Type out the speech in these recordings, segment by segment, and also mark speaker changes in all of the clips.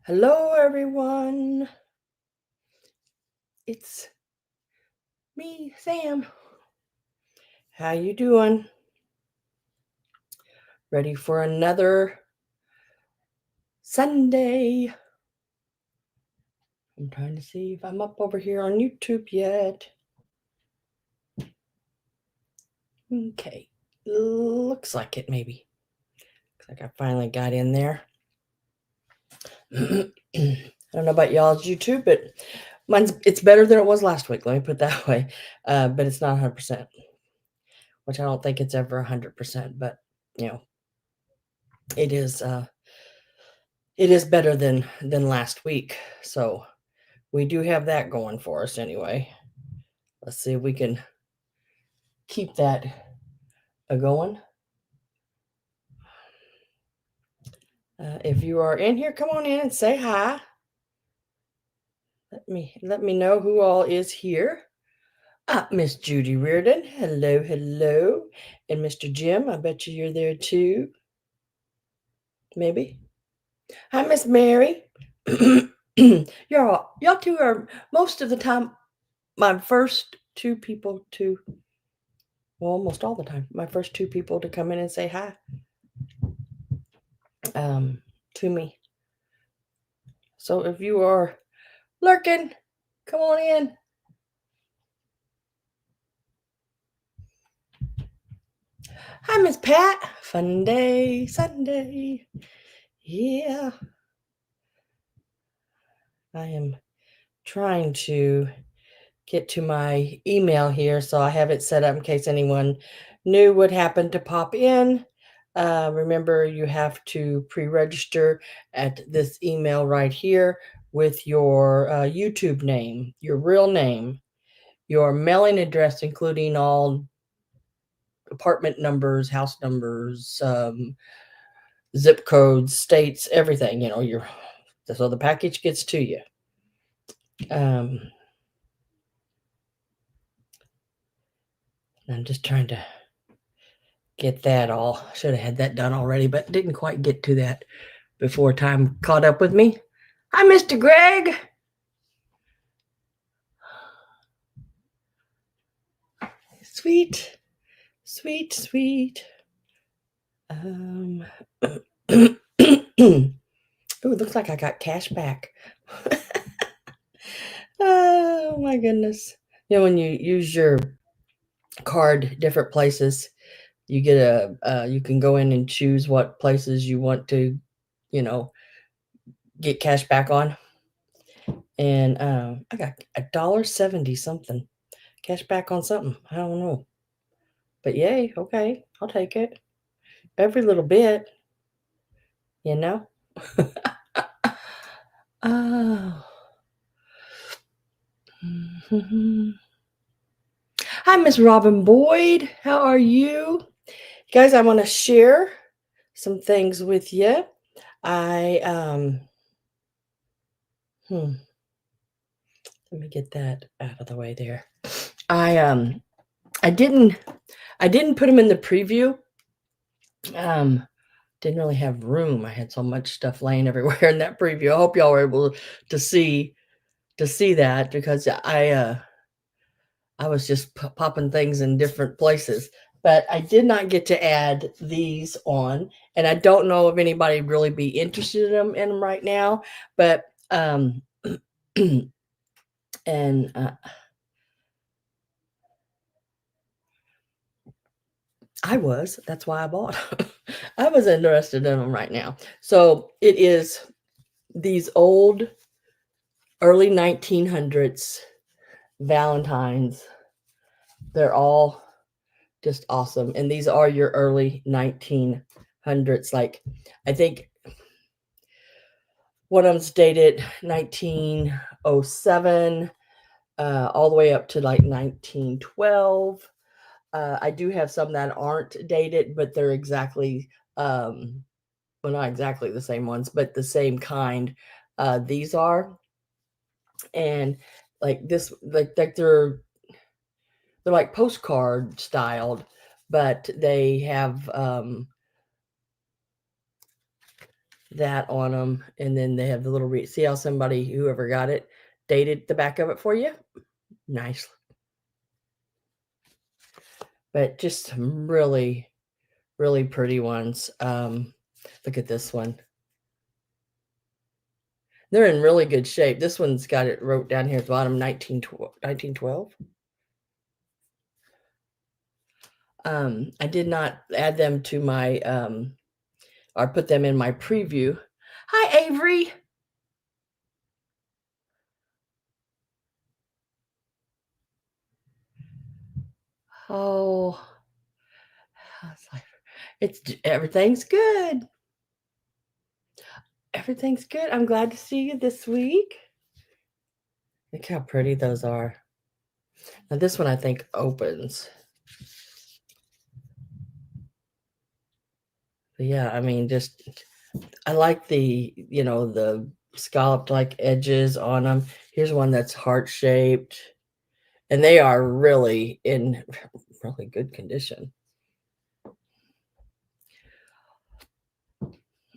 Speaker 1: Hello, everyone. It's me, Sam. How you doing? Ready for another Sunday? I'm trying to see if I'm up over here on YouTube yet. Okay, looks like it maybe. Looks like I finally got in there. I don't know about y'all's YouTube, but it's better than it was last week. Let me put it that way. But it's not 100%, which I don't think it's ever 100%. But you know, it is. It is better than last week. So we do have that going for us anyway. Let's see if we can keep that going. If you are in here, come on in and say hi. Let me know who all is here. Miss Judy Reardon, hello, and Mr. Jim, I bet you're there too. Maybe. Hi, Miss Mary. y'all two are most of the time my first two people to, well, almost all the time, my first two people to come in and say hi to me. So if you are lurking, come on in. Hi, Miss Pat. Fun day, Sunday. Yeah. I am trying to get to my email here, so I have it set up in case anyone new would happen to pop in. Remember, you have to pre-register at this email right here with your YouTube name, your real name, your mailing address, including all apartment numbers, house numbers, zip codes, states, everything. So the package gets to you. I'm just trying to get that all. Should have had that done already, but didn't quite get to that before time caught up with me. Hi, Mr. Greg. Sweet. Oh, it looks like I got cash back. Oh my goodness. When you use your card different places, you get you can go in and choose what places you want to, get cash back on. And I got $1.70 something cash back on something. I don't know. But yay, okay, I'll take it. Every little bit, you know? Oh. Hi, Miss Robin Boyd. How are you? Guys, I want to share some things with you. Let me get that out of the way there. I didn't put them in the preview. Didn't really have room. I had so much stuff laying everywhere in that preview. I hope y'all were able to see that, because I was just popping things in different places. But I did not get to add these on, and I don't know if anybody would really be interested in them right now. But and that's why I bought. I was interested in them right now. So it is these old early 1900s Valentines. They're all just awesome. And these are your early 1900s. Like, I think one of them's dated 1907, all the way up to like 1912. I do have some that aren't dated, but they're exactly, well, not exactly the same ones, but the same kind. These are, and like this, like they're like postcard styled, but they have that on them, and then they have the little see how somebody, whoever got it, dated the back of it for you. Nice. But just some really, really pretty ones. Look at this one. They're in really good shape. This one's got it wrote down here at the bottom, 1912. I did not add them to my, or put them in my preview. Hi, Avery. Oh, it's everything's good. Everything's good. I'm glad to see you this week. Look how pretty those are. Now this one I think opens. But yeah, I mean, just I like the, the scalloped like edges on them. Here's one that's heart shaped, and they are really in really good condition.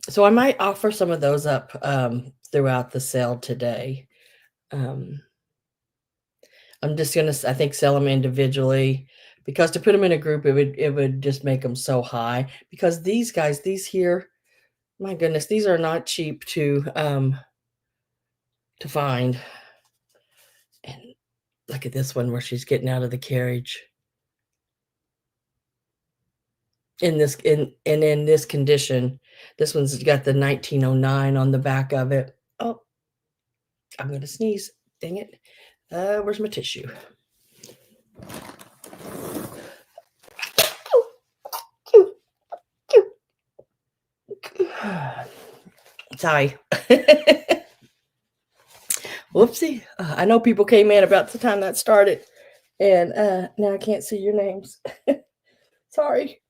Speaker 1: So I might offer some of those up throughout the sale today. I'm just gonna, I think, sell them individually, because to put them in a group, it would just make them so high. Because these guys, these here, my goodness, these are not cheap to find. And look at this one where she's getting out of the carriage. In this in this condition. This one's got the 1909 on the back of it. Oh, I'm gonna sneeze. Dang it. Where's my tissue? Sorry. Whoopsie. I know people came in about the time that started, and now I can't see your names. Sorry.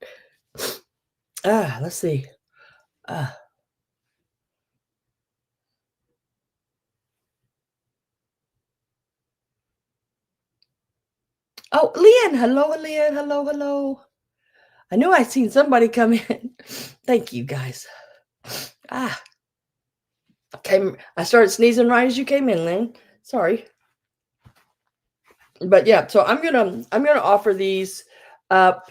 Speaker 1: Let's see. Oh, Leanne. Hello, Leanne. Hello, hello. I knew I'd seen somebody come in. Thank you, guys. I started sneezing right as you came in, Lynn. Sorry. But yeah, so I'm gonna offer these up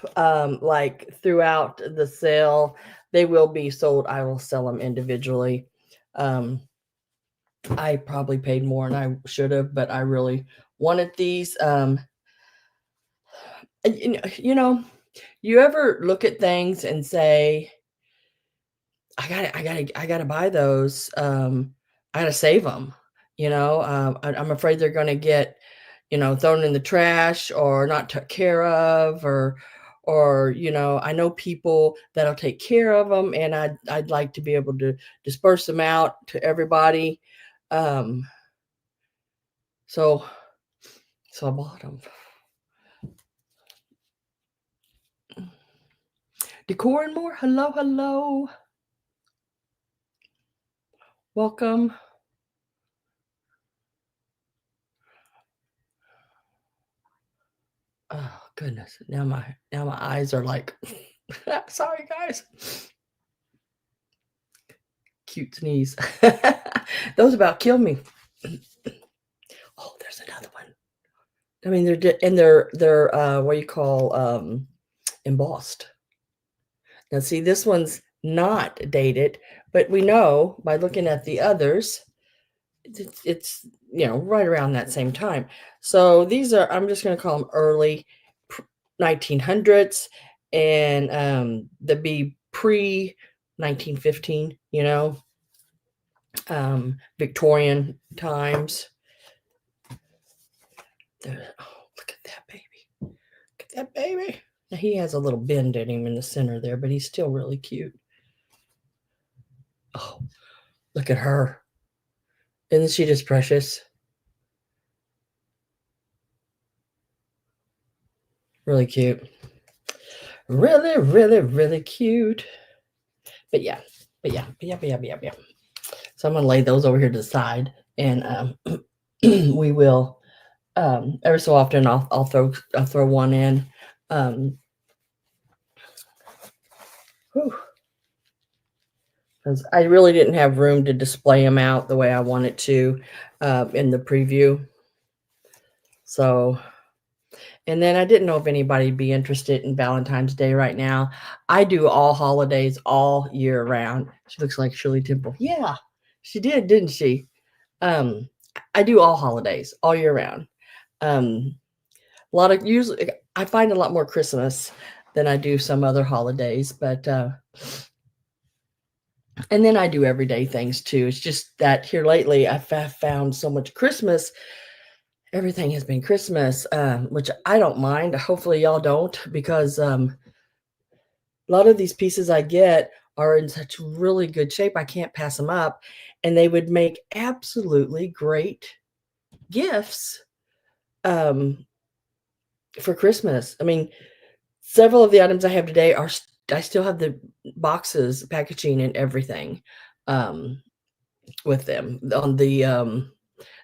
Speaker 1: like throughout the sale. They will be sold. I will sell them individually. I probably paid more than I should have, but I really wanted these. You ever look at things and say, I gotta buy those. I gotta save them. I'm afraid they're going to get, thrown in the trash or not took care of, or I know people that'll take care of them, and I'd like to be able to disperse them out to everybody. So I bought them. Decor and more. Hello, hello. Welcome. Oh goodness. Now my eyes are like sorry guys. Cute sneeze. Those about killed me. Oh, there's another one. I mean, they're what you call embossed. Now see, this one's not dated, but we know by looking at the others, it's right around that same time. So these are, I'm just going to call them early 1900s, and the be pre 1915, Victorian times. Oh, look at that baby. Look at that baby. Now he has a little bend in him in the center there, but he's still really cute. Oh, look at her. Isn't she just precious? Really cute. Really, really, really cute. But yeah. So I'm gonna lay those over here to the side, and we will every so often I'll throw one in. because I really didn't have room to display them out the way I wanted to in the preview. So, and then I didn't know if anybody'd be interested in Valentine's Day right now. I do all holidays all year round. She looks like Shirley Temple. Yeah, she did, didn't she? Um, I do all holidays all year round. A lot of usually I find a lot more Christmas than I do some other holidays, but and then I do everyday things too. It's just that here lately I've found so much Christmas. Everything has been Christmas, which I don't mind. Hopefully y'all don't, because a lot of these pieces I get are in such really good shape. I can't pass them up, and they would make absolutely great gifts for Christmas. I mean, several of the items I have today are I still have the boxes, packaging, and everything with them on the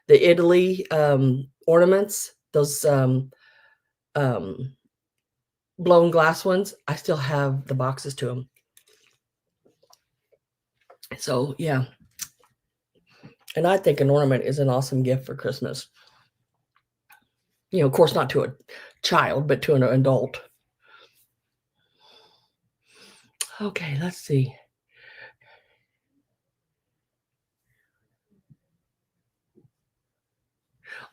Speaker 1: Italy ornaments. Those blown glass ones. I still have the boxes to them. So yeah, and I think an ornament is an awesome gift for Christmas. You know, of course, not to a child, but to an adult. Okay, let's see.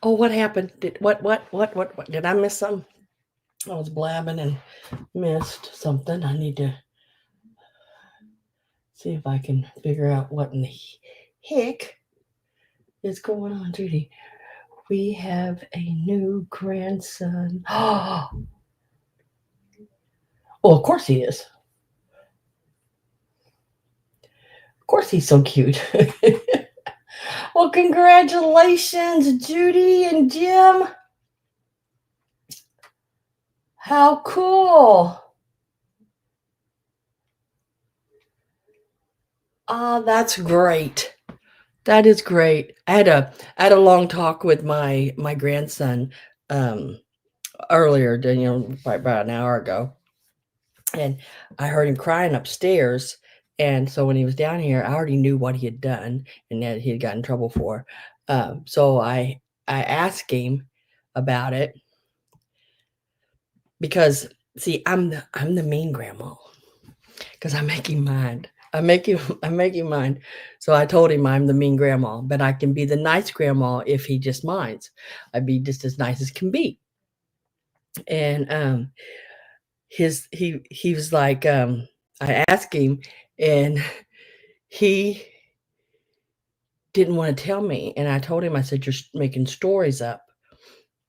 Speaker 1: Oh, what happened? What? Did I miss something? I was blabbing and missed something. I need to see if I can figure out what in the heck is going on, Judy. We have a new grandson. Oh, well, of course he is. Of course he's so cute. Well, congratulations, Judy and Jim. How cool. Ah, that's great. That is great. I had a long talk with my grandson earlier, probably about an hour ago, and I heard him crying upstairs. And so when he was down here, I already knew what he had done and that he had gotten in trouble for. So I asked him about it because see, I'm the mean grandma because I make him mind. I make him mind. So I told him I'm the mean grandma, but I can be the nice grandma if he just minds. I'd be just as nice as can be. And he was like, I asked him, and he didn't want to tell me. And I told him, I said, you're making stories up.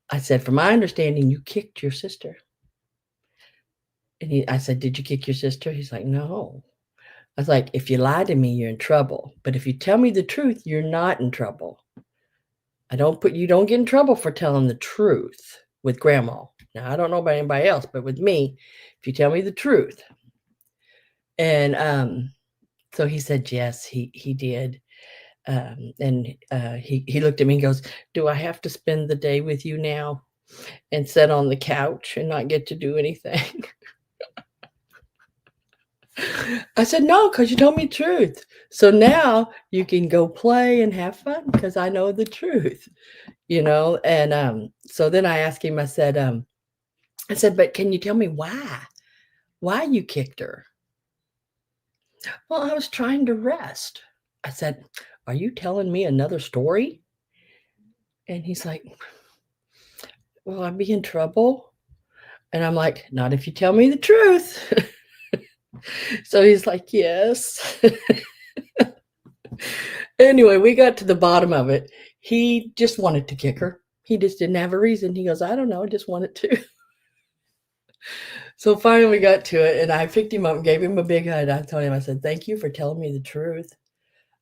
Speaker 1: I said, from my understanding, you kicked your sister. And I said, did you kick your sister? He's like, no. I was like, if you lie to me, you're in trouble. But if you tell me the truth, you're not in trouble. You don't get in trouble for telling the truth with grandma. Now, I don't know about anybody else, but with me, if you tell me the truth. And so he said, yes, he did. And he looked at me and goes, do I have to spend the day with you now and sit on the couch and not get to do anything? I said, no, because you told me the truth. So now you can go play and have fun because I know the truth, And so then I asked him, I said, but can you tell me why you kicked her? Well, I was trying to rest. I said, are you telling me another story? And he's like, will I be in trouble? And I'm like, not if you tell me the truth. So he's like, yes. Anyway, we got to the bottom of it. He just wanted to kick her. He just didn't have a reason. He goes, I don't know, I just wanted to. So finally we got to it, and I picked him up and gave him a big hug. I told him, I said, thank you for telling me the truth.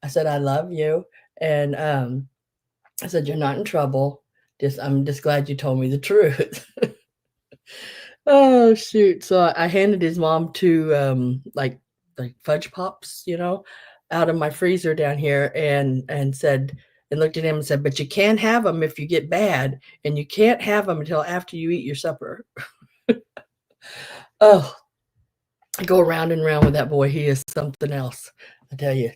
Speaker 1: I said, I love you. And I said, you're not in trouble. I'm just glad you told me the truth. Oh, shoot. So I handed his mom two like fudge pops, out of my freezer down here, and said, and looked at him and said, but you can't have them if you get bad, and you can't have them until after you eat your supper. Oh, I go around and around with that boy. He is something else. I tell you.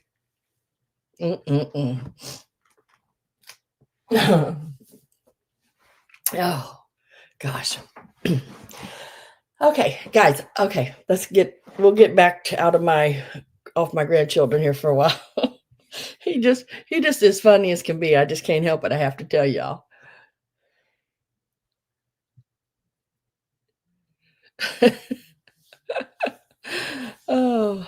Speaker 1: Oh, gosh. Okay, guys. Okay, we'll get back to off my grandchildren here for a while. He just as funny as can be. I just can't help it. I have to tell y'all. Oh,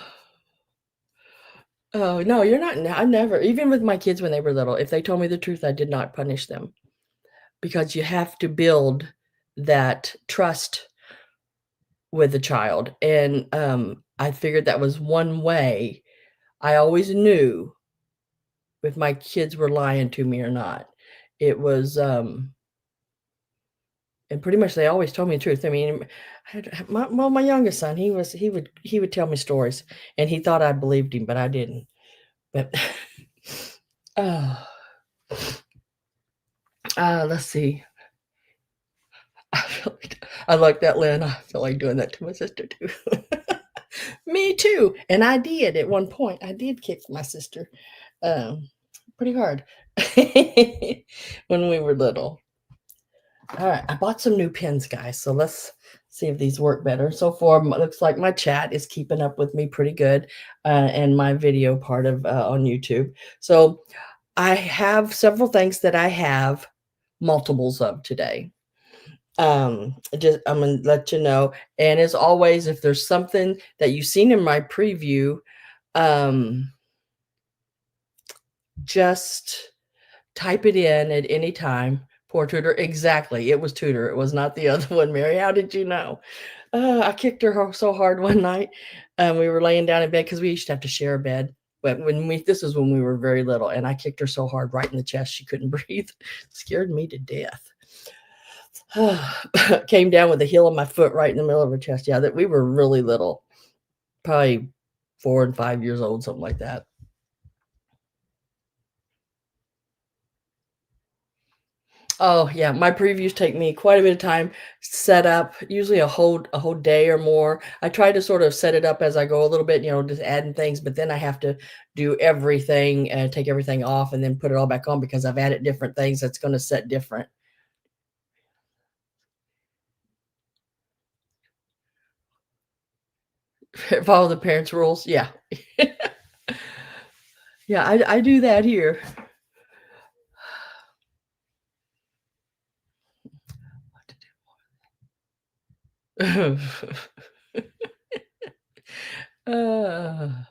Speaker 1: oh no, you're not. I never, even with my kids when they were little, if they told me the truth, I did not punish them because you have to build that trust with the child. And I figured that was one way. I always knew if my kids were lying to me or not. It was, and pretty much they always told me the truth. I mean, my youngest son, he would tell me stories, and he thought I believed him, but I didn't. But oh, let's see. I like that, Lynn. I feel like doing that to my sister too. Me too, and I did at one point. I did kick my sister, pretty hard when we were little. All right, I bought some new pens, guys. So let's see if these work better. So far, looks like my chat is keeping up with me pretty good, and my video part of on YouTube. So I have several things that I have multiples of today. Just I'm gonna let you know. And as always, if there's something that you've seen in my preview, just type it in at any time. Poor Tudor. Exactly. It was Tudor. It was not the other one. Mary, how did you know? I kicked her so hard one night. We were laying down in bed because we used to have to share a bed. But this is when we were very little, and I kicked her so hard right in the chest she couldn't breathe. Scared me to death. Came down with the heel of my foot right in the middle of her chest. Yeah, that we were really little, probably 4 and 5 years old, something like that. Oh yeah, my previews take me quite a bit of time. Set up, usually a whole day or more. I try to sort of set it up as I go a little bit, just adding things, but then I have to do everything and take everything off and then put it all back on because I've added different things that's going to set different. Follow the parents' rules. Yeah. Yeah, I do that here. uh, and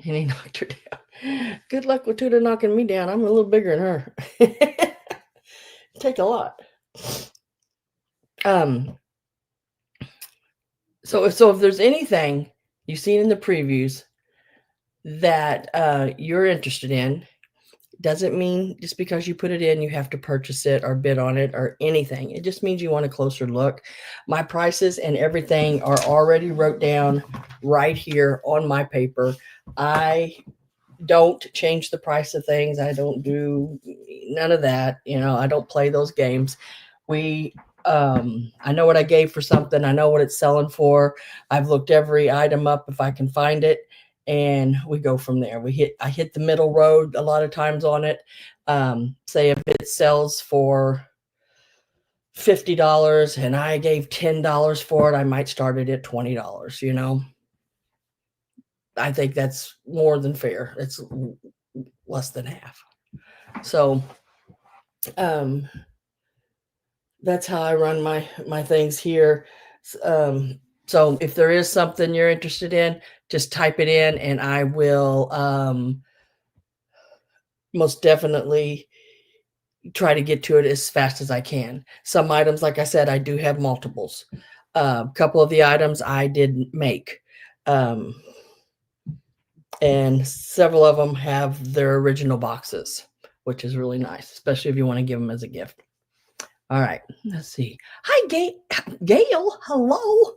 Speaker 1: he knocked her down. Good luck with Tudor knocking me down. I'm a little bigger than her. Take a lot. So if there's anything you've seen in the previews that you're interested in, doesn't mean just because you put it in you have to purchase it or bid on it or anything. It just means you want a closer look. My prices and everything are already wrote down right here on my paper. I don't change the price of things. I don't do none of that. I don't play those games. I know what I gave for something. I know what it's selling for. I've looked every item up if I can find it, and we go from there. I hit the middle road a lot of times on it. Say if it sells for $50 and I gave $10 for it, I might start it at $20. I think that's more than fair. It's less than half. So, that's how I run my things here. So if there is something you're interested in, just type it in and I will most definitely try to get to it as fast as I can. Some items, like I said, I do have multiples. A couple of the items I didn't make. And several of them have their original boxes, which is really nice, especially if you want to give them as a gift. All right, let's see. Hi, Gail. Hello.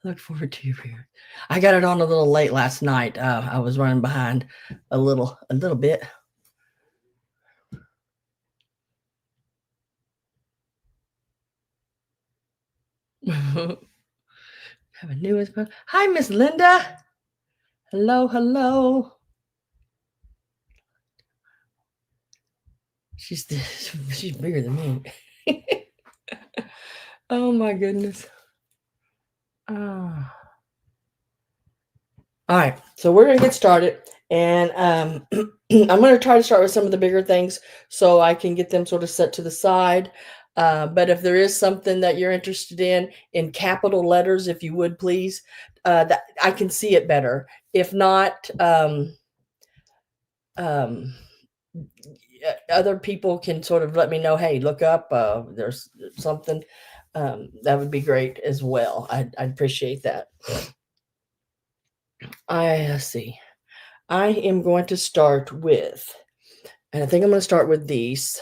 Speaker 1: Look forward to you here. I got it on a little late last night. I was running behind a little bit. Have a new one. Hi, Miss Linda. Hello, hello. She's bigger than me. Oh my goodness. Ah. All right, so we're gonna get started, and I'm gonna try to start with some of the bigger things so I can get them sort of set to the side. But if there is something that you're interested in capital letters, if you would please, that I can see it better. If not, um, other people can sort of let me know. Hey, look up. There's something that would be great as well. I'd appreciate that. Let's see. I am going to start with, and I think I'm going to start with these.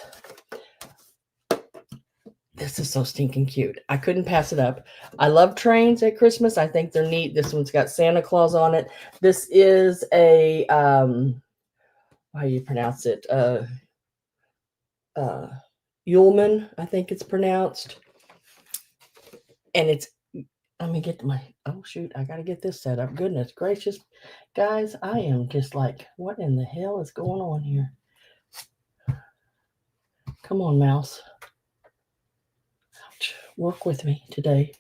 Speaker 1: This is so stinking cute. I couldn't pass it up. I love trains at Christmas. I think they're neat. This one's got Santa Claus on it. This is a, how do you pronounce it? Ullman, I think it's pronounced. And it's, let me get my, oh shoot, I got to get this set up. Goodness gracious. Guys, I am just like, what in the hell is going on here? Come on, mouse. Ouch. Work with me today.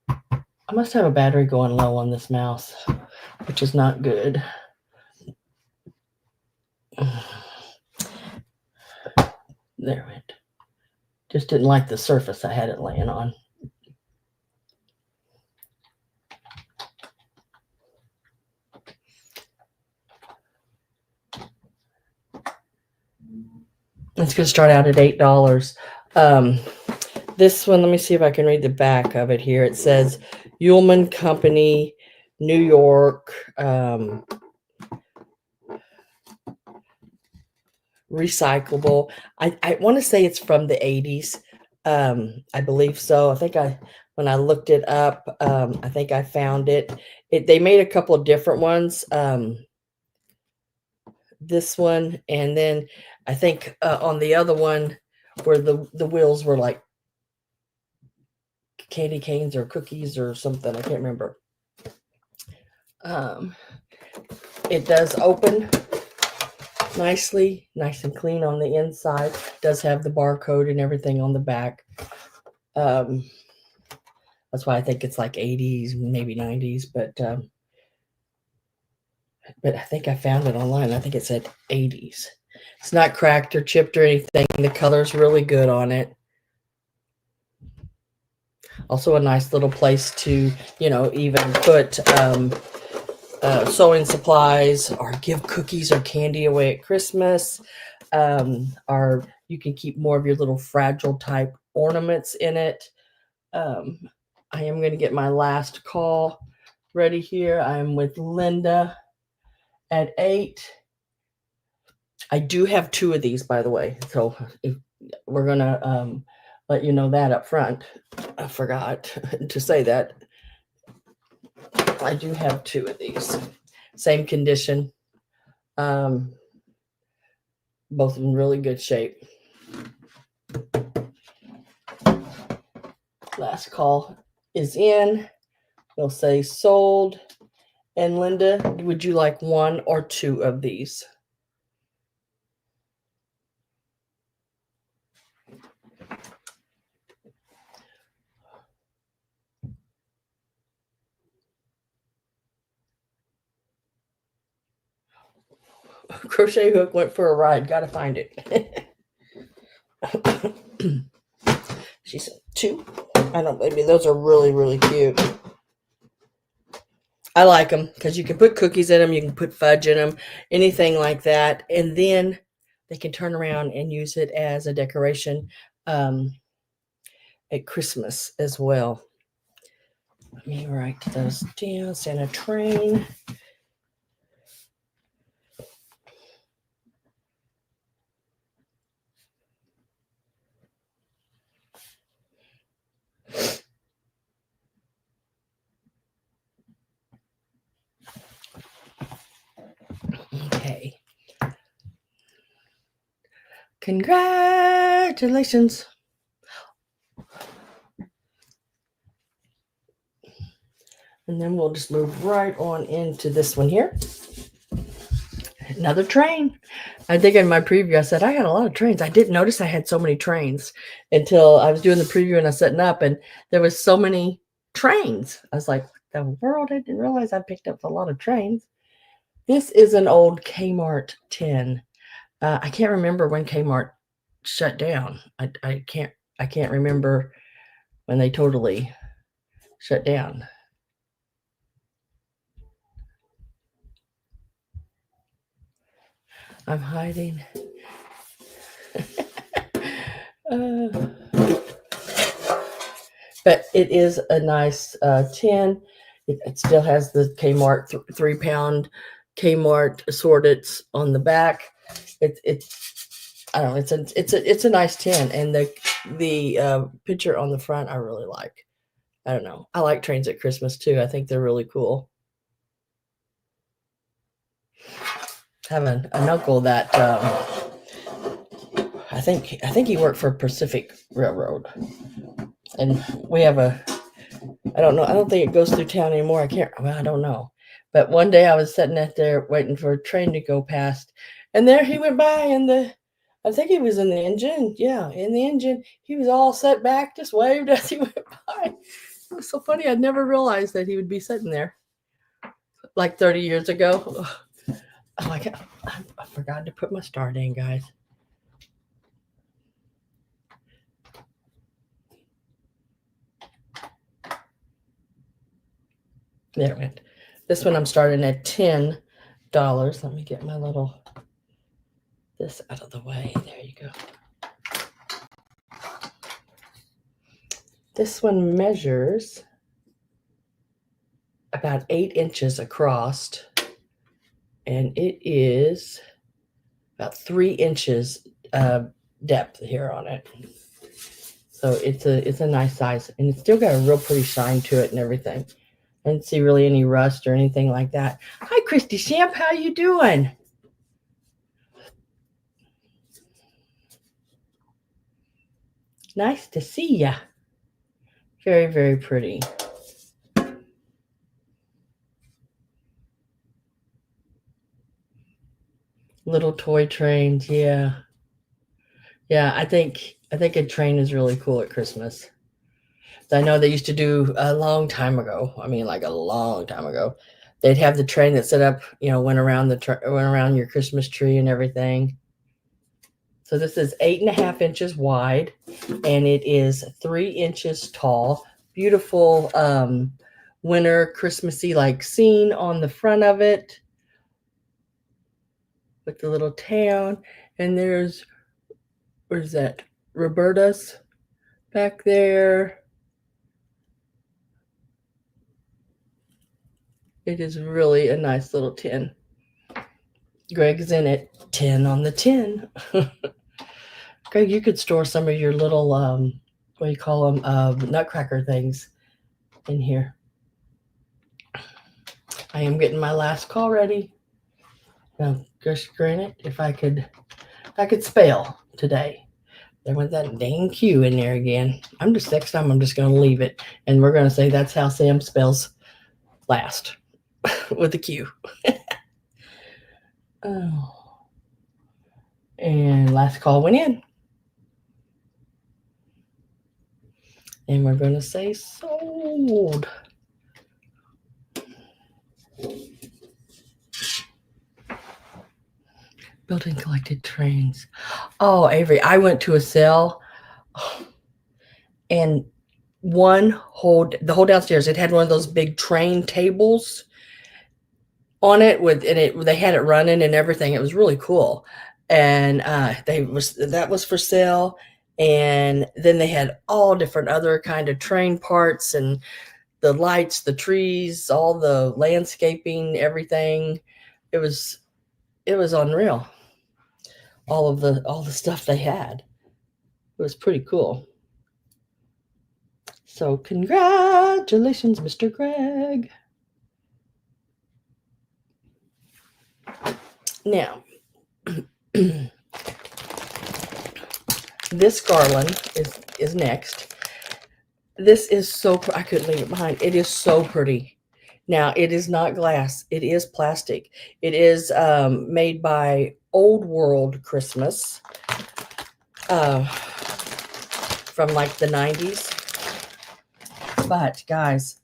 Speaker 1: I must have a battery going low on this mouse, which is not good. There it went. Just didn't like the surface I had it laying on. It's going to start out at $8. This one, let me see if I can read the back of it here. It says Ullman Company, New York, recyclable. I want to say it's from the 80s. I believe so. I think when I looked it up, I think I found it. They made a couple of different ones. This one, and then I think on the other one where the wheels were like candy canes or cookies or something. I can't remember. It does open nicely, nice and clean on the inside. It does have the barcode and everything on the back. That's why I think it's like 80s, maybe 90s, but I think I found it online. I think it said 80s. It's not cracked or chipped or anything. The color's really good on it. Also a nice little place to, even put sewing supplies or give cookies or candy away at Christmas. Or you can keep more of your little fragile type ornaments in it. I am going to get my last call ready here. I'm with Linda at 8. I do have 2 of these, by the way. So we're going to let you know that up front. I forgot to say that. I do have 2 of these. Same condition. Both in really good shape. Last call is in. They'll say sold. And Linda, would you like 1 or 2 of these? Crochet hook went for a ride. Gotta find it. She said 2. I don't. Maybe those are really, really cute. I like them because you can put cookies in them, you can put fudge in them, anything like that, and then they can turn around and use it as a decoration at Christmas as well. Let me write those down. Santa train. Okay. Congratulations. And then we'll just move right on into this one here. Another train. I think in my preview I said I had a lot of trains. I didn't notice I had so many trains until I was doing the preview and I was setting up and there was so many trains. I was like, what the world? I didn't realize I picked up a lot of trains. This is an old Kmart tin. I can't remember when Kmart shut down. I can't remember when they totally shut down. I'm hiding. But it is a nice tin. It still has the Kmart 3-pound Kmart assorted on the back. It's I don't know. It's a nice tin, and the picture on the front I really like. I don't know. I like trains at Christmas too. I think they're really cool. I have an uncle that I think he worked for Pacific Railroad, and we have a. I don't know. I don't think it goes through town anymore. I don't know. But one day I was sitting out there waiting for a train to go past, and there he went by, and I think he was in the engine. Yeah, in the engine. He was all set back, just waved as he went by. It was so funny. I'd never realized that he would be sitting there like 30 years ago. Oh my God. I forgot to put my start in, guys. There it went. This one I'm starting at $10. Let me get my this out of the way. There you go. This one measures about 8 inches across, and it is about 3 inches depth here on it. So it's a nice size, and it's still got a real pretty shine to it and everything. I didn't see really any rust or anything like that. Hi, Christy Shamp. How you doing? Nice to see ya. Very, very pretty. Little toy trains. Yeah. Yeah, I think a train is really cool at Christmas. I know they used to do a long time ago. I mean, like a long time ago. They'd have the train that set up, went around went around your Christmas tree and everything. So this is 8.5 inches wide, and it is 3 inches tall. Beautiful winter Christmassy like scene on the front of it with the little town. And where's that? Roberta's back there. It is really a nice little tin. Greg's in it. 10 on the 10. Greg, you could store some of your little, what do you call them, nutcracker things in here. I am getting my last call ready. Now, gosh, granted, if I could spell today. There went that dang Q in there again. Next time I'm just going to leave it, and we're going to say that's how Sam spells last with a Q. Oh. And last call went in. And we're going to say sold. Built and collected trains. Oh, Avery, I went to a sale, and the whole downstairs, it had one of those big train tables on it they had it running and everything. It was really cool. And that was for sale. And then they had all different other kind of train parts, and the lights, the trees, all the landscaping, everything. It was unreal. All the stuff they had. It was pretty cool. So congratulations, Mr. Greg. Now, this Garland is next. This is so I couldn't leave it behind. It is so pretty. Now, it is not glass. It is plastic. It is made by Old World Christmas from like the 90s. But, guys,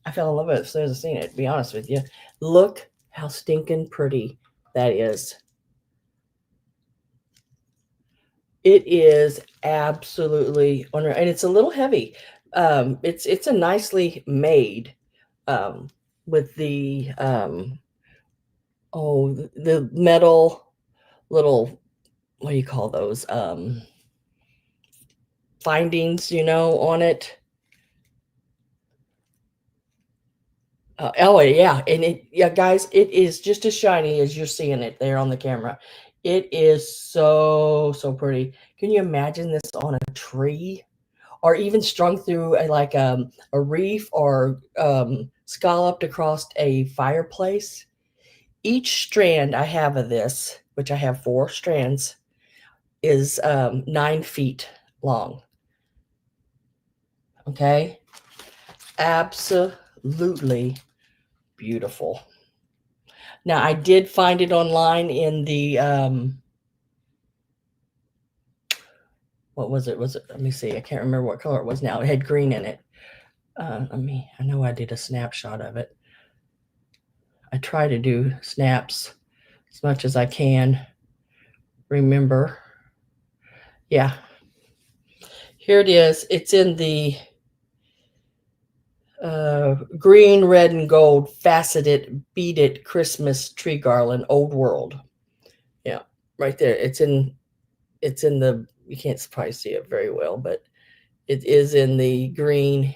Speaker 1: I fell in love with it as soon as I seen it, to be honest with you. Look how stinking pretty that is. It is absolutely unreal, and it's a little heavy. It's a nicely made with the the metal little, what do you call those, findings, on it. Oh yeah, and yeah, guys, it is just as shiny as you're seeing it there on the camera. It is so pretty. Can you imagine this on a tree, or even strung through a reef, or scalloped across a fireplace? Each strand I have of this, which I have 4 strands, is 9 feet long. Okay, absolutely beautiful. Now, I did find it online in the what was it? Let me see. I can't remember what color it was now. It had green in it. I know I did a snapshot of it. I try to do snaps as much as I can remember. Yeah. Here it is. It's in the green, red, and gold faceted beaded Christmas tree garland, Old World. Yeah, right there. It's in the, you can't probably see it very well, but it is in the green,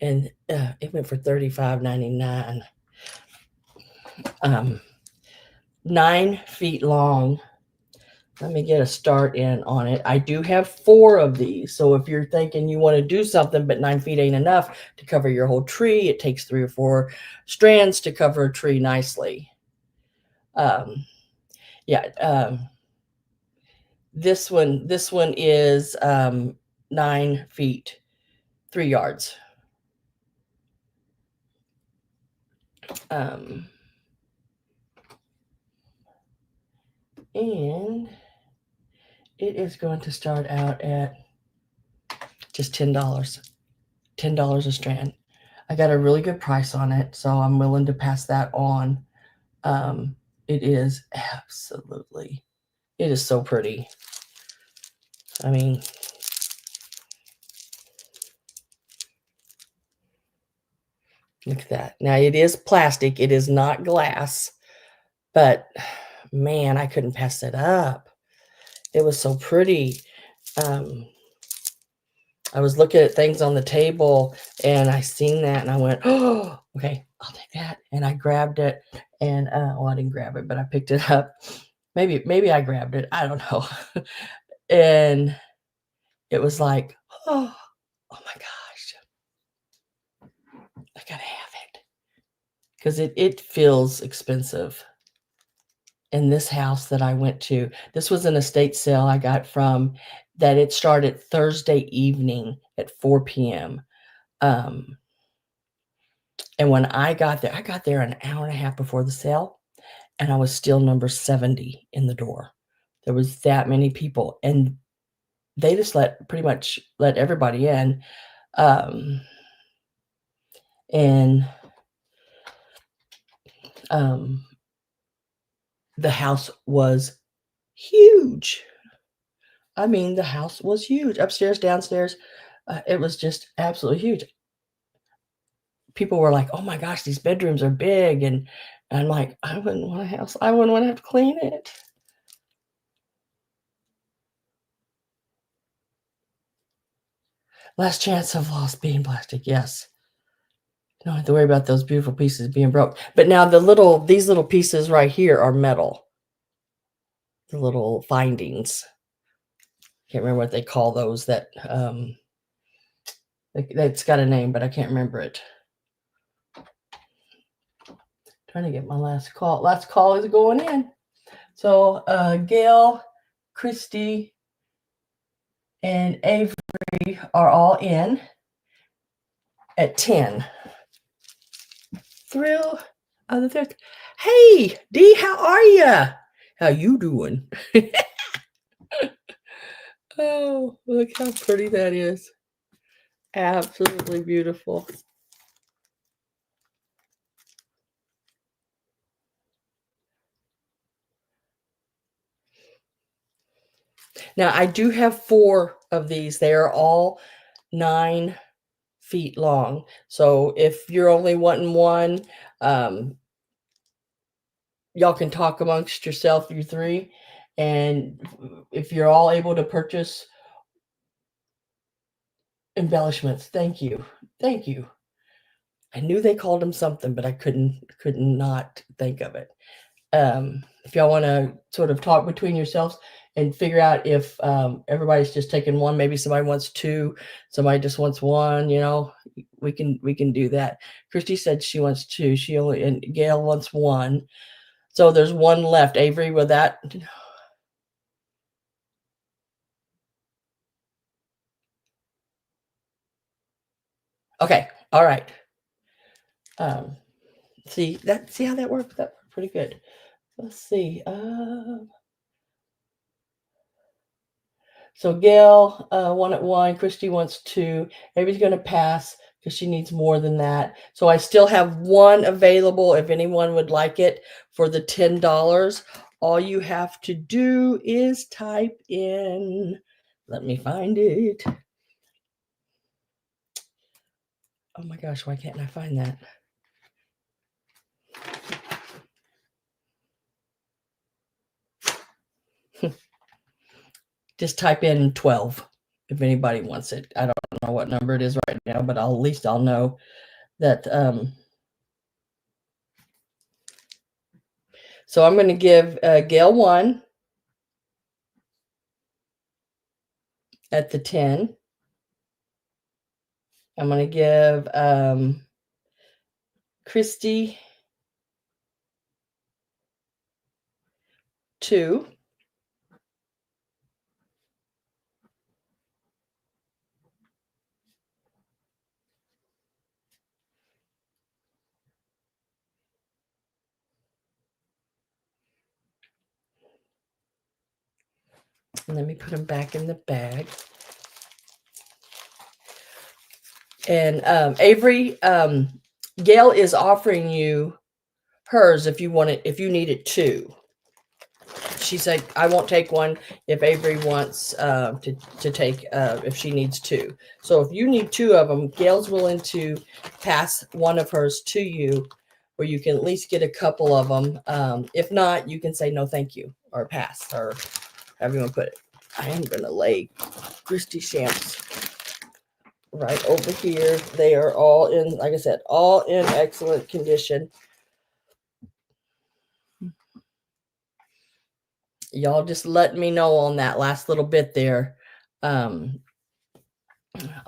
Speaker 1: and it went for $35.99. 9 feet long. Let me get a start in on it. I do have 4 of these. So if you're thinking you want to do something, but 9 feet ain't enough to cover your whole tree, it takes 3 or 4 strands to cover a tree nicely. Yeah. This one is 9 feet, 3 yards. And it is going to start out at just $10. $10 a strand. I got a really good price on it, so I'm willing to pass that on. It is absolutely, it is so pretty. I mean, look at that. Now, it is plastic. It is not glass, but man, I couldn't pass it up. It was so pretty. I was looking at things on the table, and I seen that, and I went, "Oh, okay, I'll take that." And I grabbed it, and well, I didn't grab it, but I picked it up. Maybe I grabbed it. I don't know. And it was like, oh my gosh, I gotta have it, because it feels expensive. In this house that I went to, this was an estate sale I got from, that it started Thursday evening at 4 p.m. And when I got there an hour and a half before the sale, and I was still number 70 in the door. There was that many people, and they just pretty much let everybody in. And the house was huge. I mean, the house was huge. Upstairs, downstairs, it was just absolutely huge. People were like, "Oh my gosh, these bedrooms are big," and I'm like, I wouldn't want a house. I wouldn't want to have to clean it. Last chance of lost being plastic. Yes. Don't have to worry about those beautiful pieces being broke. But now these little pieces right here are metal. The little findings. Can't remember what they call those. That's got a name, but I can't remember it. Trying to get my last call. Last call is going in. So Gail, Christy, and Avery are all in at 10. thrill of the thrift. Hey, Dee, how are ya? How you doing? Oh, look how pretty that is. Absolutely beautiful. Now, I do have 4 of these. They are all 9 feet long. So if you're only wanting one, y'all can talk amongst yourself, you 3. And if you're all able to purchase embellishments, thank you. Thank you. I knew they called them something, but I couldn't not think of it. If y'all want to sort of talk between yourselves and figure out if everybody's just taking one, maybe somebody wants 2, somebody just wants 1, we can do that. Christy said she wants 2. And Gail wants 1. So there's 1 left. Avery, with that. Okay. All right. See how that worked? That worked pretty good. Let's see. So Gail wanted 1. Christy wants 2. Avery's going to pass because she needs more than that. So I still have 1 available if anyone would like it for the $10. All you have to do is type in. Let me find it. Oh my gosh, why can't I find that? Just type in 12 if anybody wants it. I don't know what number it is right now, but at least I'll know that. So I'm going to give Gail 1 at the 10. I'm going to give Christy 2. And let me put them back in the bag. And Avery, Gail is offering you hers if you want it, if you need it too. She said, I won't take 1 if Avery wants to take, if she needs 2. So if you need 2 of them, Gail's willing to pass 1 of hers to you, where you can at least get a couple of them. If not, you can say no, thank you, or pass, or however you want to put it. I am going to lay Christy Shamps right over here. They are all in, like I said, all in excellent condition. Y'all just let me know on that last little bit there. I'll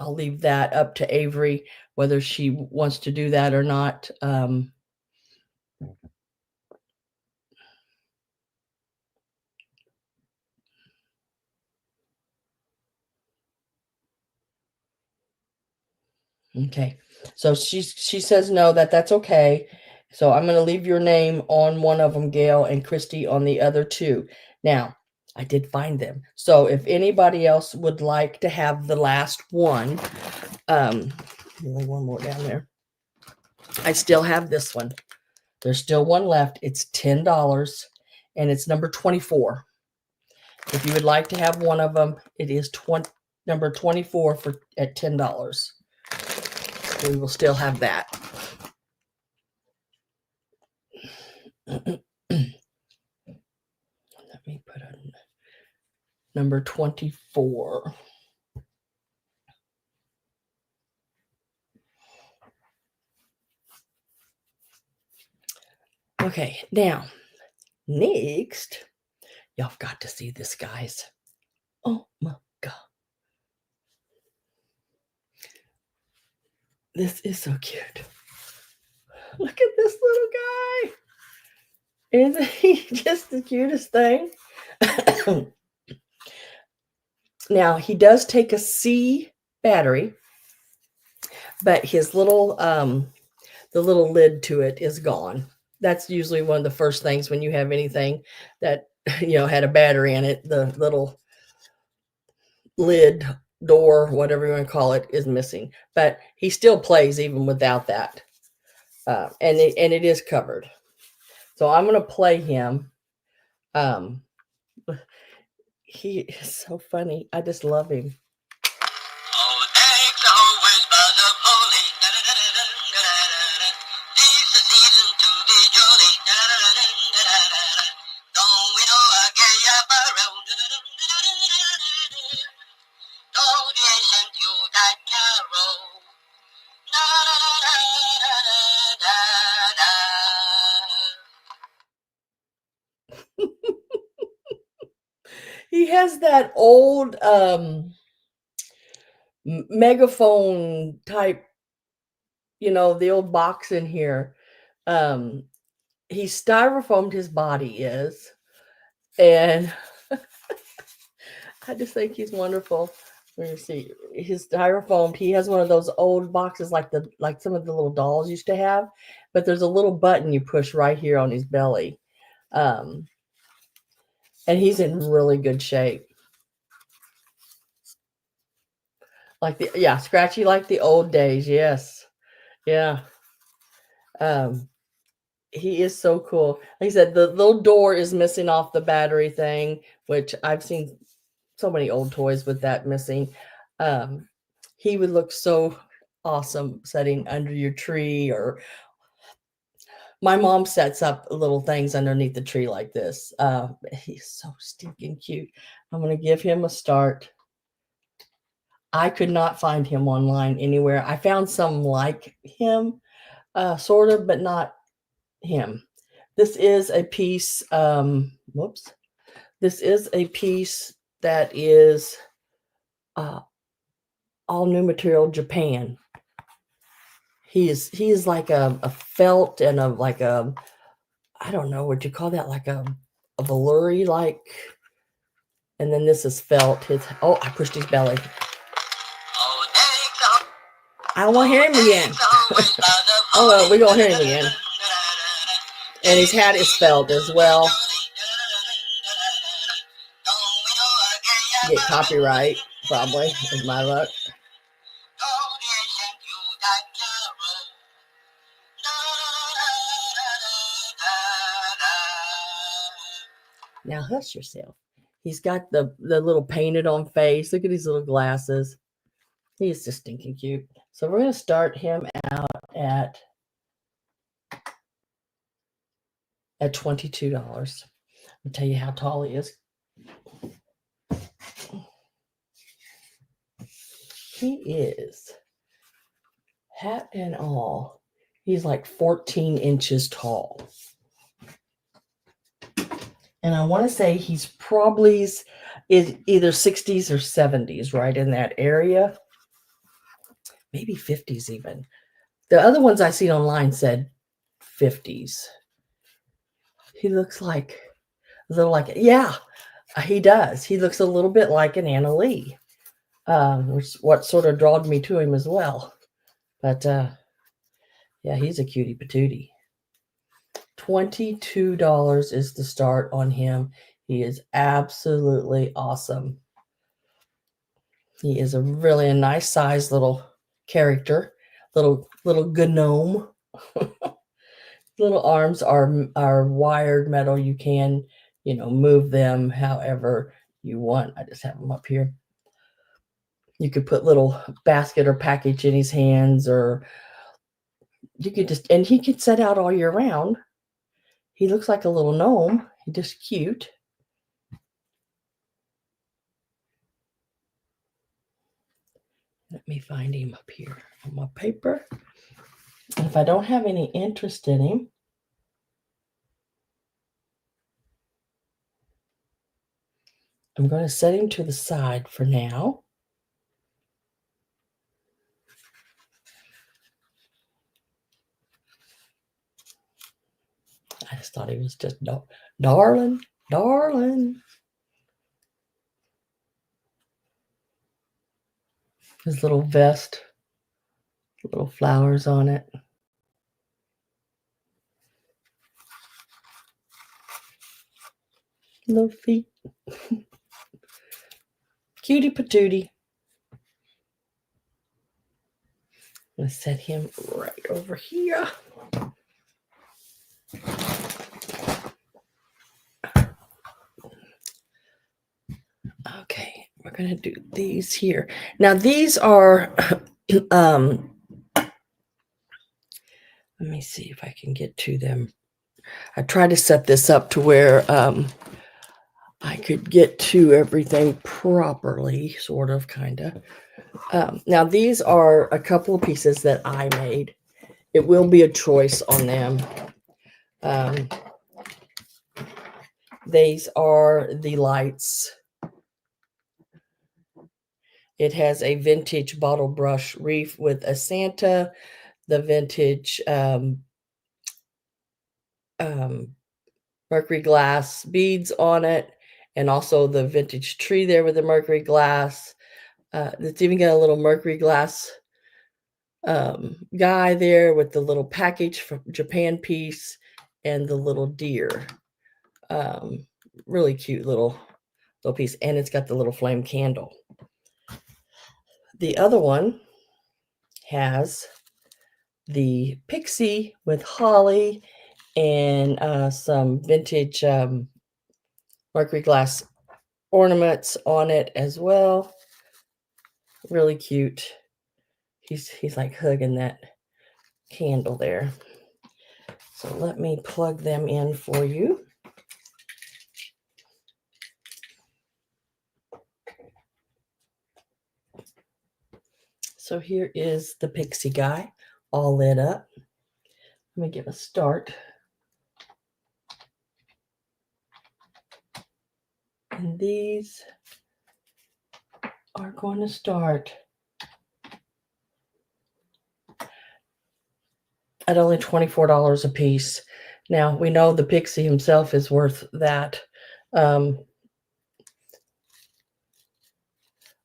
Speaker 1: leave that up to Avery, whether she wants to do that or not. Okay. So she says no, that's okay. So I'm going to leave your name on one of them, Gail, and Christy on the other 2. Now, I did find them. So if anybody else would like to have the last one, only 1 more down there. I still have this one. There's still 1 left. It's $10 and it's number 24. If you would like to have one of them, it is number 24 at $10. We will still have that. Let me put on number 24. Okay, now, next, y'all have got to see this, guys. Oh my God. This is so cute. Look at this little guy. Isn't he just the cutest thing? Now, he does take a C battery, but his little the little lid to it is gone. That's usually one of the first things when you have anything that had a battery in it. The little lid, door, whatever you want to call it, is missing. But he still plays even without that, and it is covered. So I'm going to play him. Um, he is so funny. I just love him. He has that old megaphone type, the old box in here. He styrofoamed his body is, and I just think he's wonderful. Let me see. His styrofoamed. He has one of those old boxes like some of the little dolls used to have, but there's a little button you push right here on his belly. And he's in really good shape. Scratchy like the old days. Yes. Yeah. He is so cool. Like I said, the little door is missing off the battery thing, which I've seen so many old toys with that missing. He would look so awesome sitting under your tree, or my mom sets up little things underneath the tree like this. He's so stinking cute. I'm going to give him a start. I could not find him online anywhere. I found some like him, sort of, but not him. This is a piece. This is a piece that is all new material Japan. He is like a felt and I don't know what you call that, like a velour like, and then this is felt. I pushed his belly. I don't want to hear him again. Oh well, we're gonna hear him again. And his hat is felt as well. Get copyright, probably, is my luck. Now hush yourself. He's got the little painted on face. Look at his little glasses. He's just stinking cute. So we're going to start him out at $22. I'll tell you how tall he is. He is, hat and all, he's like 14 inches tall. And I want to say he's probably is either 60s or 70s, right in that area. Maybe 50s even. The other ones I seen online said 50s. He looks like a little like, yeah, he does. He looks a little bit like an Anna Lee, which what sort of drawed me to him as well. But yeah, he's a cutie patootie. $22 is the start on him. He is absolutely awesome. He is a really nice sized little character, little gnome. Little arms are wired metal. You can, move them however you want. I just have them up here. You could put little basket or package in his hands, or you could and he could set out all year round. He looks like a little gnome. He's just cute. Let me find him up here on my paper. And if I don't have any interest in him, I'm going to set him to the side for now. I just thought he was just darling. His little vest, little flowers on it. Little feet. Cutie patootie. I'm going to set him right over here. Okay, we're going to do these here. Now, these are, let me see if I can get to them. I tried to set this up to where I could get to everything properly, sort of, kind of. Now, these are a couple of pieces that I made. It will be a choice on them. These are the lights. It has a vintage bottle brush wreath with a Santa, the vintage mercury glass beads on it, and also the vintage tree there with the mercury glass. It's even got a little mercury glass guy there with the little package from Japan piece and the little deer. Really cute little piece, and it's got the little flame candle. The other one has the pixie with holly and some vintage mercury glass ornaments on it as well. Really cute. He's like hugging that candle there. So let me plug them in for you. So here is the pixie guy all lit up. Let me give a start. And these are going to start at only $24 a piece. Now, we know the pixie himself is worth that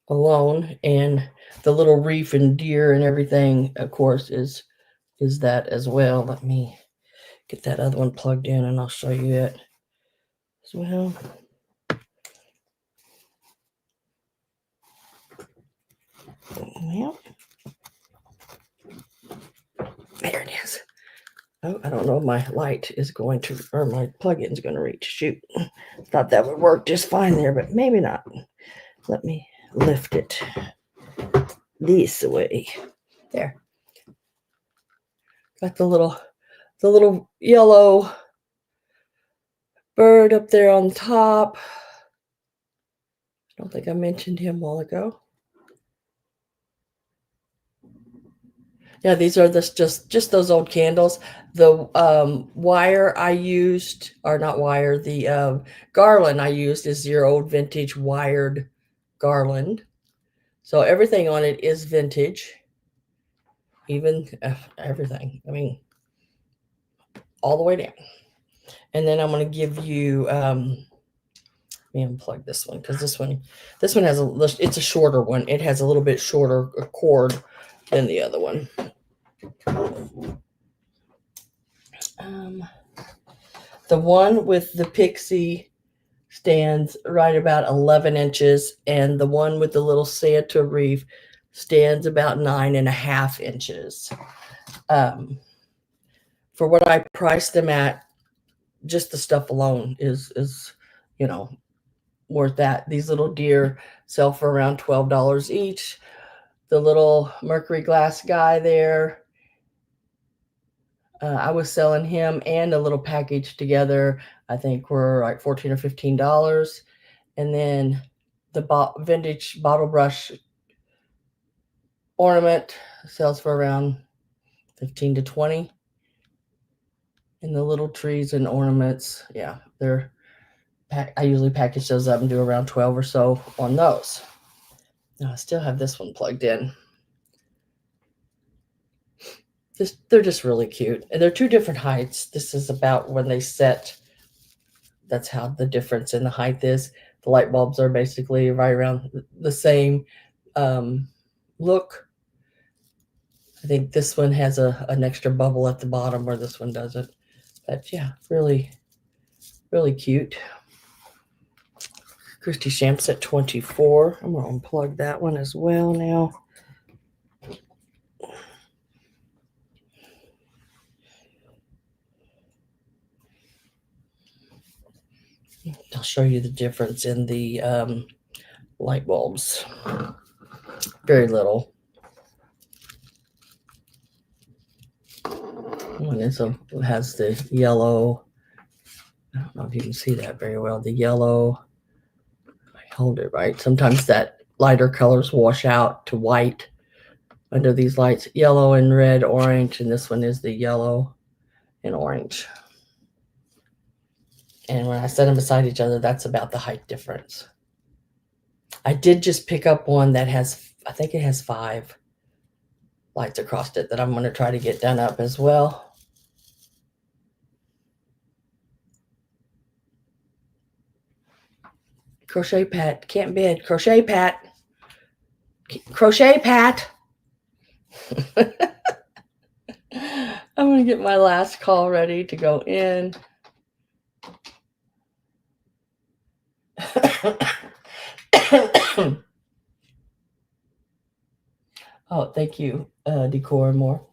Speaker 1: alone, and the little reef and deer and everything, of course, is that as well. Let me get that other one plugged in and I'll show you it as well. Yep. There it is. Oh, I don't know if my light is going to, or my plug-in is going to reach. Shoot. Thought that would work just fine there, but maybe not. Let me lift it this way. There. Got the little yellow bird up there on top. I don't think I mentioned him a while ago. Yeah, these are just those old candles. The wire I used, or not wire, the garland I used is your old vintage wired garland. So everything on it is vintage. Even everything. I mean, all the way down. And then I'm going to give you, let me unplug this one, because this one has it's a shorter one. It has a little bit shorter cord than the other one. The one with the pixie stands right about 11 inches, and the one with the little Santa wreath stands about 9.5 inches. For what I priced them at, just the stuff alone is worth that. These little deer sell for around $12 each. The little mercury glass guy there, I was selling him and a little package together. I think were like $14 or $15. And then the vintage bottle brush ornament sells for around 15 to 20. And the little trees and ornaments, yeah, I usually package those up and do around 12 or so on those. Now I still have this one plugged in. They're just really cute. And they're two different heights. This is about when they set. That's how the difference in the height is. The light bulbs are basically right around the same look. I think this one has an extra bubble at the bottom where this one doesn't. But yeah, really, really cute. Christy Shamps at 24. I'm going to unplug that one as well now. I'll show you the difference in the light bulbs. Very little. And so it has the yellow. I don't know if you can see that very well. The yellow. I hold it right. Sometimes that lighter colors wash out to white under these lights. Yellow and red, orange. And this one is the yellow and orange. And when I set them beside each other, that's about the height difference. I did just pick up one that has, I think it has 5 lights across it that I'm going to try to get done up as well. Crochet Pat, can't bid. Crochet Pat. Crochet Pat. I'm going to get my last call ready to go in. Oh, thank you, Decor and More.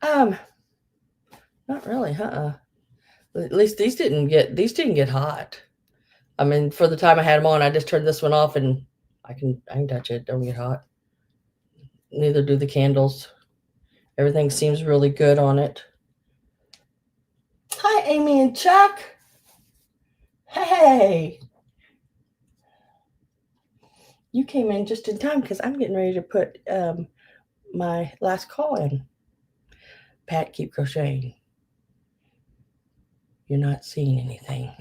Speaker 1: Not really, At least these didn't get hot. I mean, for the time I had them on, I just turned this one off and I can touch it. Don't get hot. Neither do the candles. Everything seems really good on it. Hi, Amy and Chuck. Hey. You came in just in time because I'm getting ready to put my last call in. Pat, keep crocheting. You're not seeing anything.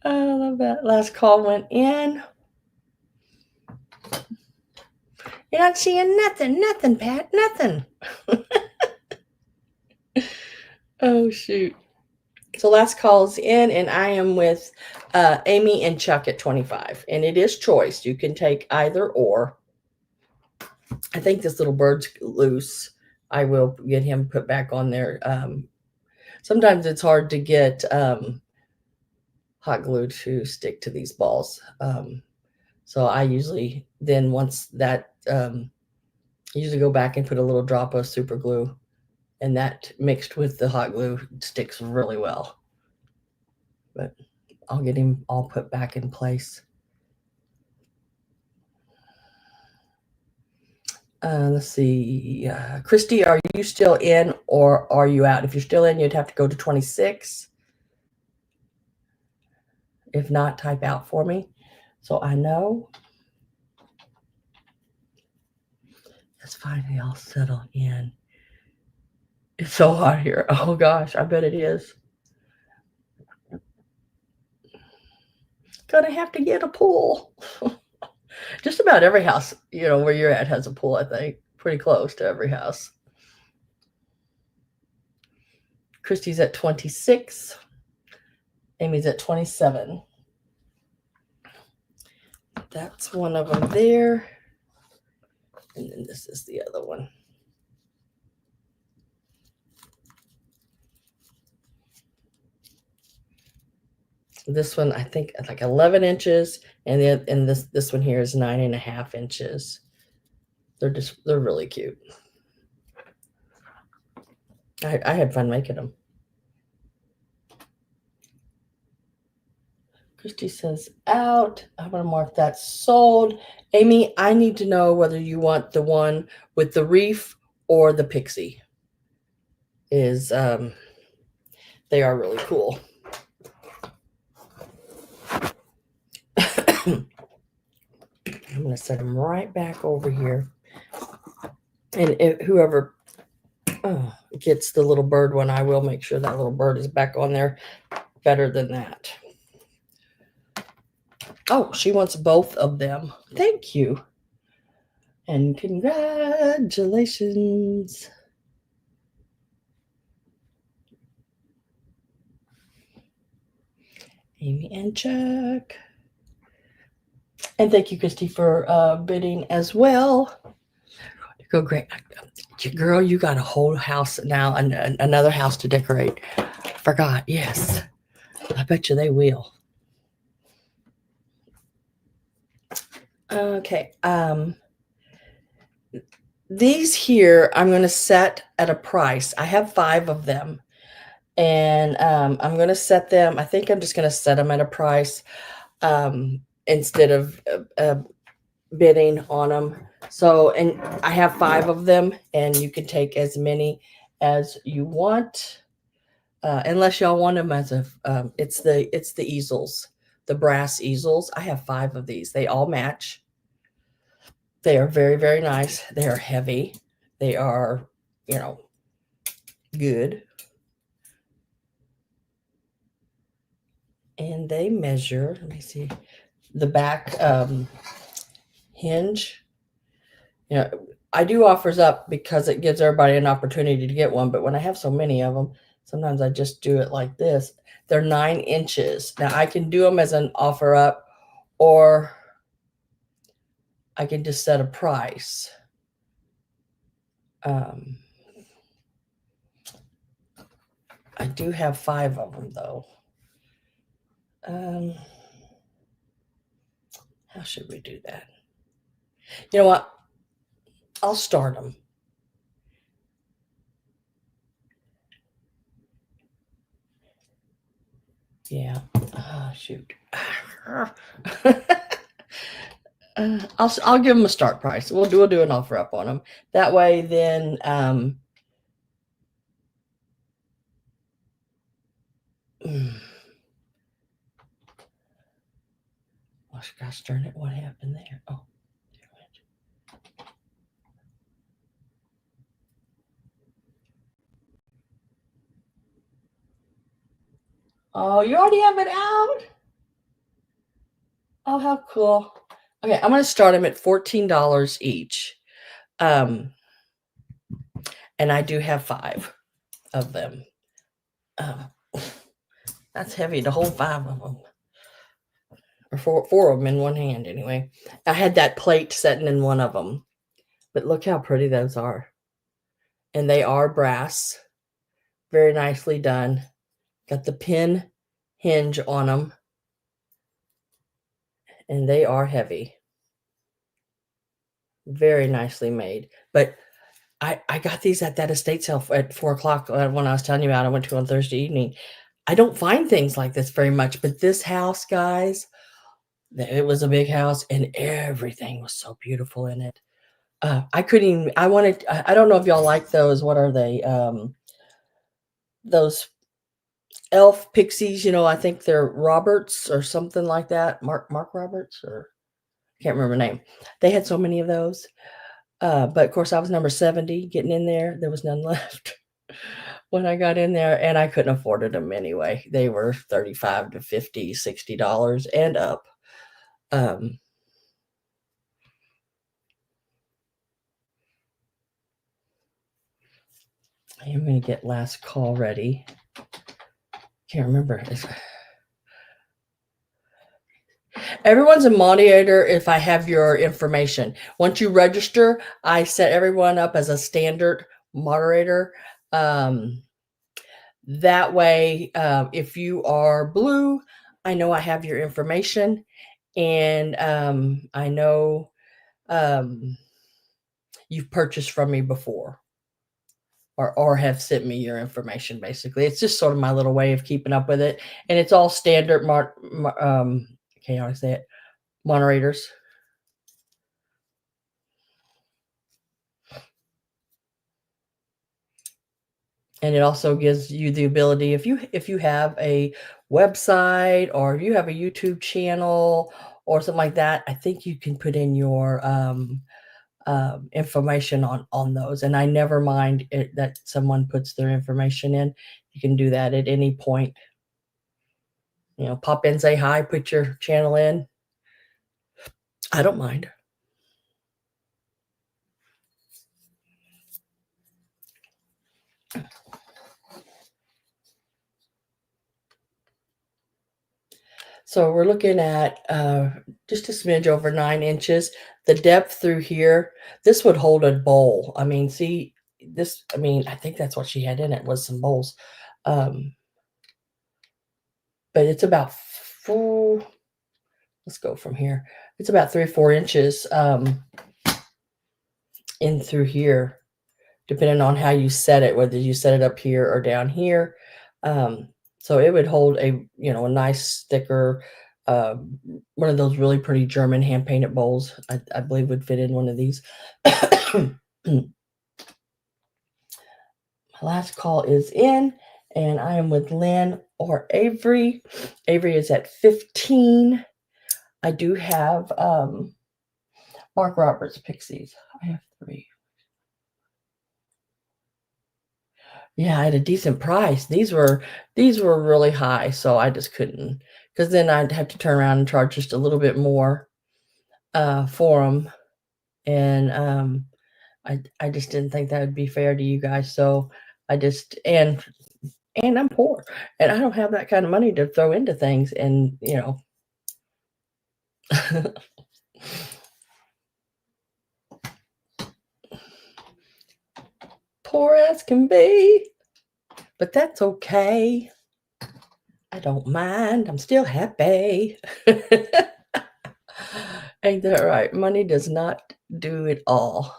Speaker 1: I love that. Last call went in. You're not seeing nothing, Pat, nothing. Oh, shoot. So last call's in, and I am with Amy and Chuck at 25. And it is choice. You can take either or. I think this little bird's loose. I will get him put back on there. Sometimes it's hard to get hot glue to stick to these balls. So I usually then once that, I usually go back and put a little drop of super glue, and that mixed with the hot glue sticks really well. But I'll get him all put back in place. Let's see. Christy, are you still in or are you out? If you're still in, you'd have to go to 26. If not, type out for me so I know. Let's finally all settle in. It's so hot here. Oh gosh, I bet it is. Gonna have to get a pool. Just about every house, where you're at has a pool, I think. Pretty close to every house. Christy's at 26. Amy's at 27. That's one of them there. And then this is the other one. This one, I think, like 11 inches, and this one here is 9.5 inches. They're really cute. I had fun making them. Christy says out. I'm going to mark that sold. Amy, I need to know whether you want the one with the reef or the pixie. They are really cool. I'm going to set them right back over here. And whoever gets the little bird one, I will make sure that little bird is back on there better than that. Oh, she wants both of them. Thank you. And congratulations. Amy and Chuck. And thank you, Christy, for bidding as well. Go great. Girl, you got a whole house now, another house to decorate forgot. Yes. I bet you they will. Okay. These here, I'm going to set at a price. I have 5 of them. And I'm going to set them. I think I'm just going to set them at a price instead of bidding on them. So, and I have 5 of them, and you can take as many as you want, unless y'all want them as a. It's the easels, the brass easels. I have 5 of these. They all match. They are very, very nice. They are heavy. They are, good. And they measure, let me see, the back hinge. I do offers up because it gives everybody an opportunity to get one. But when I have so many of them, sometimes I just do it like this. They're 9 inches. Now I can do them as an offer up, or I can just set a price. I do have 5 of them though. How should we do that? You know what? I'll start them. Yeah. Oh, shoot. I'll give them a start price. We'll do an offer up on them. That way, then gosh darn it! What happened there? Oh, oh, you already have it out. Oh, how cool! Okay, I'm going to start them at $14 each, and I do have 5 of them. That's heavy to hold 5 of them, or four of them in one hand. Anyway, I had that plate sitting in one of them, but look how pretty those are, and they are brass, very nicely done. Got the pin hinge on them, and they are heavy. Very nicely made. But I got these at that estate sale at 4 o'clock when I was telling you about. I went to on Thursday evening. I don't find things like this very much, but this house, guys, it was a big house, and everything was so beautiful in it. I couldn't even. I don't know if y'all like those. What are they? Those elf pixies. I think they're Roberts or something like that. Mark Roberts, or can't remember the name. They had so many of those. But of course, I was number 70 getting in there. There was none left when I got in there, and I couldn't afford them anyway. They were $35 to $50, $60 and up. I'm going to get last call ready. Can't remember. Everyone's a moderator if I have your information. Once you register, I set everyone up as a standard moderator. That way, if you are blue, I know I have your information, and I know you've purchased from me before, or have sent me your information. Basically, it's just sort of my little way of keeping up with it, and it's all standard. Can't how to say it, moderators. And it also gives you the ability, if you have a website, or if you have a YouTube channel or something like that, I think you can put in your information on those. And I never mind that someone puts their information in. You can do that at any point. Pop in, say hi, put your channel in. I don't mind. So we're looking at just a smidge over 9 inches. The depth through here, this would hold a bowl. See this, I think that's what she had in it, was some bowls. but it's about 4, let's go from here. It's about 3 or 4 inches in through here, depending on how you set it, whether you set it up here or down here. So it would hold a, a nice thicker, one of those really pretty German hand painted bowls. I believe would fit in one of these. My last call is in, and I am with Lynn or Avery. Avery is at 15. I do have Mark Roberts Pixies. I have 3. Yeah, at a decent price. These were really high, so I just couldn't, because then I'd have to turn around and charge just a little bit more for them, and I just didn't think that would be fair to you guys. So I just and I'm poor, and I don't have that kind of money to throw into things, and poor as can be, but that's okay. I don't mind. I'm still happy. Ain't that right? Money does not do it all.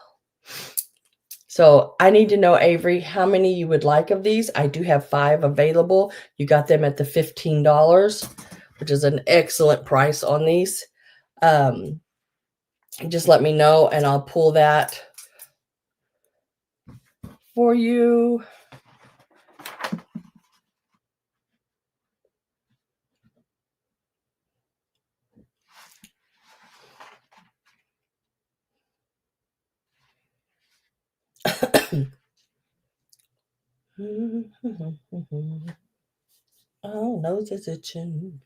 Speaker 1: So I need to know, Avery, how many you would like of these. I do have 5 available. You got them at the $15, which is an excellent price on these. Just let me know, and I'll pull that for you. Oh, nose is itching.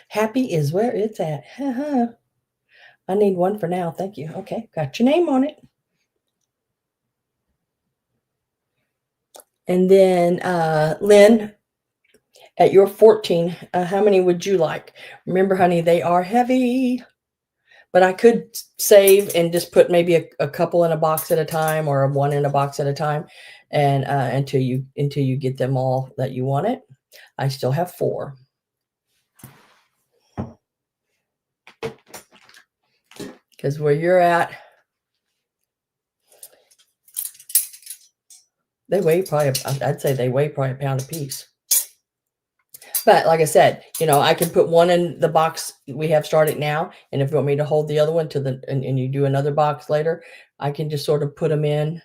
Speaker 1: Happy is where it's at. I need one for now. Thank you. Okay, got your name on it. And then Lynn, at your 14, how many would you like? Remember, honey, they are heavy, but I could save and just put maybe a couple in a box at a time, or one in a box at a time, and until you get them all that you want it. I still have 4. Because where you're at, they weigh probably, I'd say they weigh probably a pound a piece. But like I said, I can put one in the box we have started now, and if you want me to hold the other one and you do another box later, I can just sort of put them in,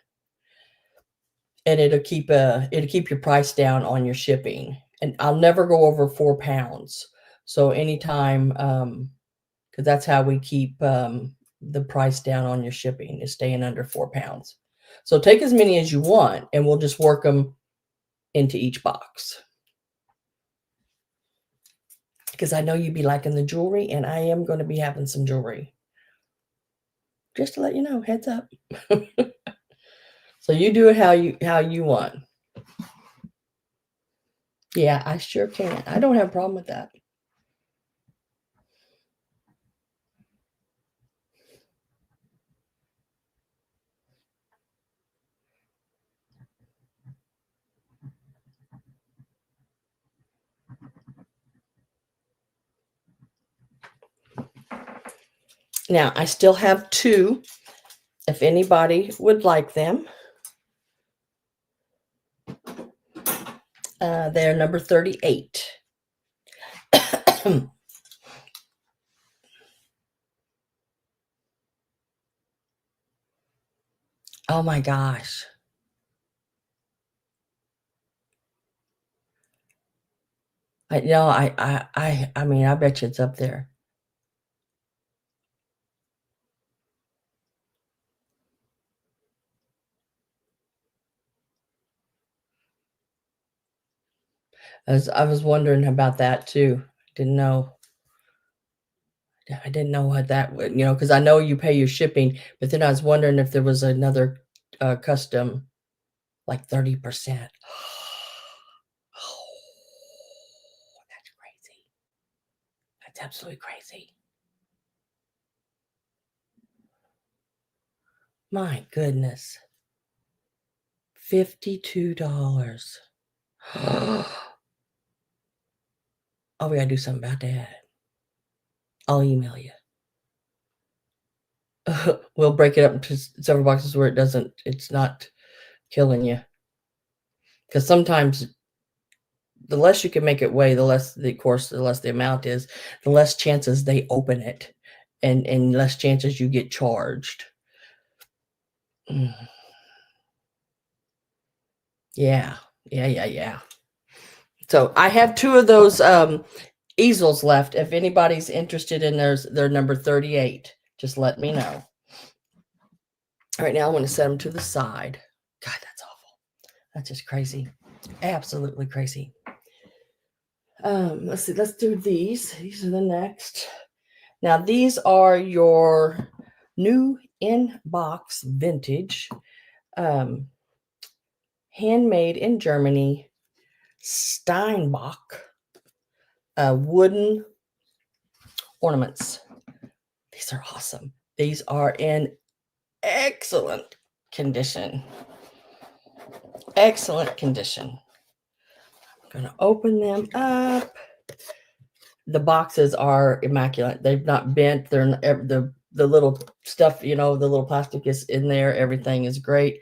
Speaker 1: and it'll keep your price down on your shipping. And I'll never go over 4 pounds. So anytime, because that's how we keep the price down on your shipping, is staying under 4 pounds. So take as many as you want, and we'll just work them into each box. Because I know you'd be liking the jewelry, and I am going to be having some jewelry. Just to let you know, heads up. So you do it how you want. Yeah, I sure can. I don't have a problem with that. Now, I still have 2, if anybody would like them. They're number 38. Oh my gosh. I mean, I bet you it's up there. I was wondering about that too. Didn't know. I didn't know what that would, because I know you pay your shipping, but then I was wondering if there was another custom, like 30%. Oh, that's crazy. That's absolutely crazy. My goodness. $52. Oh, we gotta do something about that. I'll email you. We'll break it up into several boxes where it's not killing you. Because sometimes the less you can make it weigh, the less the amount is, the less chances they open it, and less chances you get charged. Yeah. So I have 2 of those easels left. If anybody's interested in their number 38, just let me know. All right, now I'm going to set them to the side. God, that's awful. That's just crazy. Absolutely crazy. Let's see. Let's do these. These are the next. Now, these are your new in-box vintage, handmade in Germany, Steinbach wooden ornaments. These are awesome. These are in excellent condition. Excellent condition. I'm going to open them up. The boxes are immaculate. They've not bent. They're the little stuff, the little plastic is in there. Everything is great.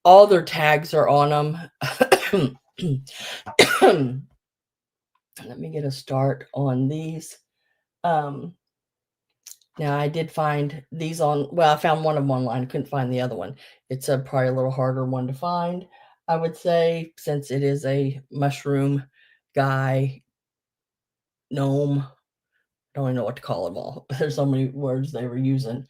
Speaker 1: All their tags are on them. Let me get a start on these. Now I did find these I found one of them online. Couldn't find the other one. It's probably a little harder one to find, I would say, since it is a mushroom guy, gnome. I don't even know what to call them all. There's so many words they were using.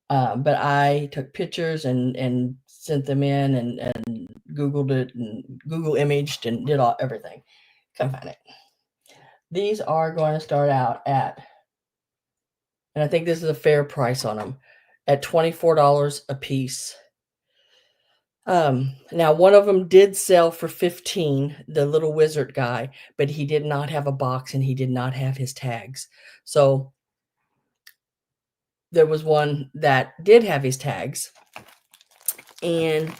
Speaker 1: But I took pictures and sent them in and Googled it and Google imaged and did everything. Couldn't find it. These are going to start out at, and I think this is a fair price on them, at $24 a piece. Now one of them did sell for $15, the little wizard guy, but he did not have a box and he did not have his tags. So there was one that did have his tags, and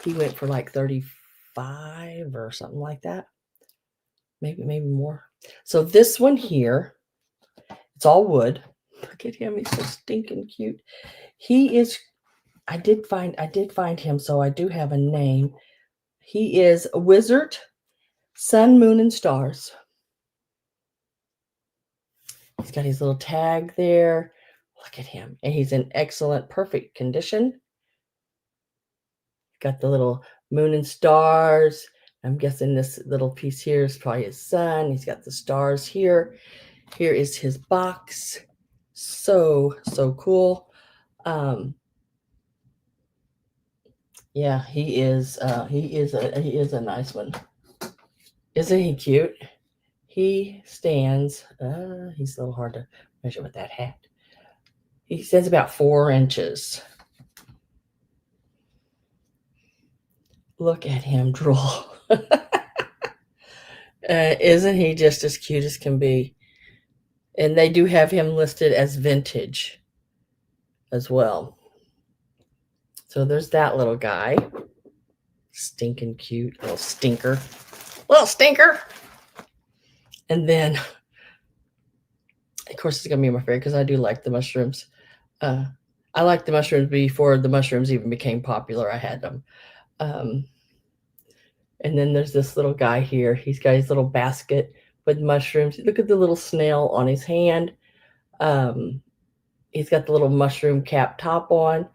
Speaker 1: he went for like 35 or something like that. Maybe more. So this one here, it's all wood. Look at him. He's so stinking cute. He is, I did find him, so I do have a name. He is a wizard, sun, moon, and stars. He's got his little tag there. Look at him. And he's in excellent, perfect condition. Got the little moon and stars. I'm guessing this little piece here is probably his sun. He's got the stars here. Here is his box. So cool. Yeah, he is a nice one. Isn't he cute? He stands, he's a little hard to measure with that hat. He stands about 4 inches. Look at him drool. Isn't he just as cute as can be? And they do have him listed as vintage as well. So there's that little guy. Stinking cute. Little stinker. Little stinker. And then, of course, it's going to be my favorite because I do like the mushrooms. I liked the mushrooms before the mushrooms even became popular. I had them. And then there's this little guy here. He's got his little basket with mushrooms. Look at the little snail on his hand. He's got the little mushroom cap top on.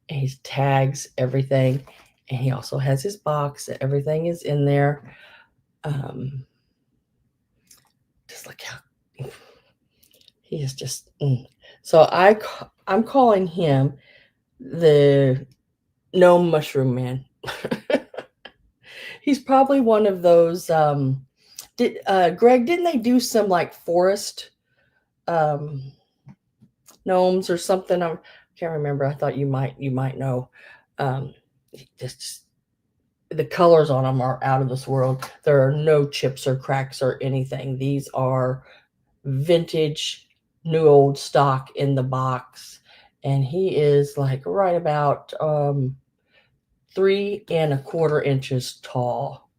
Speaker 1: And he tags everything. And he also has his box. Everything is in there. Just look how he is just. So I'm calling him the gnome mushroom man. He's probably one of those. Greg, didn't they do some like forest gnomes or something? I can't remember. I thought you might know. Just the colors on them are out of this world. There are no chips or cracks or anything. These are vintage, new old stock in the box, and he is like right about 3¼ inches tall.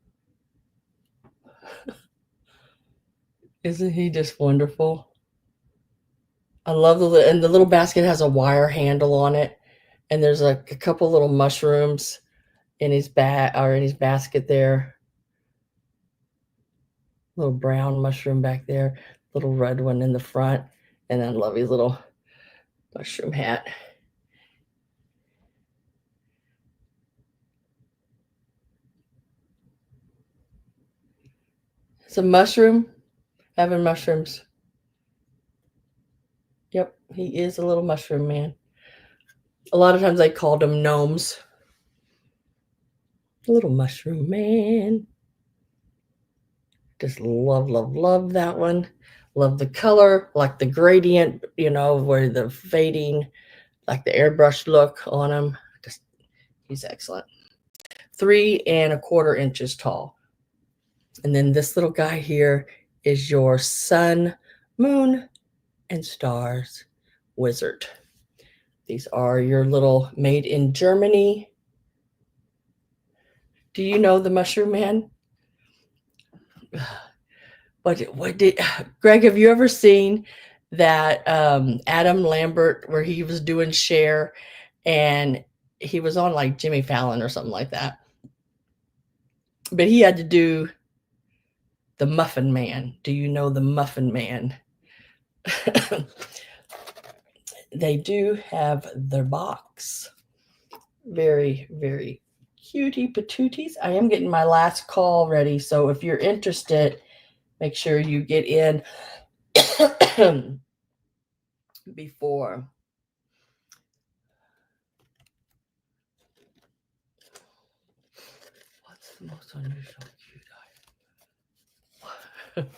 Speaker 1: Isn't he just wonderful? I love and the little basket has a wire handle on it, and there's like a couple little mushrooms in his basket there. Little brown mushroom back there, little red one in the front, and then I love his little mushroom hat. It's a mushroom, having mushrooms. Yep, he is a little mushroom man. A lot of times I called him gnomes. Little mushroom man. Just love, love, love that one. Love the color, like the gradient, where the fading, like the airbrush look on him. He's excellent. 3¼ inches tall. And then this little guy here is your sun, moon, and stars wizard. These are your little made in Germany. Do you know the mushroom man? Greg, have you ever seen that Adam Lambert where he was doing Cher and he was on like Jimmy Fallon or something like that? But he had to do the Muffin Man. Do you know the Muffin Man? They do have their box. Very, very cutie patooties. I am getting my last call ready, so if you're interested, make sure you get in before. What's the most unusual cute item?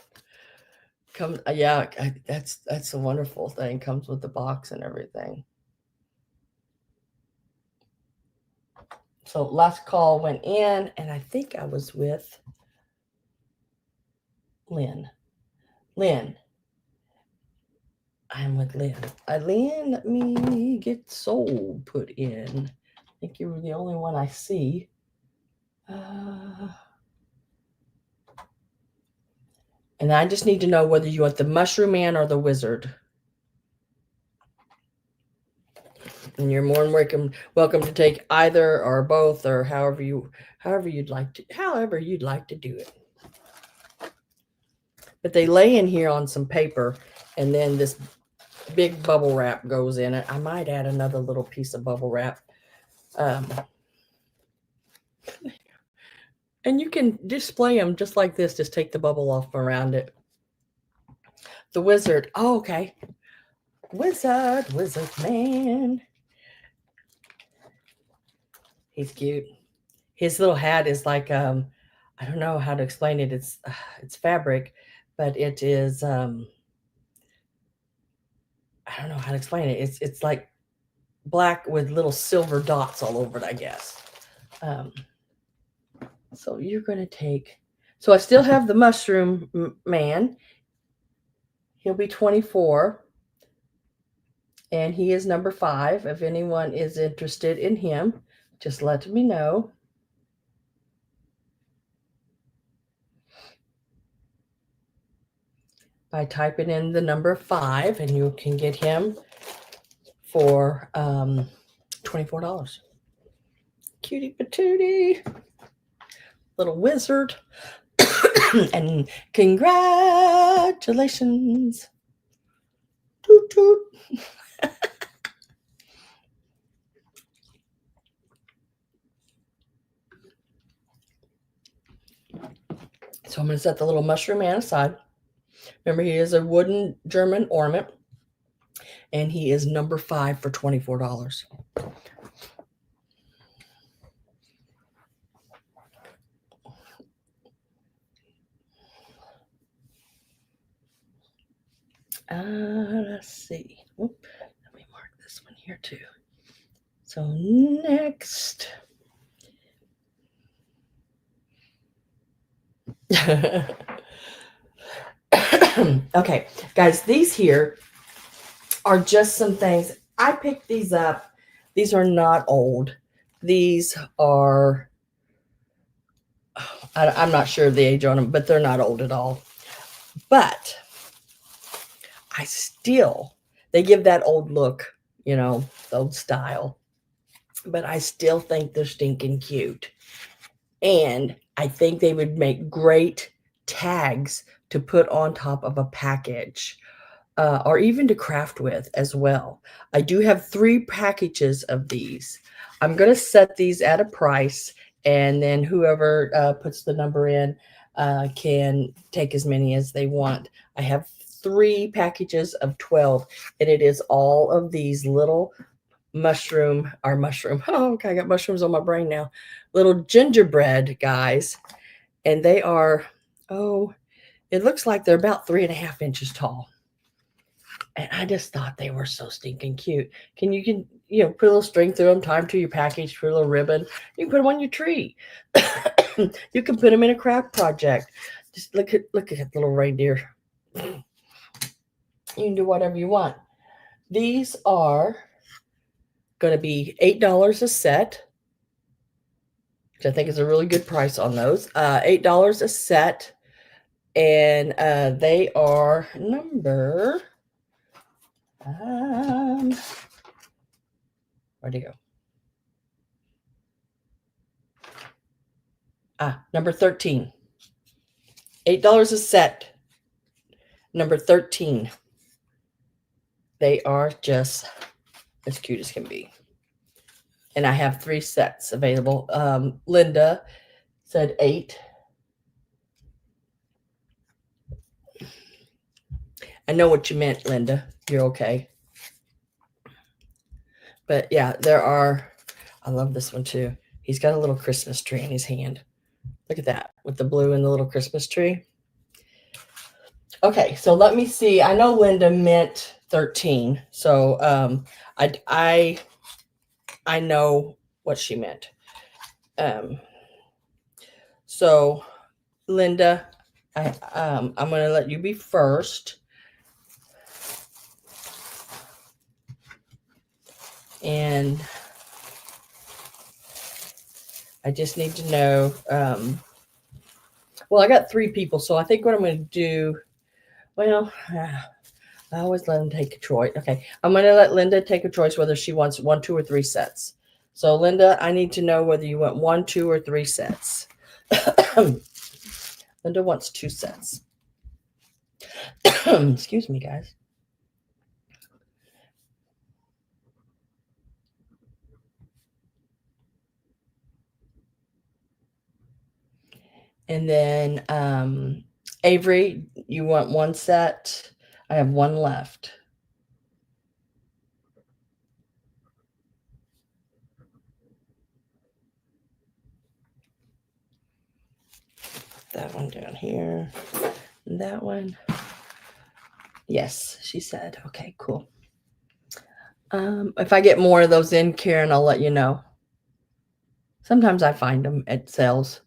Speaker 1: That's a wonderful thing. Comes with the box and everything. So last call went in, and I think I was with Lynn. I'm with Lynn. Lynn, let me get sold put in. I think you were the only one I see. And I just need to know whether you want the Mushroom Man or the Wizard. And you're more than welcome to take either or both, or however you'd like to do it. But they lay in here on some paper, and then this big bubble wrap goes in it. I might add another little piece of bubble wrap. And you can display them just like this. Just take the bubble off around it. The Wizard. Oh, okay. Wizard man. He's cute. His little hat is like, I don't know how to explain it. It's fabric, but it is, I don't know how to explain it. It's like black with little silver dots all over it, I guess. So you're going to take, so I still have the Mushroom Man. He'll be 24. And he is number 5. If anyone is interested in him, just let me know. By typing in the number 5, and you can get him for $24. Cutie patootie. Little wizard. And congratulations. Toot toot. So I'm going to set the little Mushroom Man aside. Remember, he is a wooden German ornament, and he is number 5 for $24. Let's see. Let me mark this one here too. So next. Okay, guys, these here are just some things. I picked these up. These are not old. These are, I'm not sure of the age on them, but they're not old at all. But they give that old look, you know, the old style. But I still think they're stinking cute. And I think they would make great tags to put on top of a package. Or even to craft with as well. I do have 3 packages of these. I'm going to set these at a price, and then whoever puts the number in can take as many as they want. I have 3 packages of 12, and it is all of these little mushroom. Oh, okay, I got mushrooms on my brain now. Little gingerbread guys, and they are, it looks like they're about 3.5 inches tall. And I just thought they were so stinking cute. You can put a little string through them, tie them to your package, put a little ribbon. You can put them on your tree. You can put them in a craft project. Just look at that little reindeer. You can do whatever you want. These are going to be $8 a set, which I think is a really good price on those. $8 a set, and they are number. Where'd he go? Number 13. $8 a set. Number 13. They are just as cute as can be. And I have 3 sets available. Linda said 8. I know what you meant, Linda. You're okay. But yeah, I love this one too. He's got a little Christmas tree in his hand. Look at that with the blue and the little Christmas tree. Okay, so let me see. I know Linda meant 13. So I know what she meant. So Linda, I'm going to let you be first. And I just need to know, well, I got 3 people, so I think what I'm going to do, well, I always let them take a choice. Okay, I'm going to let Linda take a choice whether she wants 1, 2, or 3 sets. So Linda, I need to know whether you want 1, 2, or 3 sets. Linda wants 2 sets. Excuse me, guys. And then Avery, you want 1 set? I have 1 left. That one down here. And that one. Yes, she said. Okay, cool. If I get more of those in, Karen, I'll let you know. Sometimes I find them at sales.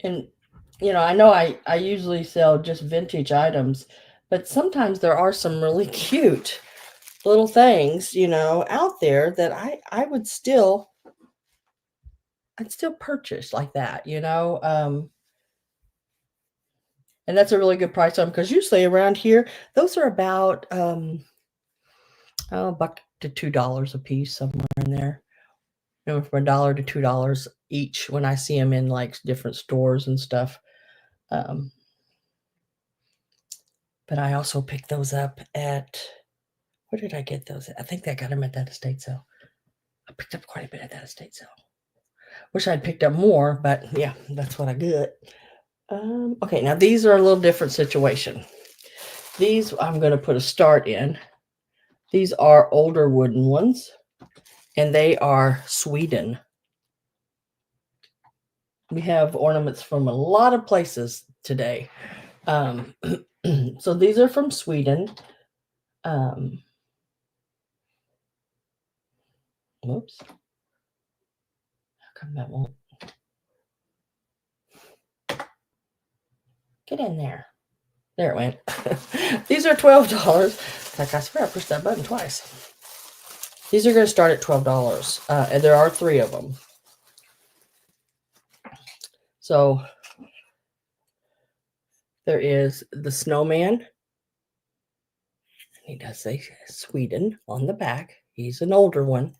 Speaker 1: And, I know I usually sell just vintage items, but sometimes there are some really cute little things, out there that I'd still purchase like that, and that's a really good price on them, because usually around here, those are about $1 to $2 a piece, somewhere in there. From $1 to $2 each when I see them in like different stores and stuff. But I also picked those up at, where did I get those? I think I got them at that estate sale. I picked up quite a bit at that estate sale. Wish I'd picked up more, but yeah, that's what I got. Okay, now these are a little different situation. These I'm going to put a start in. These are older wooden ones, and they are Sweden. We have ornaments from a lot of places today. So these are from Sweden. Whoops. How come that won't? Get in there. There it went. These are $12. Like, I swear I pushed that button twice. These are going to start at $12. And there are 3 of them. So there is the snowman. He does say Sweden on the back. He's an older one.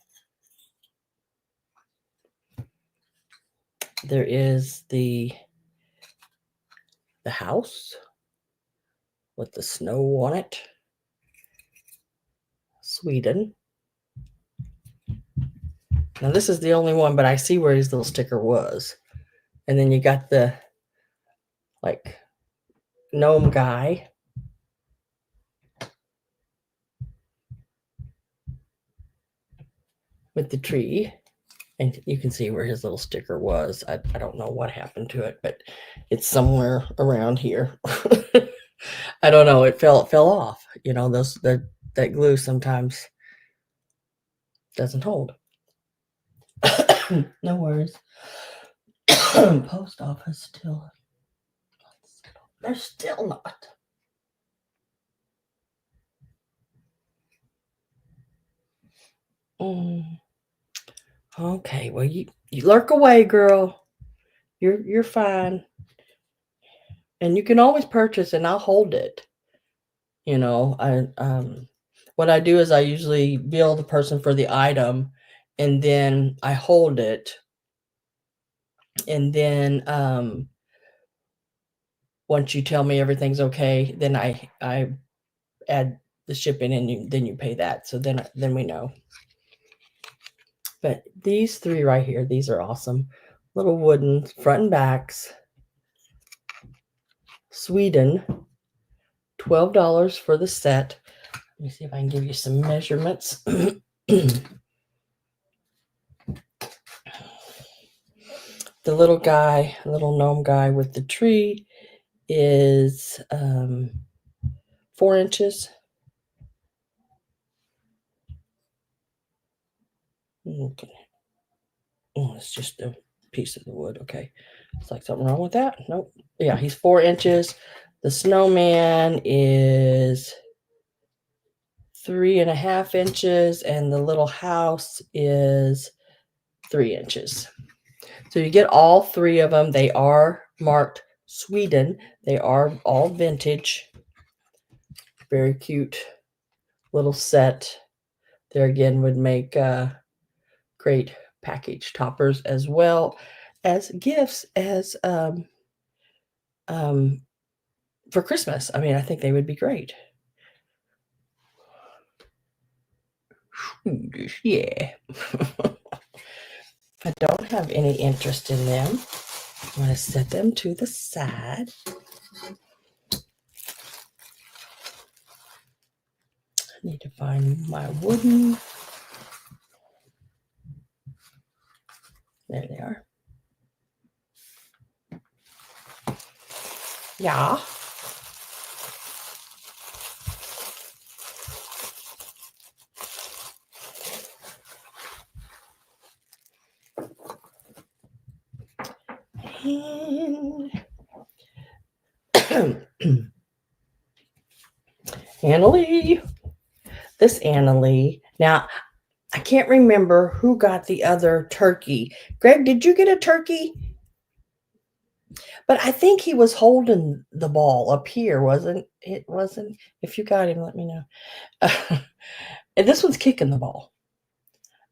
Speaker 1: There is the house with the snow on it. Sweden. Now this is the only one, but I see where his little sticker was. And then you got the like gnome guy. With the tree. And you can see where his little sticker was. I don't know what happened to it, but it's somewhere around here. I don't know. It fell off. You know, that glue sometimes doesn't hold. No worries. Post office still. They're still not. Okay, well you lurk away, girl. You're fine. And you can always purchase and I'll hold it. You know, what I do is I usually bill the person for the item and then I hold it. And then once you tell me everything's okay, then I add the shipping and then you pay that. So then we know. But these 3 right here, these are awesome. Little wooden front and backs. Sweden, $12 for the set. Let me see if I can give you some measurements. The little gnome guy with the tree is 4 inches. Okay. Oh, it's just a piece of the wood. Okay. It's like something wrong with that. Nope. Yeah, he's 4 inches. The snowman is 3.5 inches, and the little house is 3 inches. So you get all 3 of them. They are marked Sweden. They are all vintage. Very cute little set. There again would make great package toppers as well as gifts as for Christmas. I mean, I think they would be great. Yeah. I don't have any interest in them. I'm going to set them to the side. I need to find my wooden. There they are. Yeah. And Annalie. This Annalie. Now, I can't remember who got the other turkey. Greg, did you get a turkey? But I think he was holding the ball up here, wasn't it? Wasn't. If you got him, let me know. And this one's kicking the ball.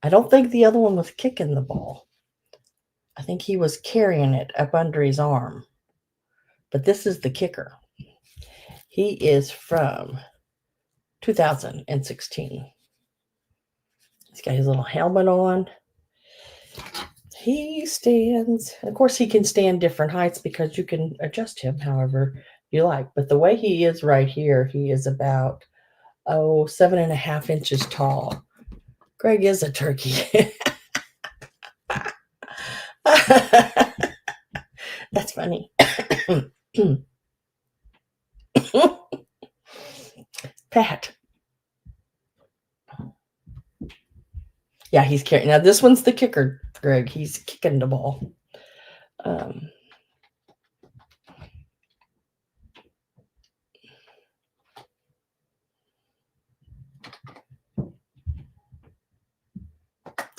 Speaker 1: I don't think the other one was kicking the ball. I think he was carrying it up under his arm. But this is the kicker. He is from 2016. He's got his little helmet on. He stands, of course, he can stand different heights because you can adjust him however you like. But the way he is right here, he is about 7.5 inches tall. Greg is a turkey. That's funny. Pat. Yeah, he's carrying. Now this one's the kicker, Greg. He's kicking the ball.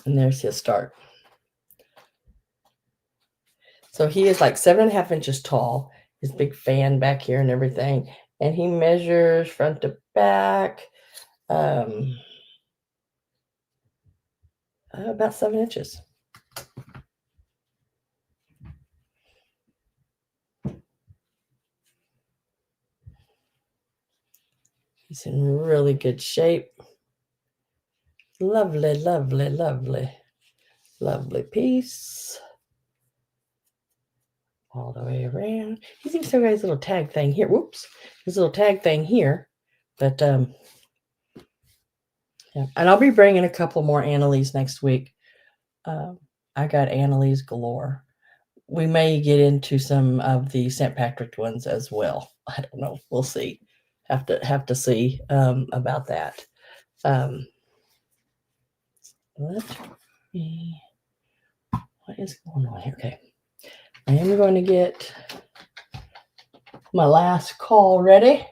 Speaker 1: And there's his start. So he is like 7.5 inches tall. His big fan back here and everything. And he measures front to back about 7 inches. He's in really good shape. Lovely, lovely, lovely, lovely piece. All the way around. He's even still got his little tag thing here. Whoops. His little tag thing here. But, yeah. And I'll be bringing a couple more Annalise next week. I got Annalise galore. We may get into some of the St. Patrick ones as well. I don't know. We'll see. Have to see about that. Let me. What is going on here? Okay, I am going to get my last call ready.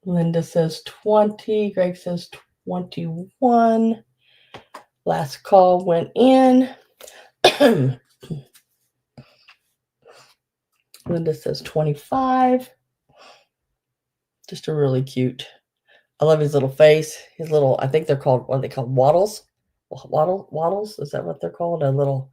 Speaker 1: Linda says 20. Greg says 21. Last call went in. Linda says 25. Just a really cute. I love his little face. His little, I think they're called, what are they called? Waddles? Waddles? Is that what they're called? A little.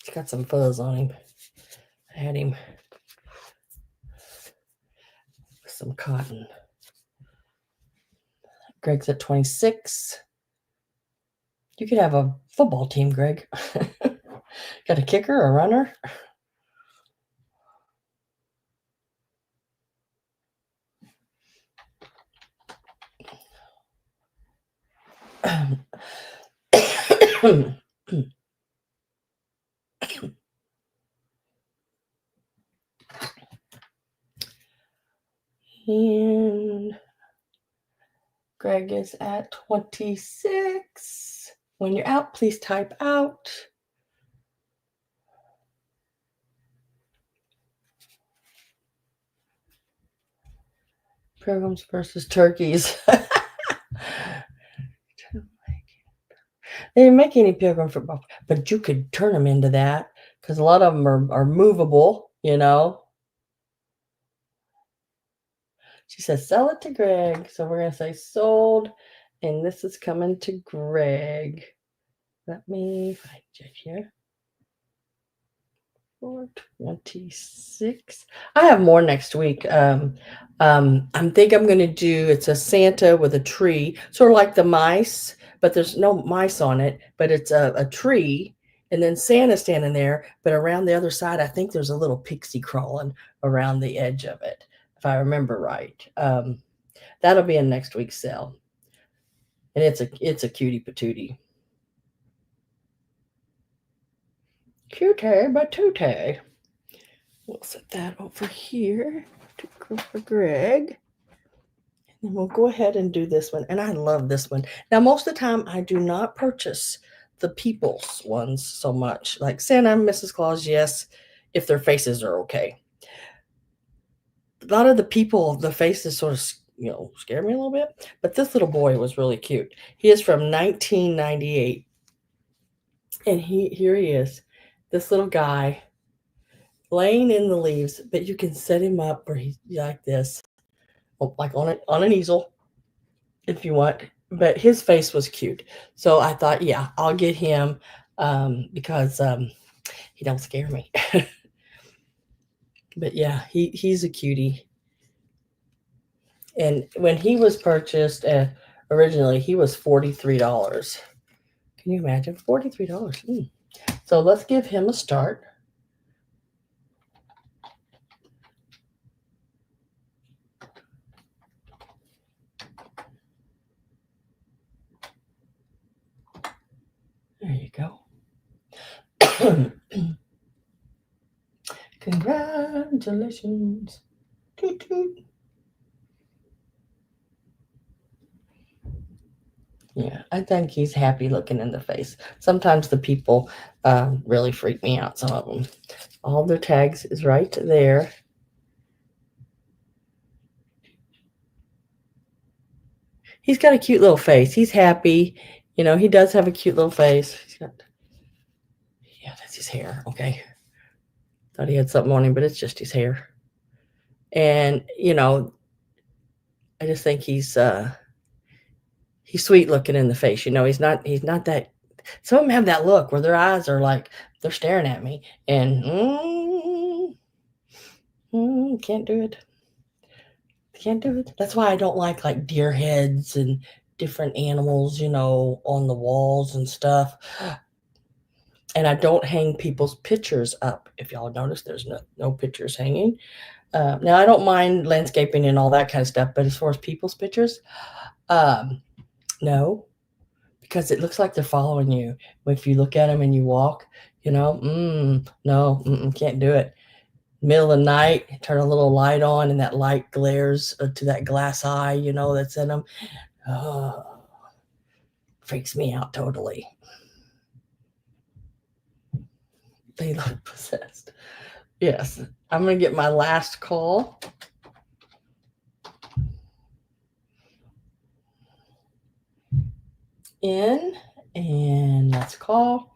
Speaker 1: He's got some fuzz on him. I had him with some cotton. Greg's at 26. You could have a football team, Greg. Got a kicker, a runner? And Greg is at 26. When you're out, please type out. Pilgrims versus turkeys. They didn't make any pilgrim football, but you could turn them into that because a lot of them are movable, you know. She says, sell it to Greg. So we're going to say sold. And this is coming to Greg. Let me find it here. 426. I have more next week. I think I'm going to do, it's a Santa with a tree, sort of like the mice, but there's no mice on it, but it's a tree. And then Santa standing there, but around the other side, I think there's a little pixie crawling around the edge of it, if I remember right. That'll be in next week's sale. And it's a cutie patootie. Cutie patootie. We'll set that over here to go for Greg. And then we'll go ahead and do this one. And I love this one. Now, most of the time, I do not purchase the people's ones so much. Like Santa and Mrs. Claus, yes, if their faces are okay. A lot of the people, the faces sort of, scare me a little bit. But this little boy was really cute. He is from 1998. And here he is, this little guy laying in the leaves, but you can set him up where he's like this, like on an easel if you want. But his face was cute. So I thought, yeah, I'll get him because he don't scare me. But yeah, he's a cutie. And when he was purchased originally, he was $43. Can you imagine? $43. So let's give him a start. There you go. Congratulations. Toot toot. Yeah, I think he's happy looking in the face. Sometimes the people really freak me out, some of them. All their tags is right there. He's got a cute little face. He's happy. You know, he does have a cute little face. Yeah, that's his hair. Okay. Thought he had something on him, but it's just his hair. And, you know, I just think he's sweet looking in the face. You know, he's not that. Some of them have that look where their eyes are like they're staring at me, and can't do it. Can't do it. That's why I don't like deer heads and different animals, you know, on the walls and stuff. And I don't hang people's pictures up. If y'all notice, there's no pictures hanging. Now I don't mind landscaping and all that kind of stuff, but as far as people's pictures, no, because it looks like they're following you. If you look at them and you walk, you know, no, can't do it. Middle of the night, turn a little light on, and that light glares to that glass eye, you know, that's in them. Oh, freaks me out totally. They look possessed. Yes, I'm going to get my last call. In, and let's call.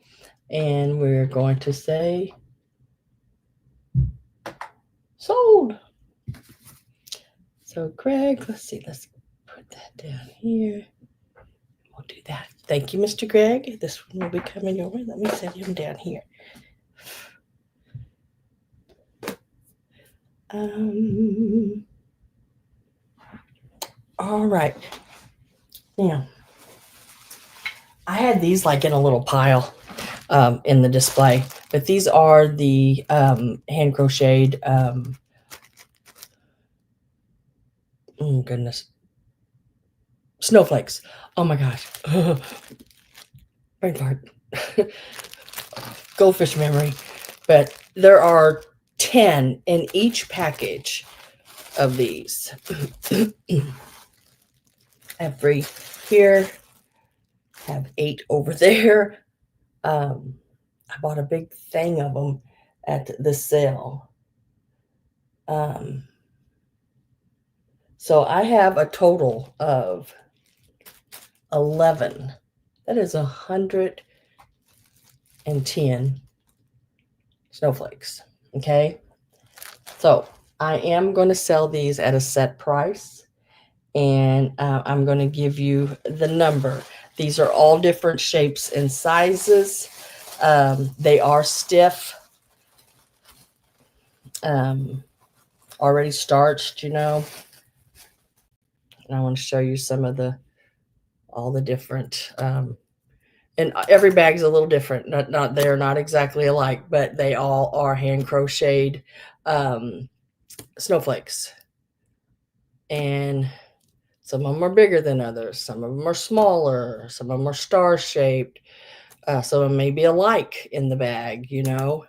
Speaker 1: And we're going to say sold. So Greg, let's see, let's put that down here. We'll do that. Thank you, Mr. Greg. This one will be coming your way. Let me set him down here. All right. Now, I had these like in a little pile in the display, but these are the hand crocheted, oh goodness, snowflakes. Oh my gosh. Brain fart. Goldfish memory. But there are 10 in each package of these. I have 3 here. Have 8 over there. I bought a big thing of them at the sale. So I have a total of 11. That is 110 snowflakes. Okay. So I am going to sell these at a set price, and I'm going to give you the number. These are all different shapes and sizes. They are stiff, already starched, you know. And I want to show you some of all the different, and every bag's a little different. They're not exactly alike, but they all are hand crocheted snowflakes. And some of them are bigger than others. Some of them are smaller. Some of them are star shaped. Some of them may be alike in the bag, you know.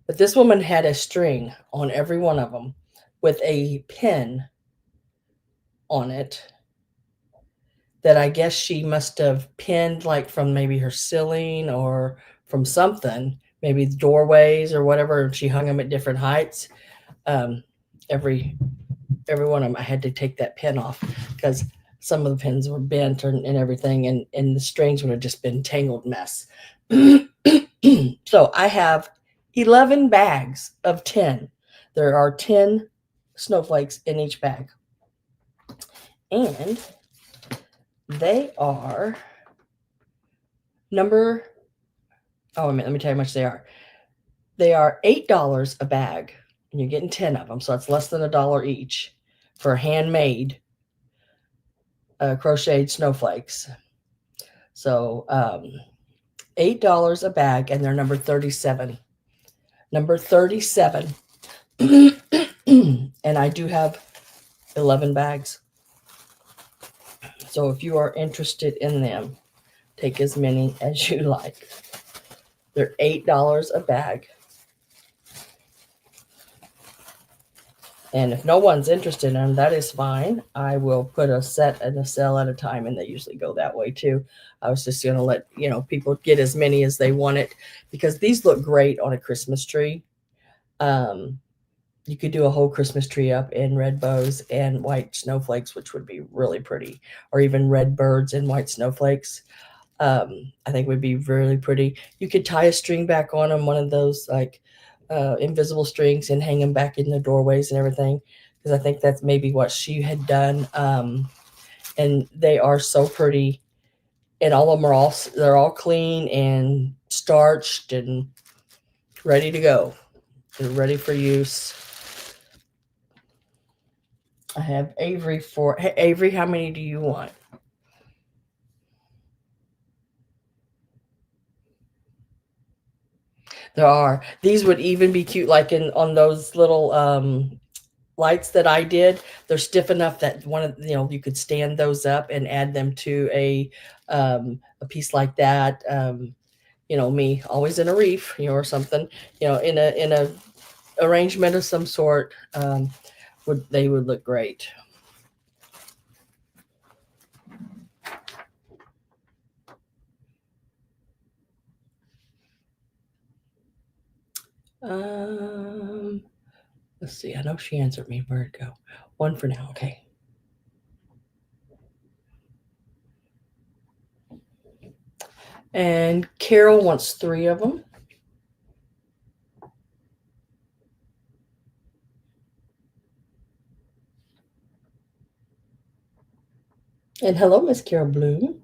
Speaker 1: But this woman had a string on every one of them with a pin on it that I guess she must have pinned like from maybe her ceiling or from something, maybe the doorways or whatever. And she hung them at different heights. Every one of them, I had to take that pin off because some of the pins were bent and everything, and the strings would have just been tangled mess. So I have 11 bags of 10. There are 10 snowflakes in each bag. And they are let me tell you how much they are. They are $8 a bag, and you're getting 10 of them, so it's less than $1 each for handmade crocheted snowflakes. So $8 a bag, and they're number 37. Number 37. And I do have 11 bags. So if you are interested in them, take as many as you like. They're $8 a bag. And if no one's interested in them, that is fine. I will put a set and a sell at a time, and they usually go that way too. I was just going to let people get as many as they wanted, because these look great on a Christmas tree. You could do a whole Christmas tree up in red bows and white snowflakes, which would be really pretty, or even red birds and white snowflakes. I think would be really pretty. You could tie a string back on them, one of those like invisible strings, and hang them back in the doorways and everything. Because I think that's maybe what she had done. And they are so pretty, and all of them are they're all clean and starched and ready to go. They're ready for use. I have Avery for. Hey, Avery, how many do you want? There are. These would even be cute, like in on those little lights that I did. They're stiff enough that you could stand those up and add them to a piece like that. Me always in a reef, or something, in a arrangement of some sort. Would look great. Um, let's see. I know she answered me. Where'd it go? One for now. Okay. And Carol wants 3 of them. And hello, Miss Carol Bloom.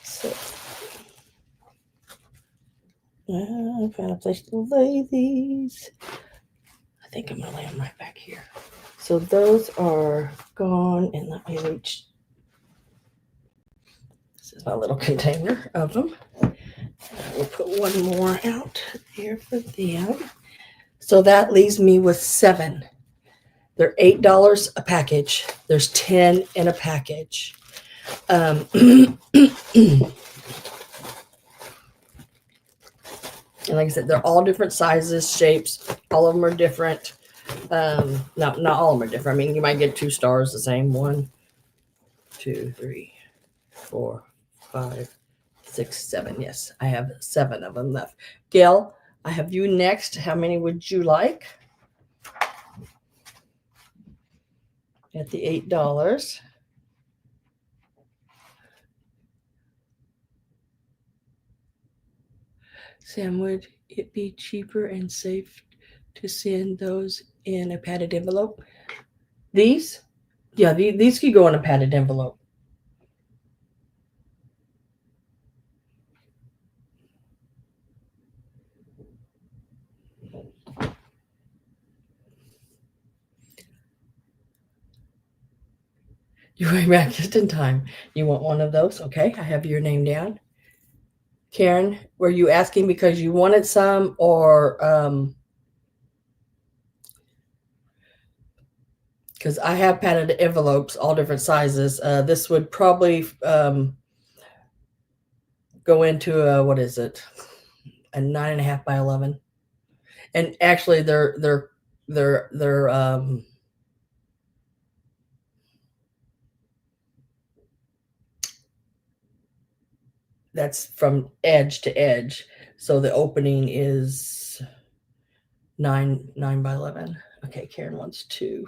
Speaker 1: So, I found a place to lay these. I think I'm going to lay them right back here. So those are gone, and let me reach. This is my little container of them. We'll put one more out here for them. So that leaves me with 7. They're $8 a package. There's 10 in a package. And like I said, they're all different sizes, shapes. All of them are different. Not all of them are different. I mean, you might get 2 stars the same. 1, 2, 3, 4, 5, 6, 7. Yes, I have 7 of them left. Gail, I have you next. How many would you like? At the $8. Sam, would it be cheaper and safe to send those in a padded envelope? These? Yeah, these could go in a padded envelope. You're right back just in time. You want one of those? Okay, I have your name down. Karen, were you asking because you wanted some, or because I have padded envelopes, all different sizes. This would probably go into what is it? A 9.5 by 11. And actually, they're that's from edge to edge. So the opening is 9 by 11. Okay, Karen wants 2.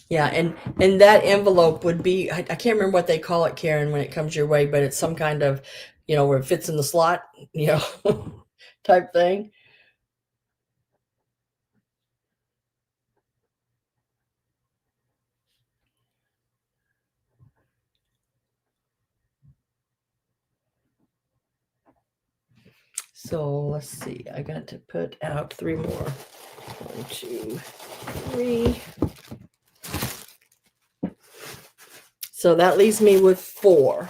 Speaker 1: Yeah, and that envelope would be, I can't remember what they call it, Karen, when it comes your way, but it's some kind of, where it fits in the slot, type thing. So let's see. I got to put out 3 more. 1, 2, 3. So that leaves me with 4.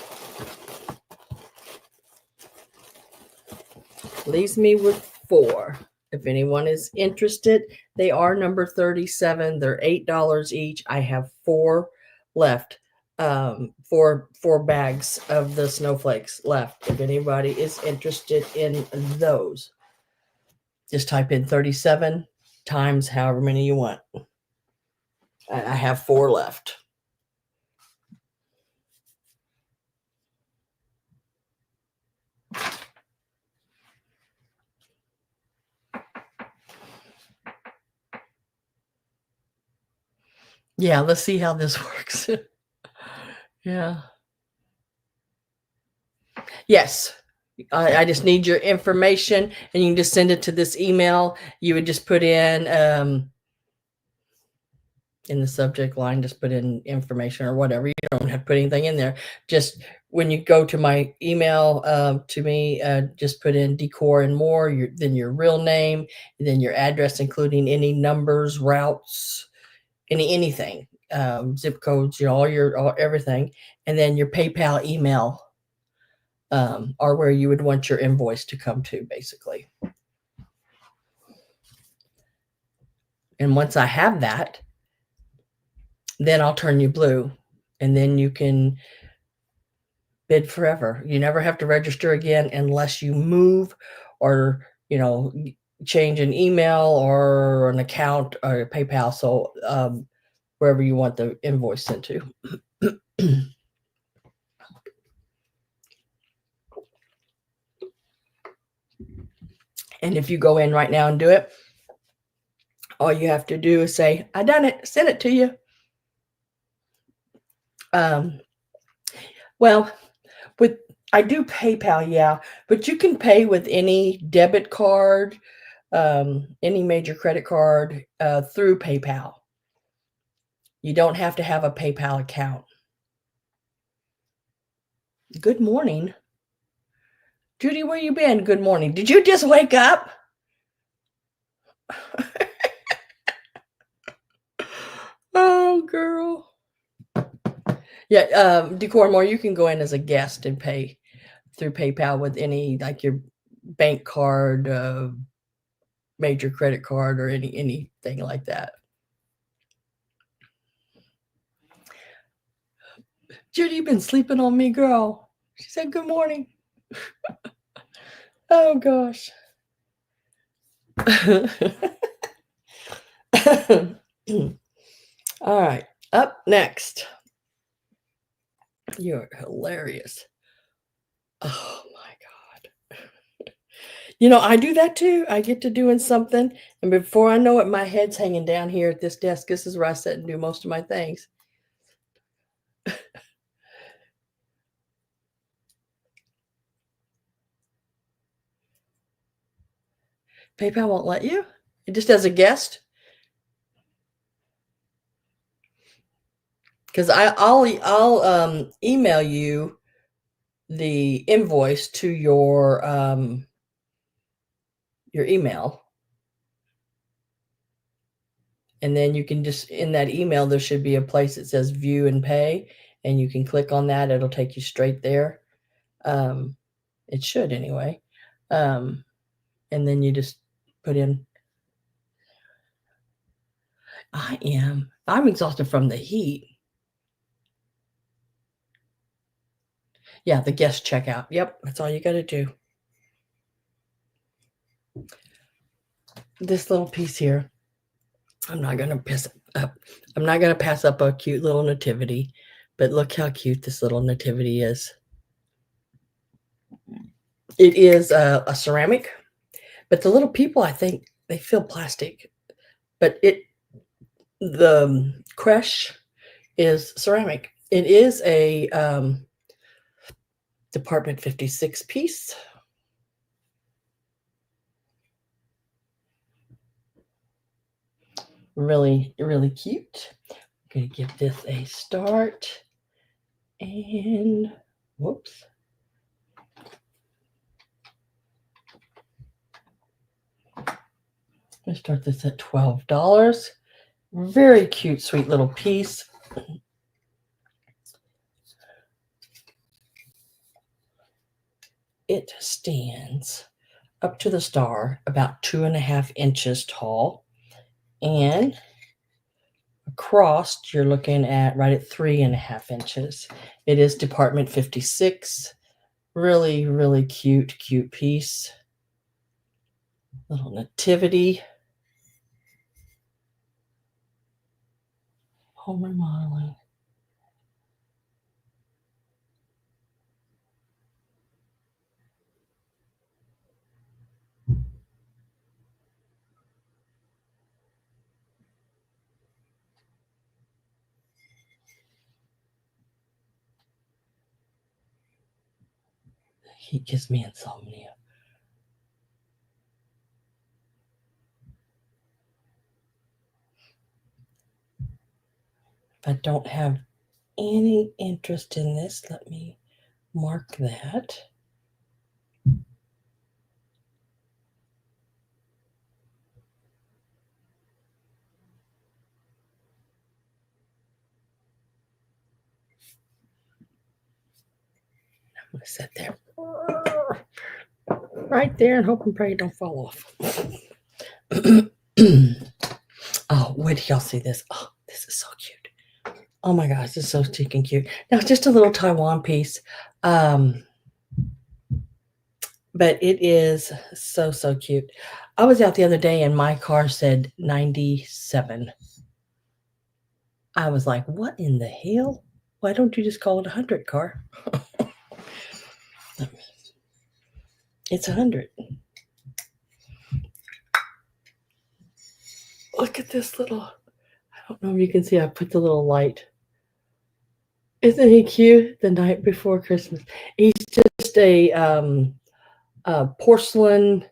Speaker 1: Leaves me with 4. If anyone is interested, they are number 37. They're $8 each. I have 4 left. 4 bags of the snowflakes left. If anybody is interested in those, just type in 37 times however many you want. I have 4 left. Yeah, let's see how this works. Yeah. Yes. I just need your information, and you can just send it to this email. You would just put in the subject line, just put in information or whatever. You don't have to put anything in there. Just when you go to my email to me, just put in decor and more, then your real name, and then your address, including any numbers, routes, anything, zip codes, all everything, and then your PayPal email are where you would want your invoice to come to, basically. And once I have that, then I'll turn you blue, and then you can bid forever. You never have to register again unless you move or, change an email or an account or PayPal. So wherever you want the invoice sent to. And if you go in right now and do it, all you have to do is say, I done it, send it to you. Well, I do PayPal, yeah, but you can pay with any debit card, any major credit card through PayPal. You don't have to have a PayPal account. Good morning. Judy, where you been? Good morning. Did you just wake up? Oh, girl. Yeah, Decor More, you can go in as a guest and pay through PayPal with any, like your bank card, major credit card, or anything like that. Judy, you been sleeping on me, girl. She said, good morning. Oh, gosh. All right. Up next. You're hilarious. Oh, my God. I do that too. I get to doing something, and before I know it, my head's hanging down here at this desk. This is where I sit and do most of my things. PayPal won't let you? It just as a guest? Because I'll email you the invoice to your email, and then you can just, in that email there should be a place that says view and pay, and you can click on that. It'll take you straight there. It should anyway. And then you just put in. I'm exhausted from the heat. Yeah, the guest checkout. Yep, that's all you got to do. This little piece here, I'm not going to pass up a cute little nativity, but look how cute this little nativity is. It is a ceramic, but the little people, I think they feel plastic, but the creche is ceramic. It is a Department 56 piece. Really, really cute. I'm going to give this a start. And whoops. I'm gonna start this at $12. Very cute, sweet little piece. It stands up to the star about 2.5 inches tall, and across you're looking at right at 3.5 inches. It is Department 56. Really, really cute piece. Little nativity. Home remodeling. He gives me insomnia. If I don't have any interest in this, let me mark that. I'm going to set that right there and hope and pray it don't fall off. Oh, wait till y'all see this. Oh, this is so cute. Oh my gosh, this is so stinking cute. Now, it's just a little Taiwan piece. But it is so, so cute. I was out the other day and my car said 97. I was like, what in the hell? Why don't you just call it 100, car? It's 100. Look at this little, I don't know if you can see, I put the little light. Isn't he cute? The night before Christmas. He's just a porcelain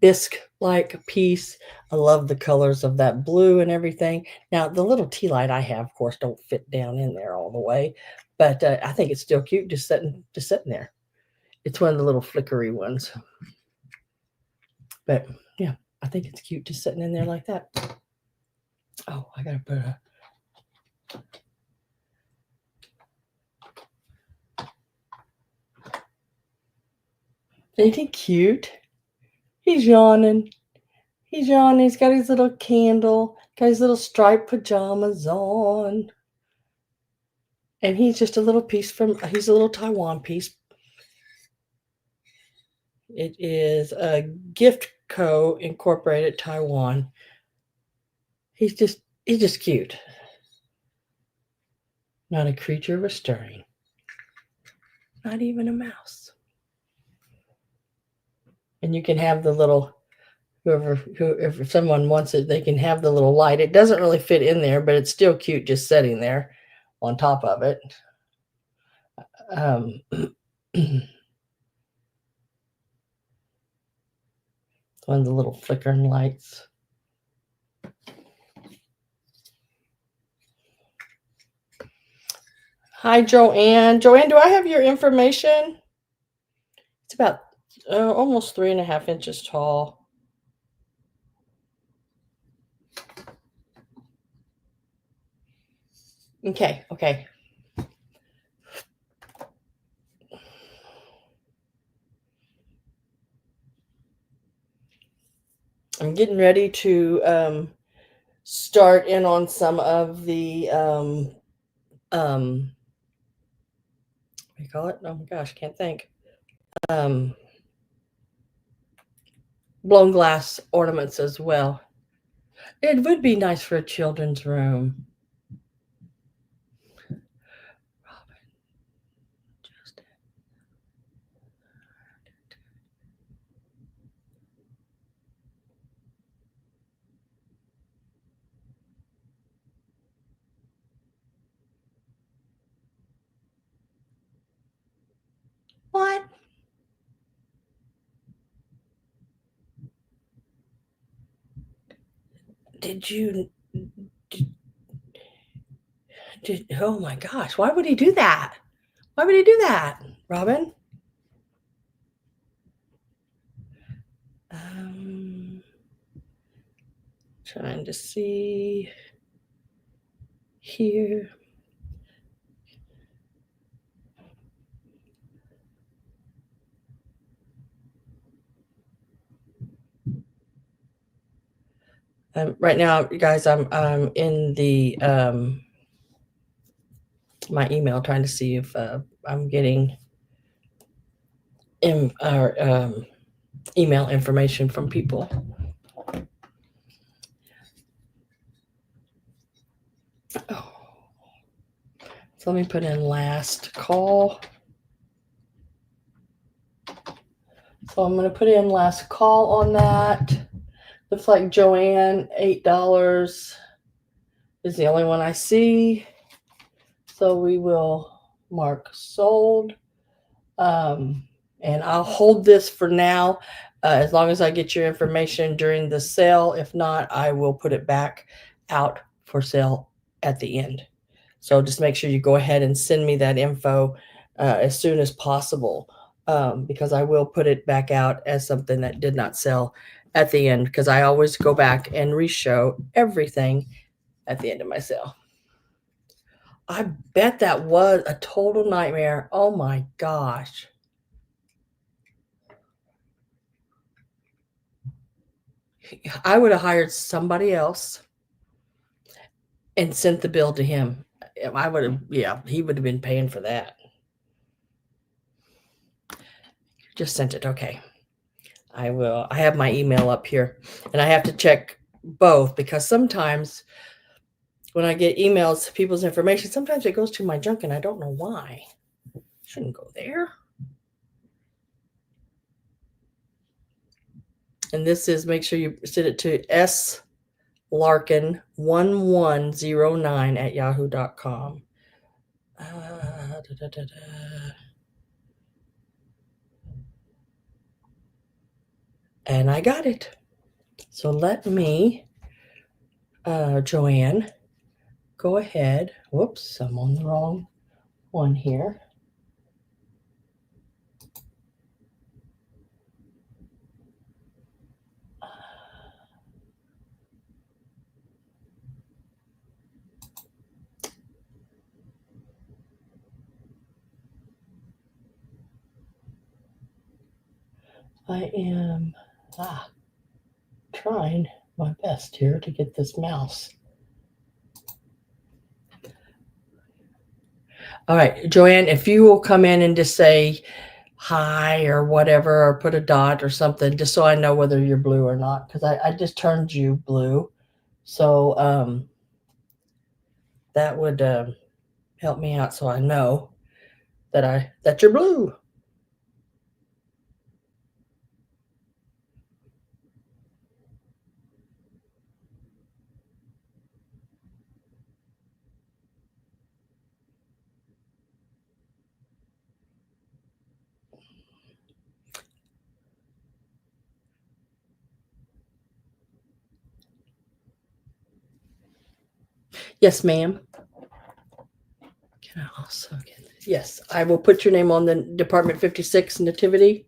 Speaker 1: bisque-like piece. I love the colors of that blue and everything. Now, the little tea light I have, of course, don't fit down in there all the way, but I think it's still cute just sitting there. It's one of the little flickery ones. But yeah, I think it's cute just sitting in there like that. Oh, I gotta put a... Ain't he cute? He's yawning. He's yawning. He's got his little candle, got his little striped pajamas on. And he's just a little piece he's a little Taiwan piece. It is a Gift Co. Incorporated Taiwan. He's just cute. Not a creature was stirring. Not even a mouse. And you can have the little, if someone wants it, they can have the little light. It doesn't really fit in there, but it's still cute just sitting there on top of it. One of the little flickering lights. Hi, Joanne. Joanne, do I have your information? It's about almost 3.5 inches tall. Okay. I'm getting ready to start in on some of the what do you call it? Oh my gosh, can't think. Blown glass ornaments as well. It would be nice for a children's room. What? Oh my gosh, why would he do that? Why would he do that, Robin? Trying to see here. Right now, you guys, I'm in the my email trying to see if I'm getting email information from people. Oh. So let me put in last call. So I'm going to put in last call on that. Looks like Joanne, $8 is the only one I see. So we will mark sold. And I'll hold this for now as long as I get your information during the sale. If not, I will put it back out for sale at the end. So just make sure you go ahead and send me that info as soon as possible because I will put it back out as something that did not sell at the end because I always go back and reshow everything at the end of my sale. I bet that was a total nightmare. Oh my gosh. I would have hired somebody else and sent the bill to him. I would have, yeah, he would have been paying for that. Just sent it. Okay. I will. I have my email up here and I have to check both because sometimes when I get emails, people's information, sometimes it goes to my junk and I don't know why. It shouldn't go there. And this is, make sure you send it to slarkin1109@yahoo.com. And I got it. So let me, Joanne, go ahead. Whoops, I'm on the wrong one here. I am trying my best here to get this mouse. All right, Joanne, if you will come in and just say hi or whatever, or put a dot or something, just so I know whether you're blue or not, because I just turned you blue. So that would help me out so I know that you're blue. Yes, ma'am. Can I also get this? Yes, I will put your name on the Department 56 Nativity.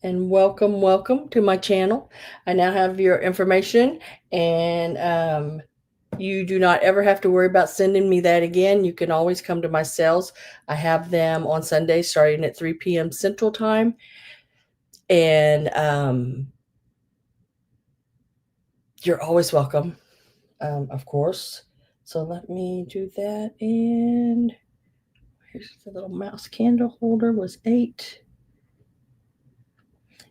Speaker 1: And welcome to my channel. I now have your information and you do not ever have to worry about sending me that again. You can always come to my sales. I have them on Sundays starting at 3 p.m. Central Time. And you're always welcome, of course. So let me do that. And here's the little mouse candle holder was 8.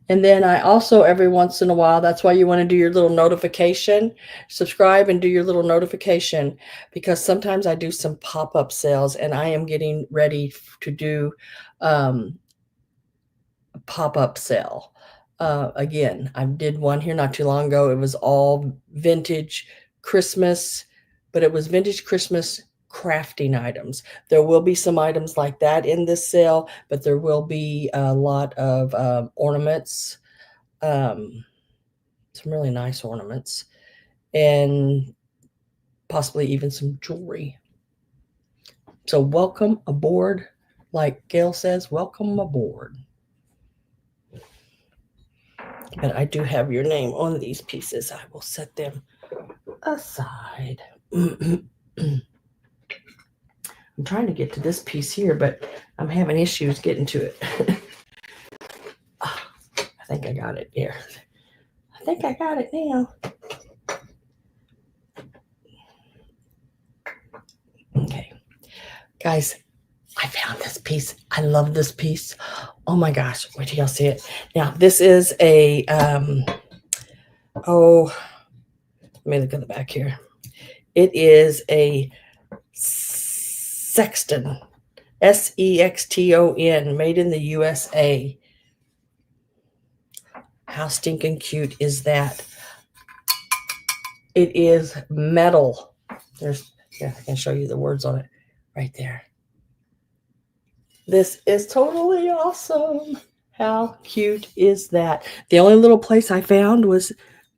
Speaker 1: And then I also, every once in a while, that's why you want to do your little notification, subscribe and do your little notification, because sometimes I do some pop-up sales and I am getting ready to do a pop-up sale. Again, I did one here not too long ago. It was all vintage Christmas, but it was vintage Christmas crafting items. There will be some items like that in this sale, but there will be a lot of ornaments, some really nice ornaments, and possibly even some jewelry. So welcome aboard. Like Gail says, welcome aboard. But I do have your name on these pieces. I will set them aside. I'm trying to get to this piece here, but I'm having issues getting to it. I think I got it here. I think I got it now. Okay. Guys, I found this piece. I love this piece. Oh my gosh. Wait till y'all see it. Now, this is a, let me look at the back here. It is a sexton, Sexton, made in the USA. How stinking cute is that? It is metal. I can show you the words on it right there. This is totally awesome. How cute is that? The only little place I found was,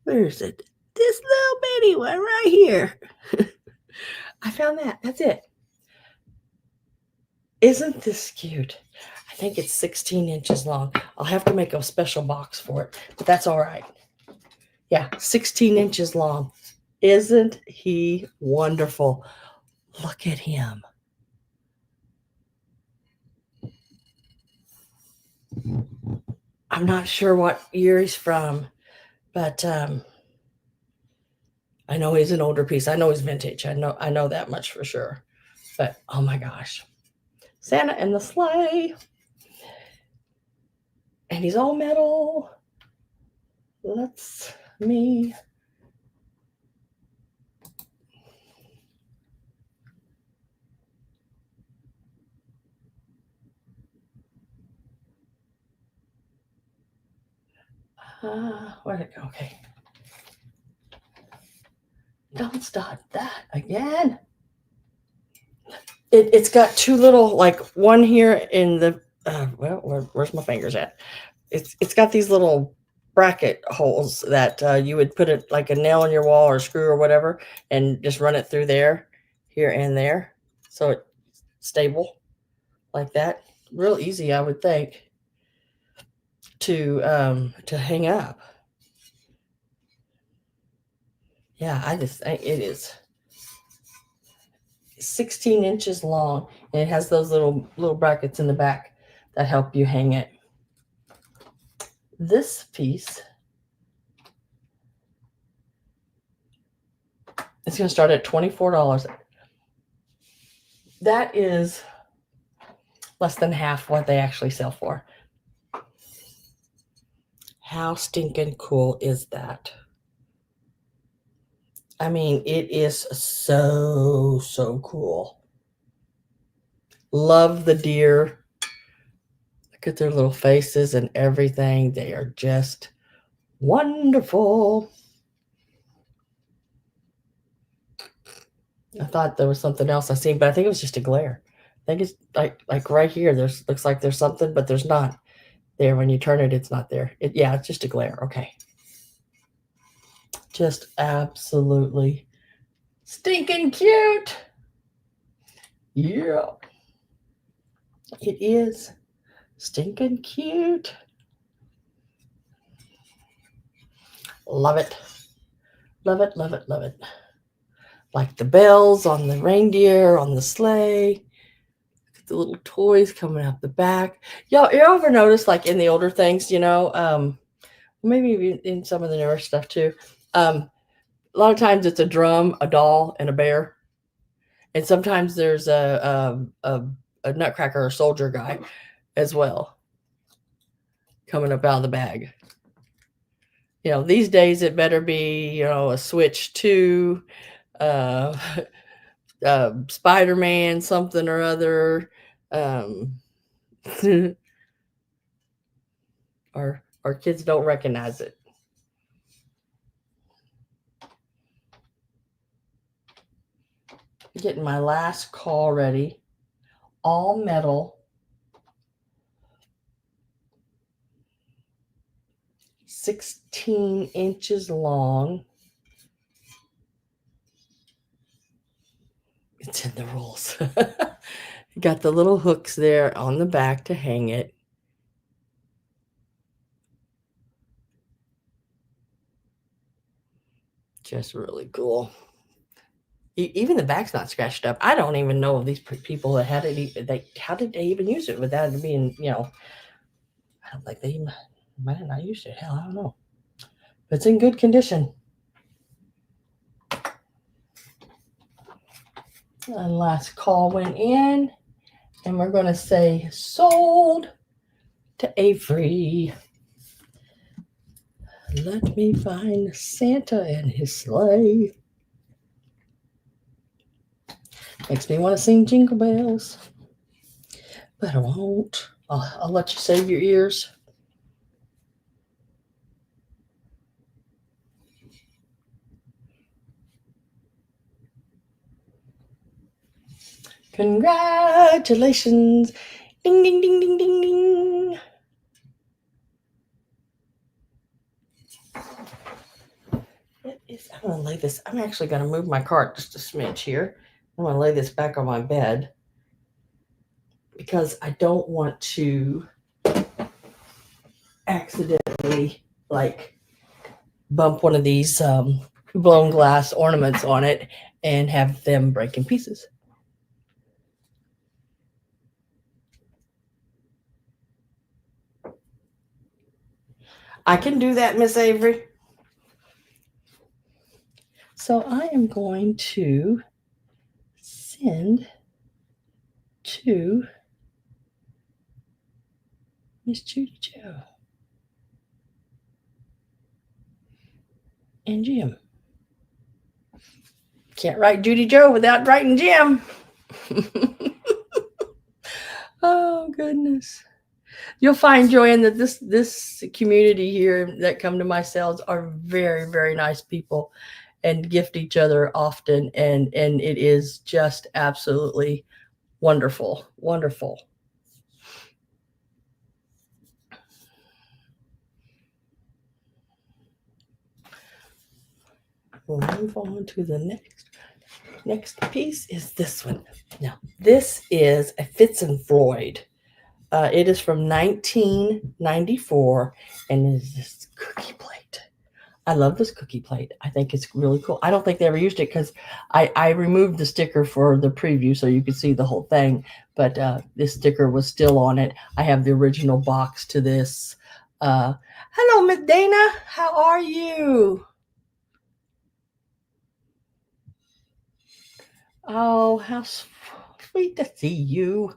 Speaker 1: where is it? This little bitty one right here. I found that. That's it. Isn't this cute? I think it's 16 inches long. I'll have to make a special box for it, but that's all right. Yeah, 16 inches long. Isn't he wonderful? Look at him. I'm not sure what year he's from, but I know he's an older piece. I know he's vintage. I know that much for sure. But oh my gosh. Santa and the sleigh. And he's all metal. That's me. Where'd it go? Okay. Don't start that again. It's got two little, like one here in the, where's my fingers at? It's got these little bracket holes that you would put it like a nail in your wall or a screw or whatever, and just run it through there, here and there. So it's stable like that. Real easy, I would think, to hang up. Yeah, I just think it is 16 inches long, and it has those little brackets in the back that help you hang it. This piece is going to start at $24. That is less than half what they actually sell for. How stinking cool is that? I mean, it is so cool. Love the deer. Look at their little faces and everything. They are just wonderful. I thought there was something else I seen, but I think it was just a glare. I think it's like right here. Looks like there's something, but there's not. There, when you turn it, it's not there. It's just a glare. Okay. Just absolutely stinking cute. Yeah. It is stinking cute. Love it. Love it, love it, love it. Like the bells on the reindeer, on the sleigh. The little toys coming out the back. Y'all, you ever notice, like in the older things, maybe in some of the newer stuff too, a lot of times it's a drum, a doll, and a bear, and sometimes there's a nutcracker or soldier guy as well coming up out of the bag. These days it better be a Switch 2, Spider-Man something or other, or kids don't recognize it. Getting my last call ready. All metal. 16 inches long. It's in the rules. got the little hooks there on the back to hang it. Just really cool. Even the back's not scratched up. I don't even know of these people that had it. How did they even use it without it being, I don't think they might have not used it. Hell, I don't know. But it's in good condition. And last call went in, and we're going to say sold to Avery. Let me find Santa and his sleigh. Makes me want to sing Jingle Bells, but I won't. I'll let you save your ears. Congratulations. Ding, ding, ding, ding, ding, ding. I'm going to lay this. I'm actually going to move my cart just a smidge here. I'm going to lay this back on my bed because I don't want to accidentally bump one of these blown glass ornaments on it and have them break in pieces. I can do that, Miss Avery. So I am going to send to Miss Judy Joe and Jim. Can't write Judy Joe without writing Jim. Oh, goodness. You'll find, Joanne, that this community here that come to my sales are very, very nice people and gift each other often. And it is just absolutely wonderful. Wonderful. We'll move on to the next piece is this one. Now, this is a Fitz and Floyd. It is from 1994, and it is this cookie plate. I love this cookie plate. I think it's really cool. I don't think they ever used it because I removed the sticker for the preview so you could see the whole thing, but this sticker was still on it. I have the original box to this. Hello, Miss Dana. How are you? Oh, how sweet to see you.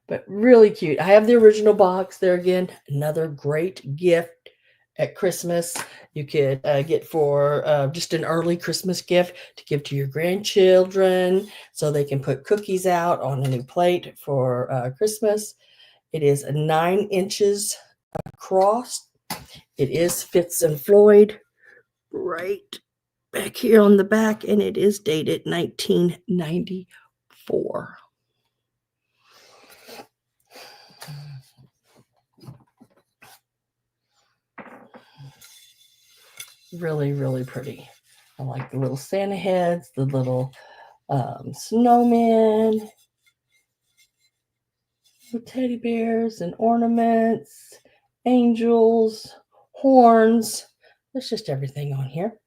Speaker 1: But really cute. I have the original box there again. Another great gift at Christmas. You could get for just an early Christmas gift to give to your grandchildren so they can put cookies out on a new plate for Christmas. It is 9 inches across. It is Fitz and Floyd right back here on the back, and it is dated 1994. Really, really pretty. I like the little Santa heads, the little snowmen, with teddy bears and ornaments, angels, horns. There's just everything on here.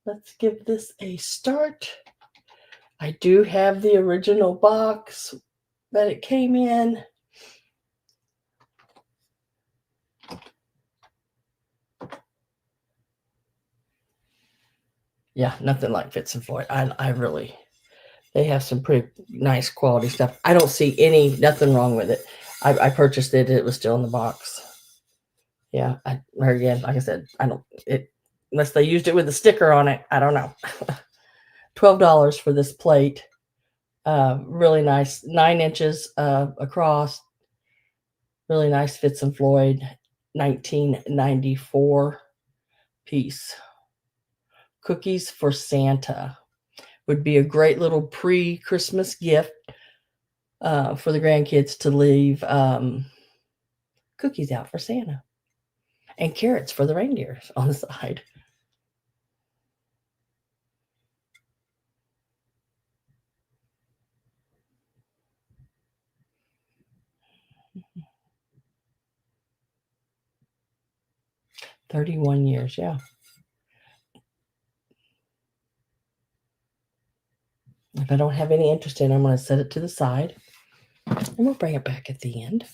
Speaker 1: Let's give this a start. I do have the original box that it came in. Yeah, nothing like Fitz and Floyd. I really, they have some pretty nice quality stuff. I don't see nothing wrong with it. I purchased it. It was still in the box. Yeah, again, like I said, unless they used it with a sticker on it. I don't know. $12 for this plate. Really nice, 9 inches across. Really nice Fitz and Floyd 1994 piece. Cookies for Santa would be a great little pre-Christmas gift for the grandkids to leave cookies out for Santa. And carrots for the reindeers on the side. 31 years, yeah. If I don't have any interest in it, I'm going to set it to the side. And we'll bring it back at the end.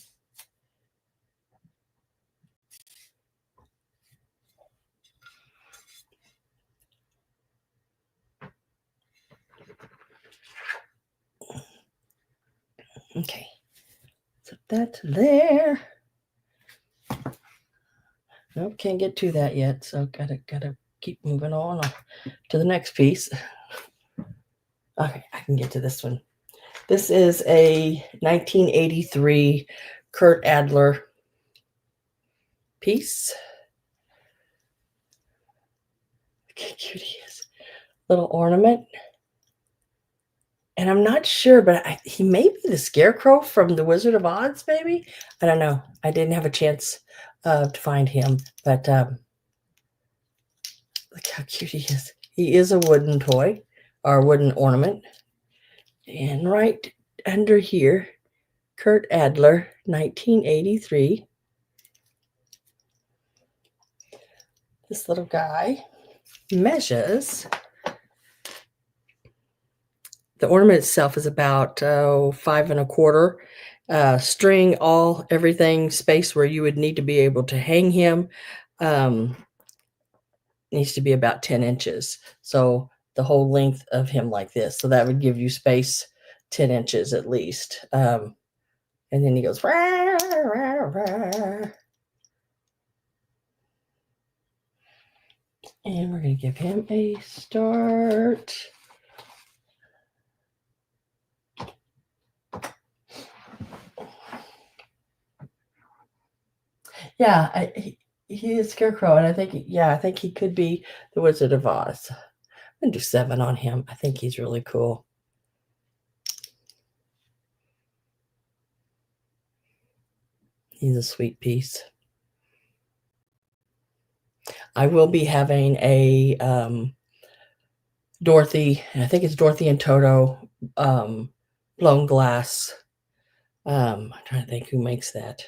Speaker 1: Okay, so that's there. Nope, can't get to that yet, so gotta keep moving on to the next piece. Okay, I can get to this one. This is a 1983 Kurt Adler piece. Look how cute he is. Little ornament. And I'm not sure, but he may be the Scarecrow from The Wizard of Oz, maybe? I don't know. I didn't have a chance to find him, but look how cute he is. He is a wooden toy, or wooden ornament. And right under here, Kurt Adler, 1983. This little guy measures, the ornament itself is about 5¼ string, everything, space where you would need to be able to hang him needs to be about 10 inches. So the whole length of him like this. So that would give you space 10 inches at least. And then he goes, rah, rah, rah. And we're going to give him a start. Yeah, he is Scarecrow, and I think he could be the Wizard of Oz. I'm going to do 7 on him. I think he's really cool. He's a sweet piece. I will be having a Dorothy, I think it's Dorothy and Toto blown glass. I'm trying to think who makes that.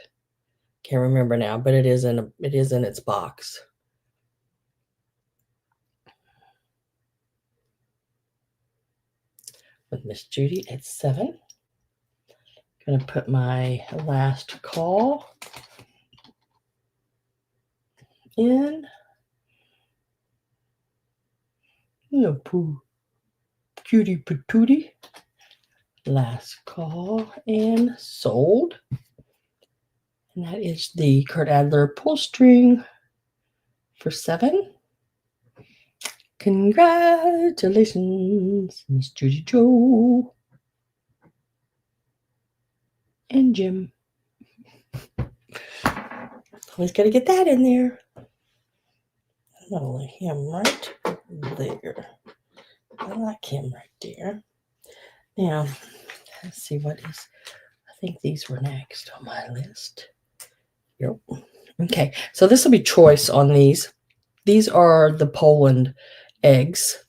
Speaker 1: Can't remember now, but it is in its box. With Miss Judy at 7. Gonna put my last call in. No poo. Cutie patootie. Last call and sold. And that is the Kurt Adler pull string for 7. Congratulations, Miss Judy Joe and Jim. Always got to get that in there. I'm gonna lay him right there. I like him right there. Now, let's see what is. I think these were next on my list. Yep. Okay, so this will be choice on these. These are the Poland eggs.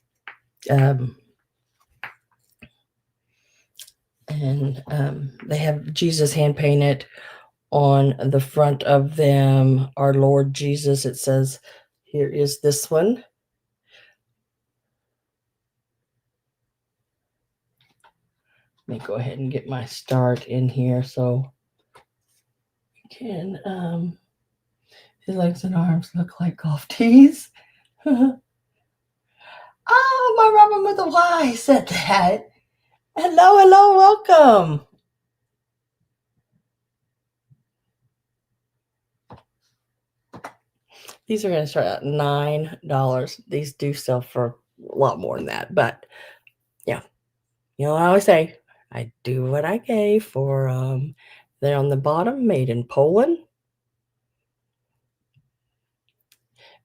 Speaker 1: They have Jesus hand painted on the front of them. Our Lord Jesus, it says, here is this one. Let me go ahead and get my start in here so we can, his legs and arms look like golf tees. Oh, my Robin with a Y said that. Hello, welcome. These are going to start at $9. These do sell for a lot more than that, but yeah, you know what I always say, I do what I gave for. They're on the bottom, made in Poland.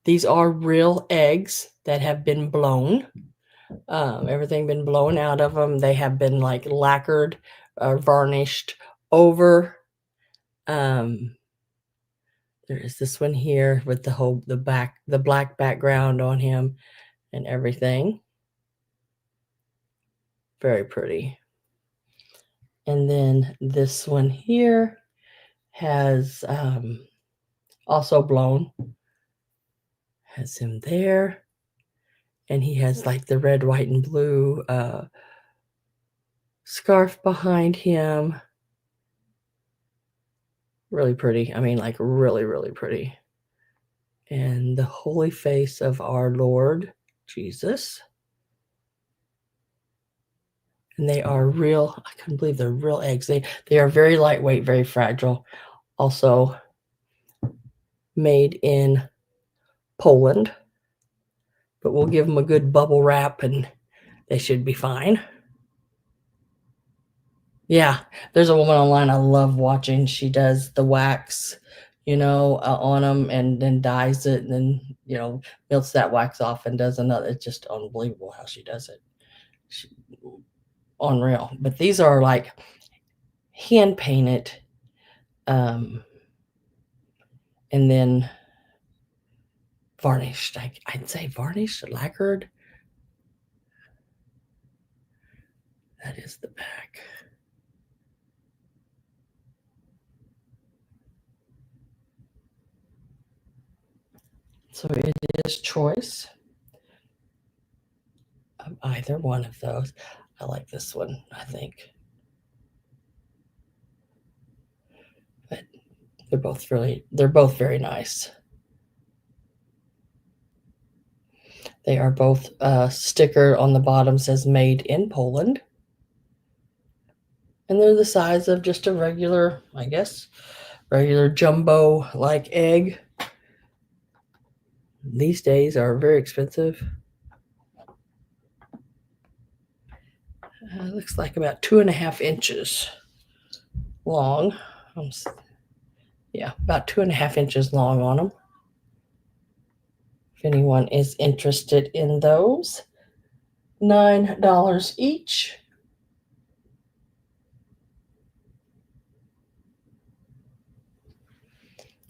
Speaker 1: These are real eggs that have been blown. Everything been blown out of them. They have been like lacquered or varnished over. There is this one here with the black background on him and everything. Very pretty. And then this one here has also blown. Has him there. And he has like the red, white, and blue scarf behind him. Really pretty. I mean, like really, really pretty. And the holy face of our Lord Jesus. And they are real, I couldn't believe they're real eggs. They are very lightweight, very fragile. Also made in Poland. But we'll give them a good bubble wrap and they should be fine. Yeah, there's a woman online I love watching. She does the wax, on them and then dyes it and then, melts that wax off and does another. It's just unbelievable how she does it. Unreal. But these are like hand painted and then varnished. I'd say varnished, lacquered. That is the back. So it is choice of either one of those. I like this one, I think. But they're both very nice. They are both sticker on the bottom says made in Poland. And they're the size of just a regular, I guess, regular jumbo like egg. These days are very expensive. Looks like about 2.5 inches long. Yeah, about 2.5 inches long on them. If anyone is interested in those, $9 each.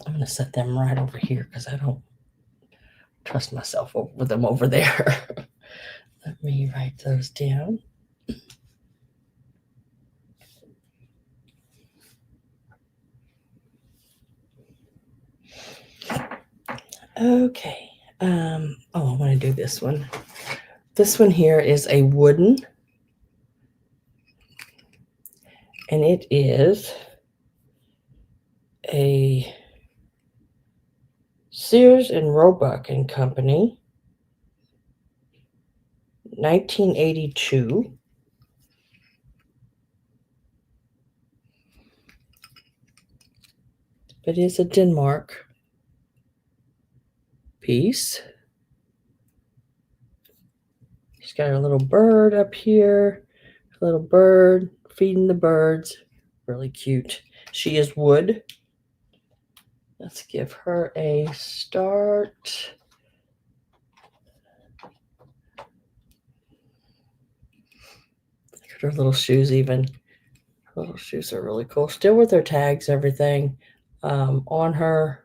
Speaker 1: I'm going to set them right over here because I don't trust myself with them over there. Let me write those down. Okay. I want to do this one. This one here is a wooden, and it is a Sears and Roebuck and Company, 1982. It is a Denmark piece. She's got her little bird up here, a little bird feeding the birds. Really cute. She is wood. Let's give her a start. Look at her little shoes even. Her little shoes are really cool. Still with her tags, everything on her.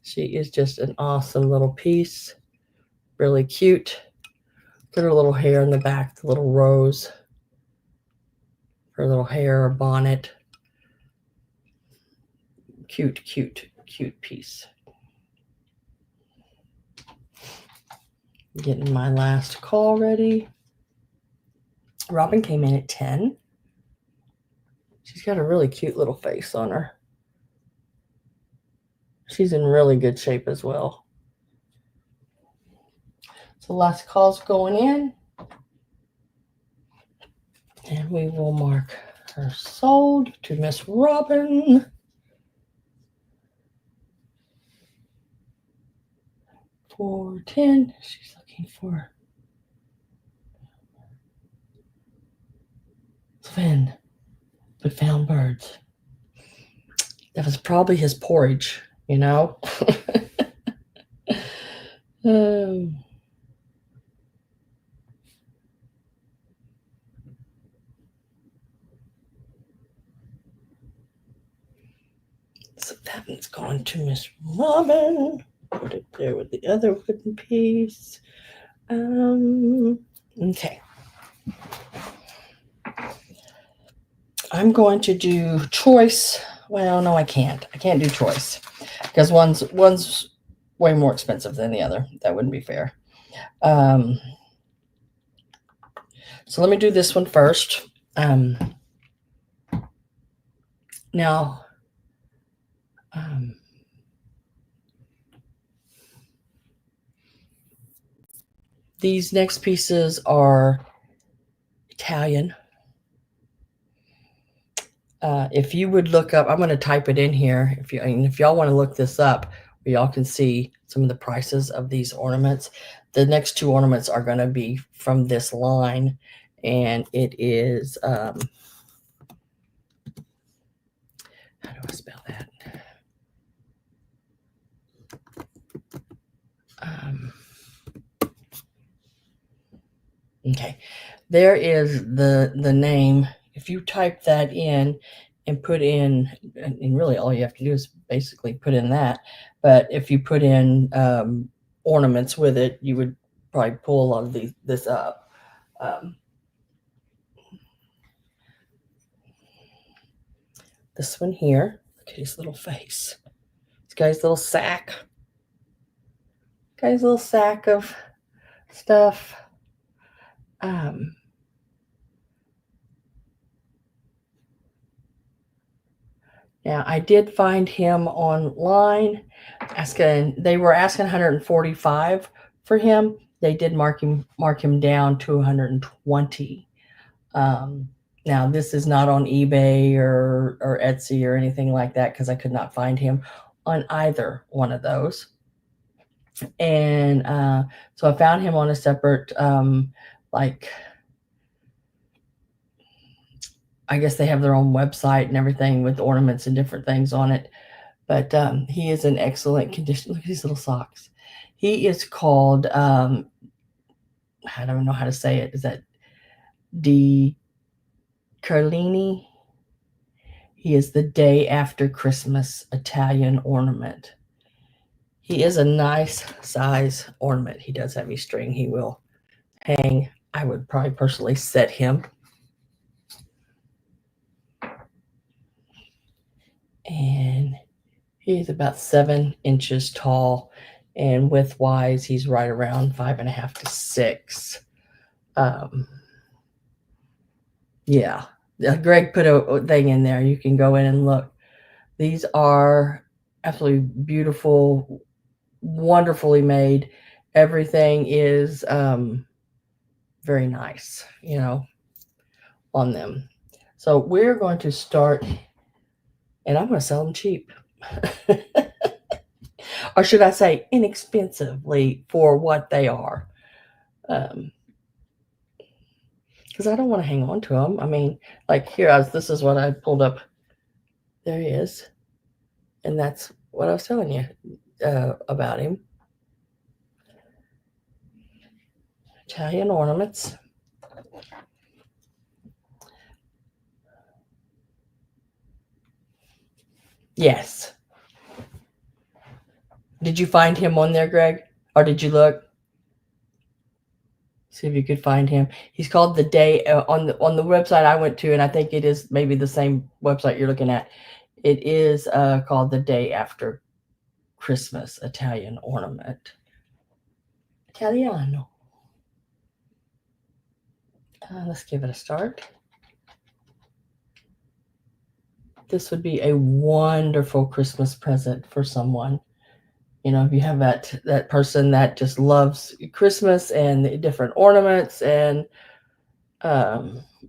Speaker 1: She is just an awesome little piece. Really cute. Look at her little hair in the back, the little rose. Her little hair, or bonnet. Cute, cute, cute piece. Getting my last call ready. Robin came in at 10. She's got a really cute little face on her. She's in really good shape as well. So last call's going in. And we will mark her sold to Miss Robin. For 10. She's looking for Sven, but found birds. That was probably his porridge, So that one's going to Miss Robin. Put it there with the other wooden piece. Okay. I'm going to do choice. Well, no, I can't. I can't do choice because one's way more expensive than the other. That wouldn't be fair. So let me do this one first. Now, these next pieces are Italian. If you would look up, I'm going to type it in here. If y'all want to look this up, y'all can see some of the prices of these ornaments. The next two ornaments are going to be from this line, and it is how do I spell that? Okay, there is the name. If you type that in and put in, and really all you have to do is basically put in that. But if you put in ornaments with it, you would probably pull a lot of this up. This one here, look at his little face. This guy's little sack. Guy's little sack of stuff. Now I did find him online they were asking 145 for him. They did mark him down to 120. Now this is not on eBay or Etsy or anything like that, because I could not find him on either one of those. And so I found him on a separate I guess they have their own website and everything with ornaments and different things on it. But he is in excellent condition. Look at his little socks. He is called, I don't know how to say it. Is that Di Carlini? He is the Day After Christmas Italian ornament. He is a nice size ornament. He does have a string. He will hang. I would probably personally set him. And he's about 7 inches tall, and width-wise, he's right around 5.5 to 6. Yeah, Greg put a thing in there. You can go in and look. These are absolutely beautiful, wonderfully made. Everything is very nice, on them. So we're going to start, and I'm going to sell them cheap. Or should I say inexpensively for what they are. Because I don't want to hang on to them. I mean, like here, this is what I pulled up. There he is. And that's what I was telling you about him. Italian ornaments. Yes. Did you find him on there, Greg? Or did you look? See if you could find him. He's called The Day on the website I went to, and I think it is maybe the same website you're looking at. It is called The Day After Christmas Italian Ornament. Italiano. Let's give it a start. This would be a wonderful Christmas present for someone. If you have that person that just loves Christmas and the different ornaments and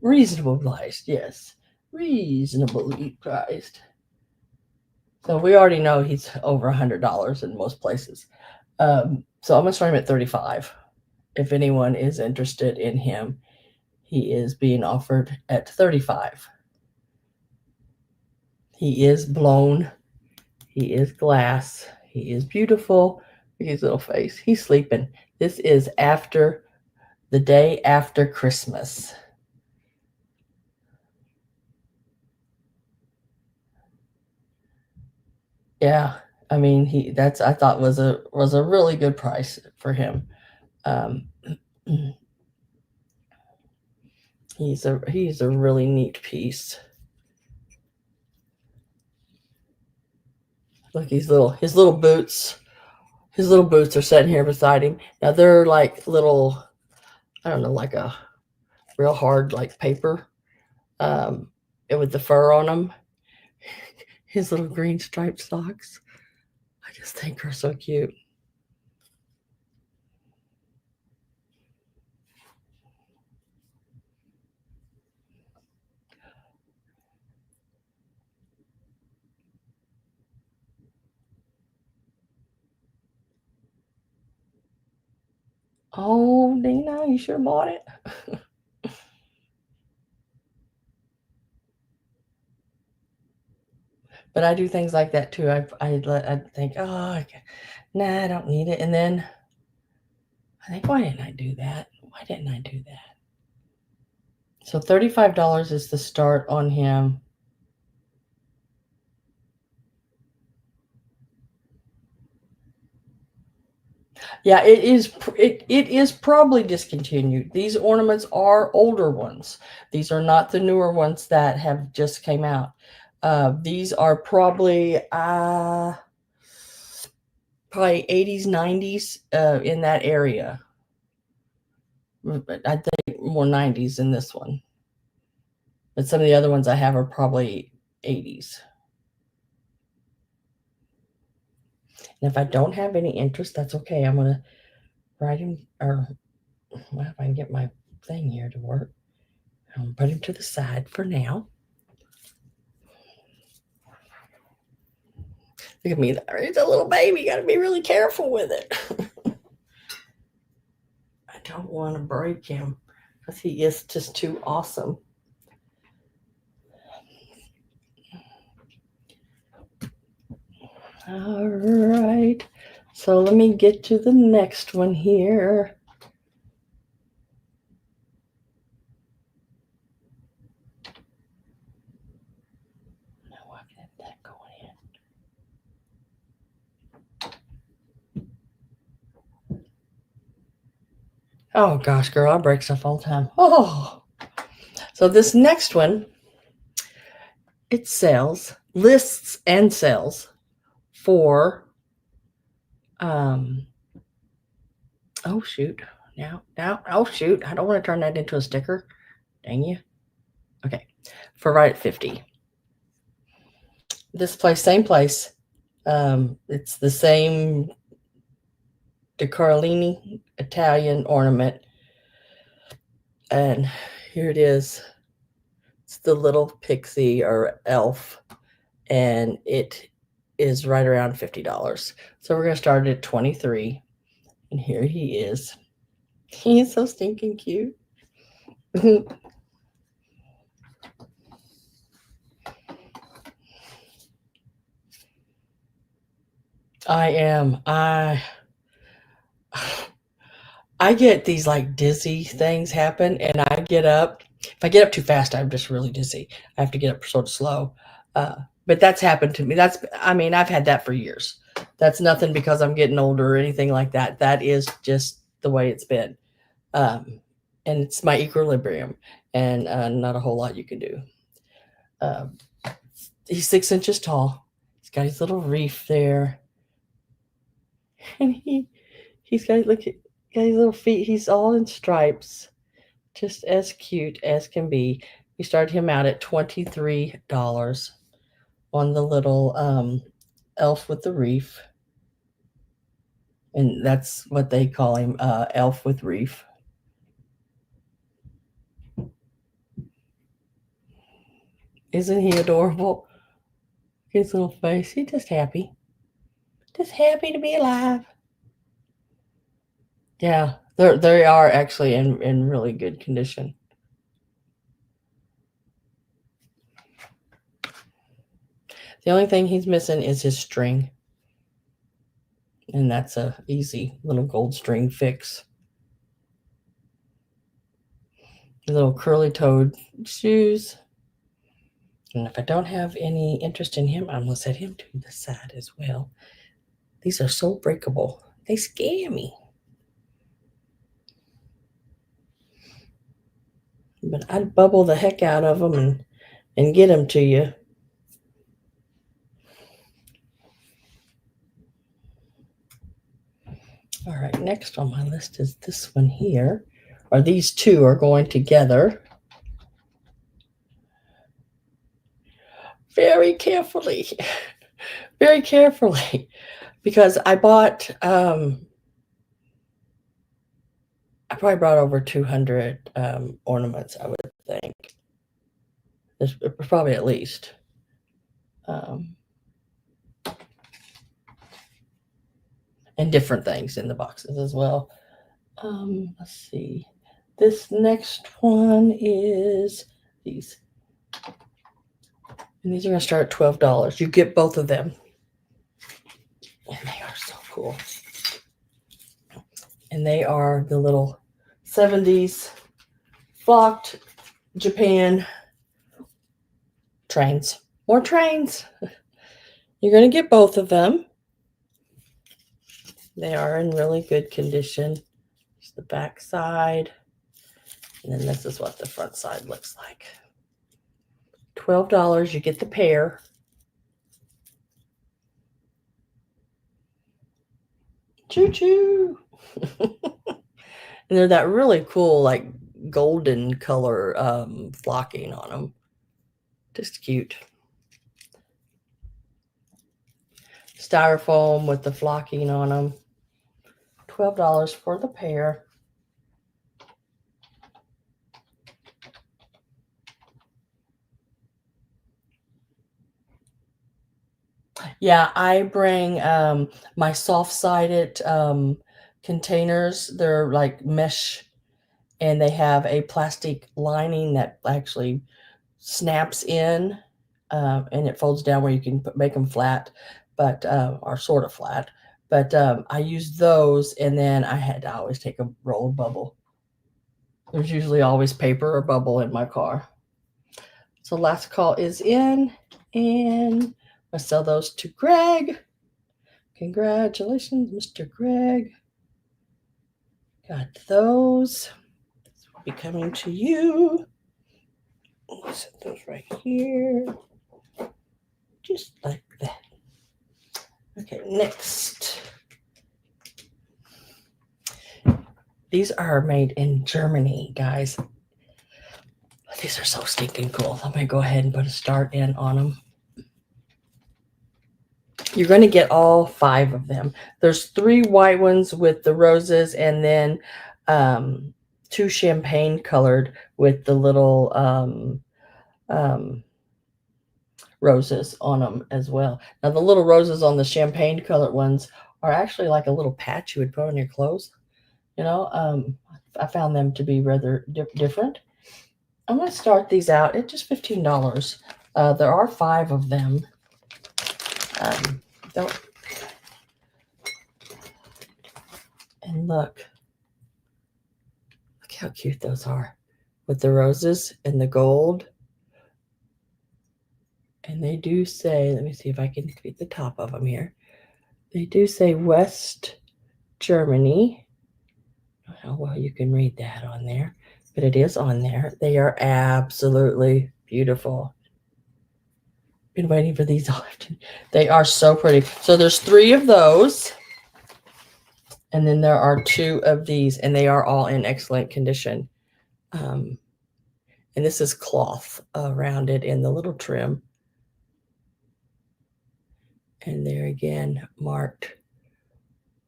Speaker 1: reasonable priced, yes, reasonably priced. So we already know he's over $100 in most places. So I'm gonna start him at $35. If anyone is interested in him, he is being offered at $35. He is blown. He is glass. He is beautiful. Look at his little face. He's sleeping. This is after the day after Christmas. Yeah, I mean, I thought was a really good price for him. He's a really neat piece. Look, his little boots His little boots are sitting here beside him. Now they're like little, I don't know, like a real hard like paper, and with the fur on them. His little green striped socks. I just think are so cute. Oh, Dina, you should have bought it. But I do things like that too. I think, oh, nah, I don't need it. And then I think, why didn't I do that? Why didn't I do that? So $35 is the start on him. Yeah, it is probably discontinued. These ornaments are older ones. These are not the newer ones that have just came out. These are probably 80s, 90s, in that area. But I think more 90s in this one. But some of the other ones I have are probably 80s. And if I don't have any interest, that's okay. I'm gonna write him, or well, if I can get my thing here to work, I'm put him to the side for now. Look at me, it's a little baby. Got to be really careful with it. I don't want to break him because he is just too awesome. All right, so let me get to the next one here. Now I get that going in. Oh gosh, girl, I break stuff all the time. Oh, so this next one, it lists and sells for oh shoot. Oh shoot. I don't want to turn that into a sticker. Dang you. Okay. For right at 50. This place, same place. It's the same DeCarlini Italian ornament. And here it is. It's the little pixie or elf. And it is right around $50. So we're going to start at 23. And here he is. He's so stinking cute. I get these like dizzy things happen, and I get up. If I get up too fast, I'm just really dizzy. I have to get up sort of slow. But that's happened to me. I've had that for years. That's nothing because I'm getting older or anything like that. That is just the way it's been. And it's my equilibrium, and not a whole lot you can do. He's 6 inches tall. He's got his little reef there. And he's got, look at, got his little feet. He's all in stripes. Just as cute as can be. We started him out at $23 on the little elf with the reef. And that's what they call him, elf with reef. Isn't he adorable? His little face. He's just happy. Just happy to be alive. Yeah, they are actually in really good condition. The only thing he's missing is his string. And that's a easy little gold string fix. Little curly-toed shoes. And if I don't have any interest in him, I'm going to set him to the side as well. These are so breakable. They scare me. But I'd bubble the heck out of them and get them to you. All right, next on my list is this one here, or these two are going together. Very carefully, very carefully, because I bought, I probably brought over 200 ornaments, I would think. There's probably at least. And different things in the boxes as well. Let's see. This next one is these. And these are going to start at $12. You get both of them. And they are so cool. And they are the little 70s flocked Japan trains. More trains. You're going to get both of them. They are in really good condition. Here's the back side. And then this is what the front side looks like. $12, you get the pair. Choo-choo. And they're that really cool, like golden color flocking on them. Just cute. Styrofoam with the flocking on them. $12 for the pair. Yeah, I bring my soft-sided containers. They're like mesh, and they have a plastic lining that actually snaps in, and it folds down where you can make them flat, but or sort of flat. But I use those, and then I always take a roll of bubble. There's usually always paper or bubble in my car. So last call is in, and I sell those to Greg. Congratulations, Mr. Greg. Got those. This will be coming to you. I'll set those right here. Just like that. Okay, next. These are made in Germany, guys. These are so stinking cool. I'm going to go ahead and put a start in on them. You're going to get all 5 of them. There's 3 white ones with the roses, and then 2 champagne colored with the little roses on them as well. Now, the little roses on the champagne colored ones are actually like a little patch you would put on your clothes. You know, I found them to be rather different. I'm going to start these out at just $15. There are 5 of them. And look how cute those are with the roses and the gold. And they do say, let me see if I can get the top of them here. They do say West Germany. I don't know how well you can read that on there, but it is on there. They are absolutely beautiful. Been waiting for these all afternoon. They are so pretty. So there's 3 of those. And then there are 2 of these, and they are all in excellent condition. And this is cloth around it in the little trim. And there again, marked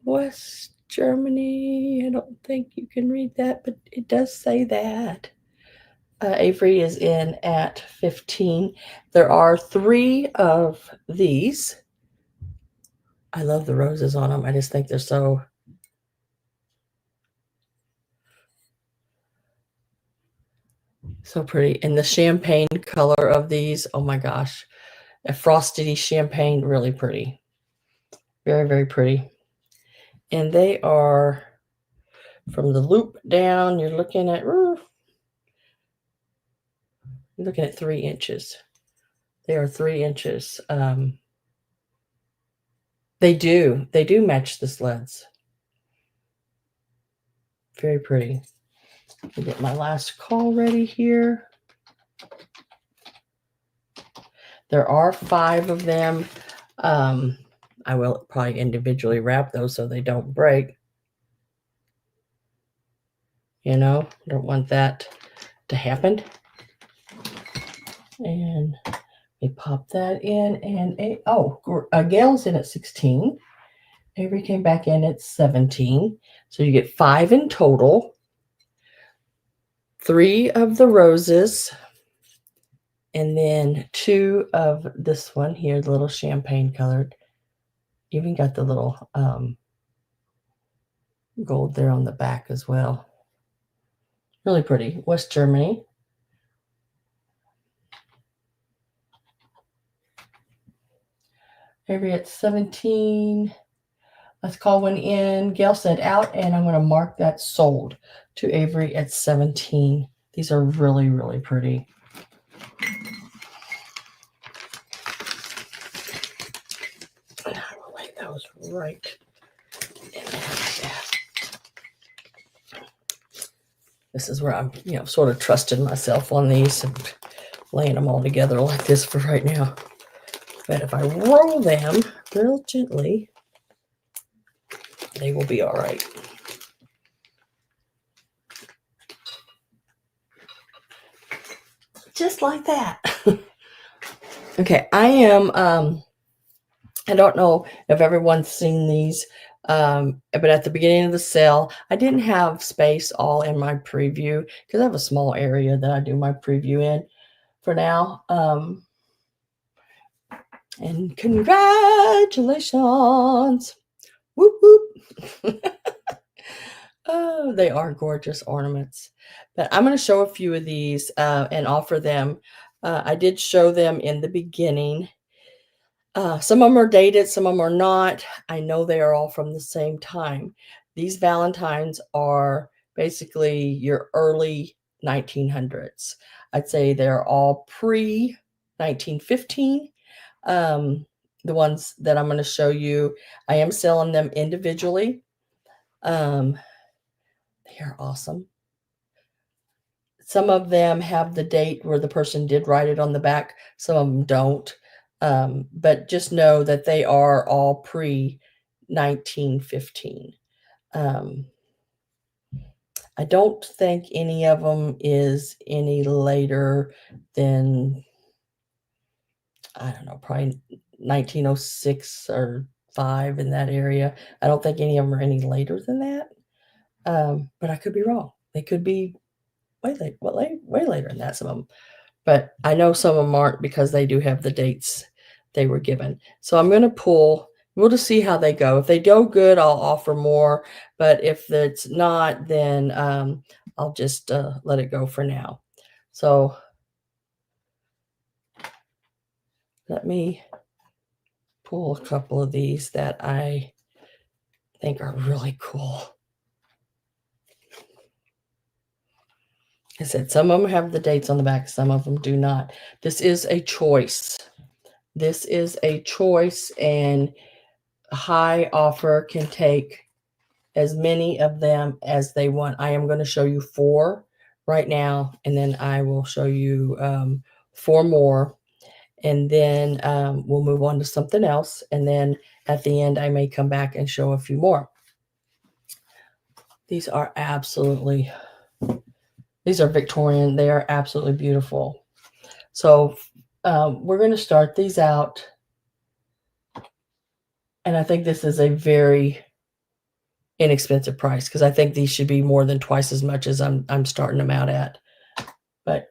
Speaker 1: West Germany. I don't think you can read that, but it does say that. Avery is in at 15. There are 3 of these. I love the roses on them. I just think they're so pretty. And the champagne color of these, oh my gosh. A frosty champagne, really pretty. Very, very pretty. And they are from the loop down, you're looking at 3 inches. They are 3 inches. They do match the sleds. Very pretty. Let me get my last call ready here. There are 5 of them. I will probably individually wrap those so they don't break. You know, don't want that to happen. And we pop that in, and Gail's in at 16. Avery came back in at 17. So you get 5 in total. 3 of the roses, and then 2 of this one here, the little champagne colored. Even got the little gold there on the back as well. Really pretty. West Germany. Avery at 17. Let's call one in. Gail said out, and I'm going to mark that sold to Avery at 17. These are really, really pretty. And I will lay those right in there like that. This is where I'm, sort of trusting myself on these and laying them all together like this for right now. But if I roll them real gently, they will be all right. Just like that. Okay, I am, I don't know if everyone's seen these, but at the beginning of the sale, I didn't have space all in my preview because I have a small area that I do my preview in for now. And congratulations. Whoop, whoop. Oh, they are gorgeous ornaments. But I'm going to show a few of these and offer them. I did show them in the beginning. Some of them are dated, some of them are not. I know they are all from the same time. These Valentines are basically your early 1900s. I'd say they're all pre-1915. The ones that I'm going to show you, I am selling them individually. They are awesome. Some of them have the date where the person did write it on the back. Some of them don't. But just know that they are all pre-1915. I don't think any of them is any later than, I don't know, probably 1906 or 5 in that area. I don't think any of them are any later than that. But I could be wrong. They could be way later than that, some of them. But I know some of them aren't because they do have the dates they were given. So I'm going to pull. We'll just see how they go. If they go good, I'll offer more. But if it's not, then I'll just let it go for now. So let me pull a couple of these that I think are really cool. I said some of them have the dates on the back, some of them do not. This is a choice. This is a choice, and a high offer can take as many of them as they want. I am going to show you 4 right now, and then I will show you 4 more, and then we'll move on to something else. And then at the end, I may come back and show a few more. These are Victorian. They are absolutely beautiful. So we're going to start these out. And I think this is a very inexpensive price because I think these should be more than twice as much as I'm starting them out at. But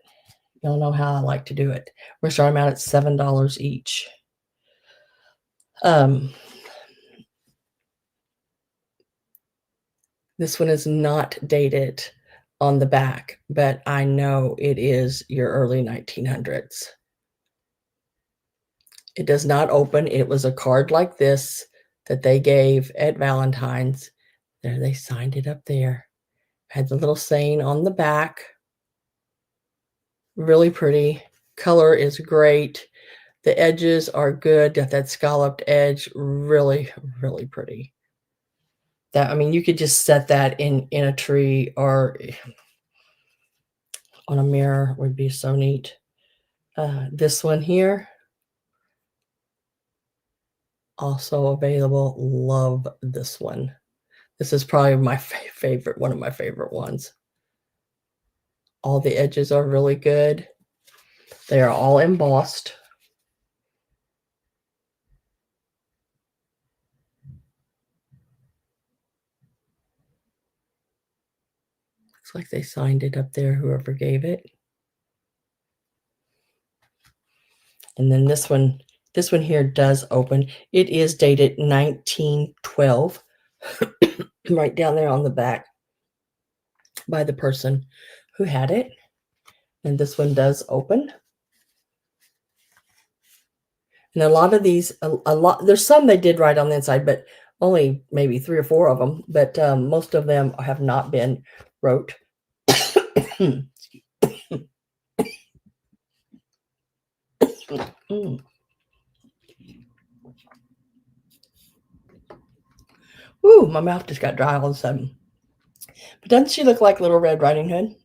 Speaker 1: y'all know how I like to do it. We're starting them out at $7 each. This one is not dated on the back, but I know it is your early 1900s. It does not open. It was a card like this that they gave at Valentine's. There, they signed it up there. Had the little saying on the back. Really pretty. Color is great. The edges are good. Got that scalloped edge. Really, really pretty. That, I mean, you could just set that in a tree or on a mirror. Would be so neat. This one here, also available. Love this one. This is probably my favorite, one of my favorite ones. All the edges are really good. They are all embossed. Looks like they signed it up there, whoever gave it. And then this one here does open. It is dated 1912, right down there on the back by the person who had it. And this one does open. And a lot of these, there's some they did right on the inside, but only maybe 3 or 4 of them. But most of them have not been wrote. Ooh, my mouth just got dry all of a sudden. But doesn't she look like Little Red Riding Hood?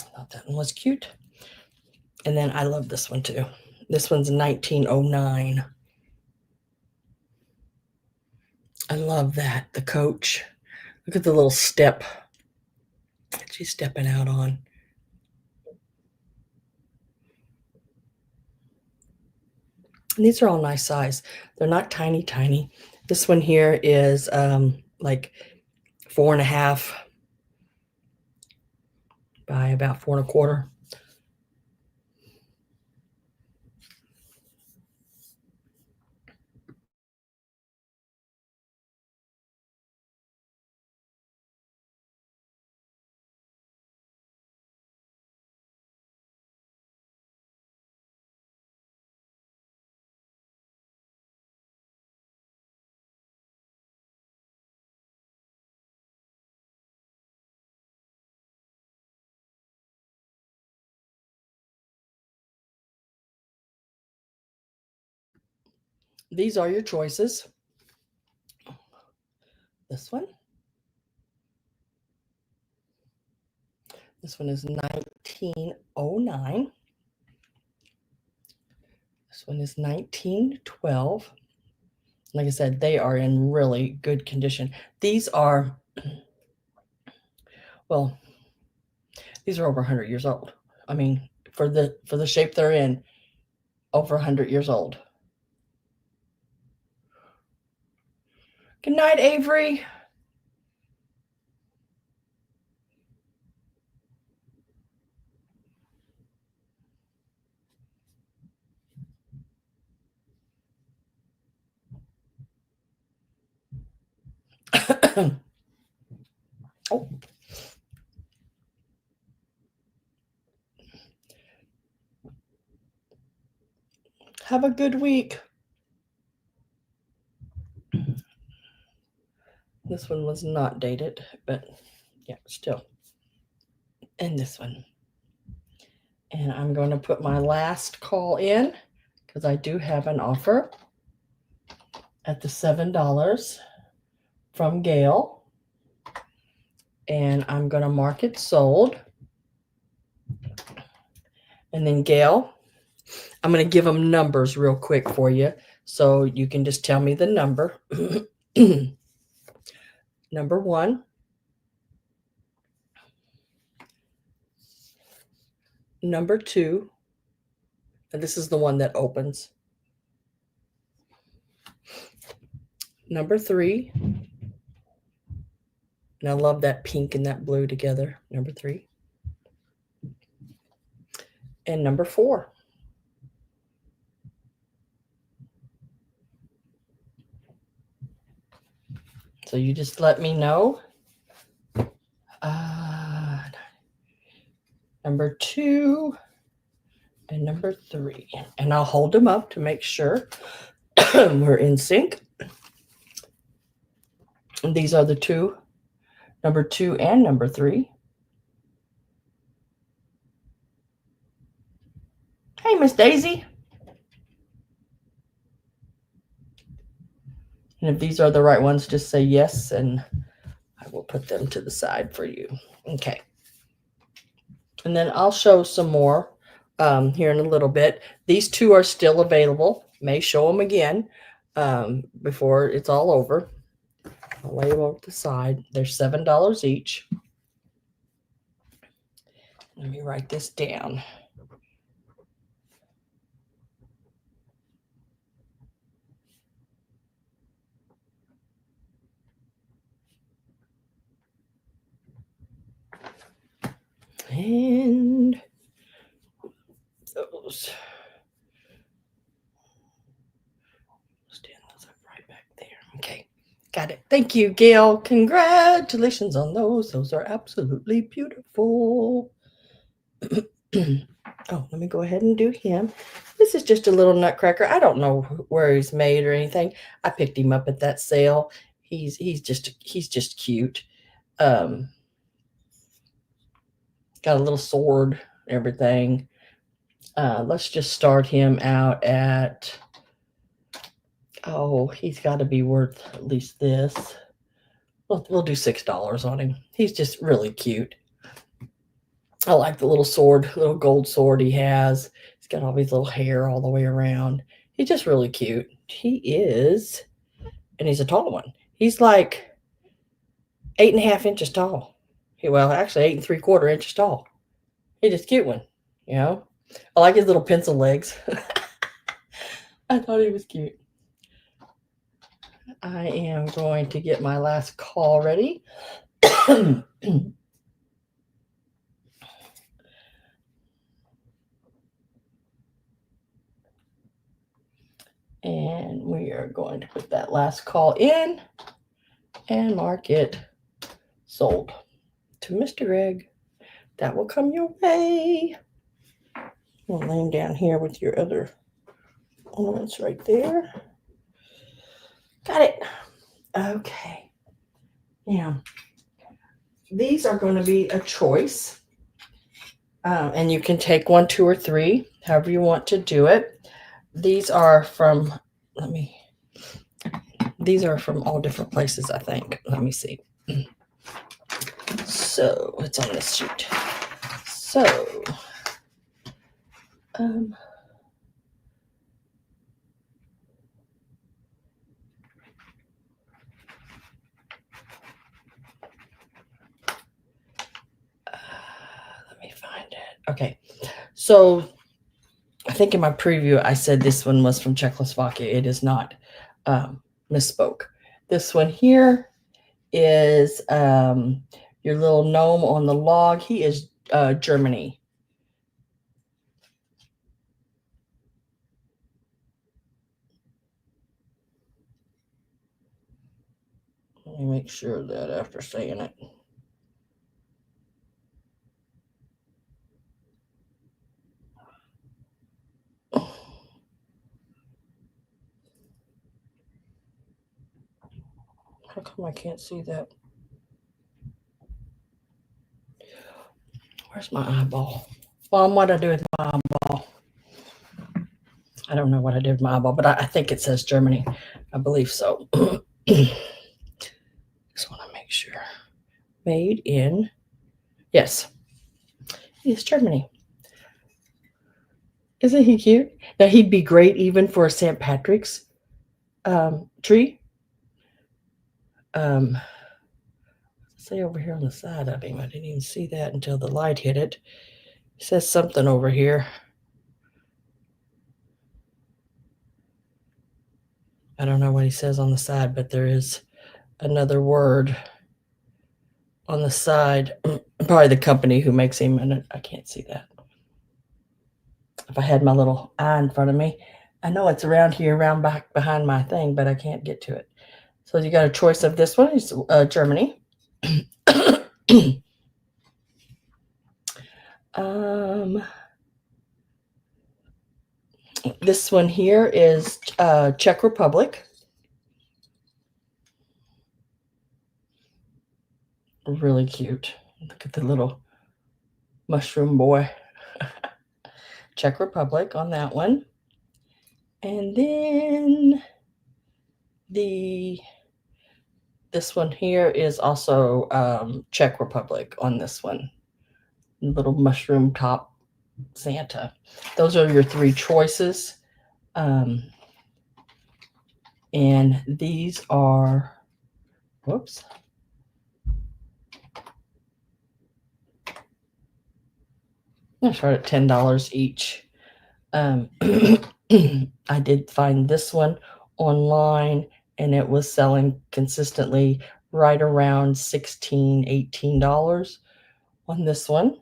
Speaker 1: Thought that one was cute. And then I love this one too. This one's 1909. I love that. The coach. Look at the little step that she's stepping out on. And these are all nice size. They're not tiny, tiny. This one here is like 4.5 by about 4.25. These are your choices. This one. This one is 1909. This one is 1912. Like I said, they are in really good condition. These are, well, these are over 100 years old. I mean, for the shape they're in, over 100 years old. Good night, Avery. Oh. Have a good week. This one was not dated, but yeah, still. And this one. And I'm going to put my last call in because I do have an offer at the $7 from Gail. And I'm going to mark it sold. And then Gail, I'm going to give them numbers real quick for you. So you can just tell me the number. Number 1. Number 2. And this is the one that opens. Number 3. And I love that pink and that blue together. Number 3. And number 4. So you just let me know. Number 2 and number 3. And I'll hold them up to make sure we're in sync. And these are the 2, number 2 and number 3. Hey, Miss Daisy. And if these are the right ones, just say yes, and I will put them to the side for you. Okay. And then I'll show some more here in a little bit. These 2 are still available. May show them again before it's all over. I'll lay them over to the side. They're $7 each. Let me write this down. And those. Stand those up right back there. Okay. Got it. Thank you, Gail. Congratulations on those. Those are absolutely beautiful. Oh, let me go ahead and do him. This is just a little nutcracker. I don't know where he's made or anything. I picked him up at that sale. He's just cute. Got a little sword, everything. Let's just start him out at, oh, he's got to be worth at least this. We'll do $6 on him. He's just really cute. I like the little sword, little gold sword he has. He's got all these little hair all the way around. He's just really cute. He is, and he's a tall one. He's like 8.5 inches tall. Well, actually 8 3/4 inches tall. He's just a cute one, you know. I like his little pencil legs. I thought he was cute. I am going to get my last call ready. And we are going to put that last call in and mark it sold to Mr. Greg. That will come your way. We'll lay him down here with your other ornaments right there. Got it. Okay. Now, these are going to be a choice. And you can take 1, 2, or 3, however you want to do it. These are from, these are from all different places, I think. Let me see. So, it's on this sheet. So, let me find it. Okay. So, I think in my preview, I said this one was from Czechoslovakia. It is not. Misspoke. This one here is your little gnome on the log. He is Germany. Let me make sure that after saying it. How come I can't see that? Where's my eyeball? Mom, what did I do with my eyeball? I don't know what I did with my eyeball, but I think it says Germany. I believe so. Just want to make sure. Made in, yes, it's Germany. Isn't he cute? Now, he'd be great even for a St. Patrick's tree. Say over here on the side of him. I didn't even see that until the light hit it. It says something over here. I don't know what he says on the side, but there is another word on the side. Probably the company who makes him, and I can't see that. If I had my little eye in front of me, I know it's around here, around back behind my thing, but I can't get to it. So you got a choice of this one. It's Germany. This one here is Czech Republic. Really cute. Look at the little mushroom boy. Czech Republic on that one. And then this one here is also Czech Republic on this one. Little mushroom top Santa. Those are your 3 choices. And these are Whoops. I started at $10 each. I did find this one online, and it was selling consistently right around $16, $18 on this one.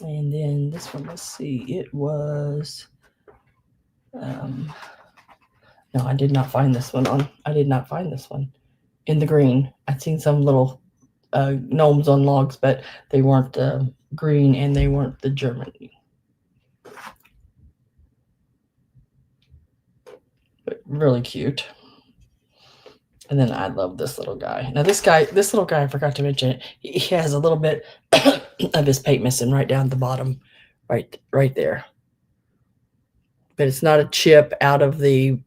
Speaker 1: And then this one, let's see, it was, no, I did not find this one in the green. I'd seen some little gnomes on logs, but they weren't green, and they weren't the German. But really cute. And then I love this little guy. Now this little guy, I forgot to mention it. He has a little bit of his paint missing right down the bottom, right there. But it's not a chip out of the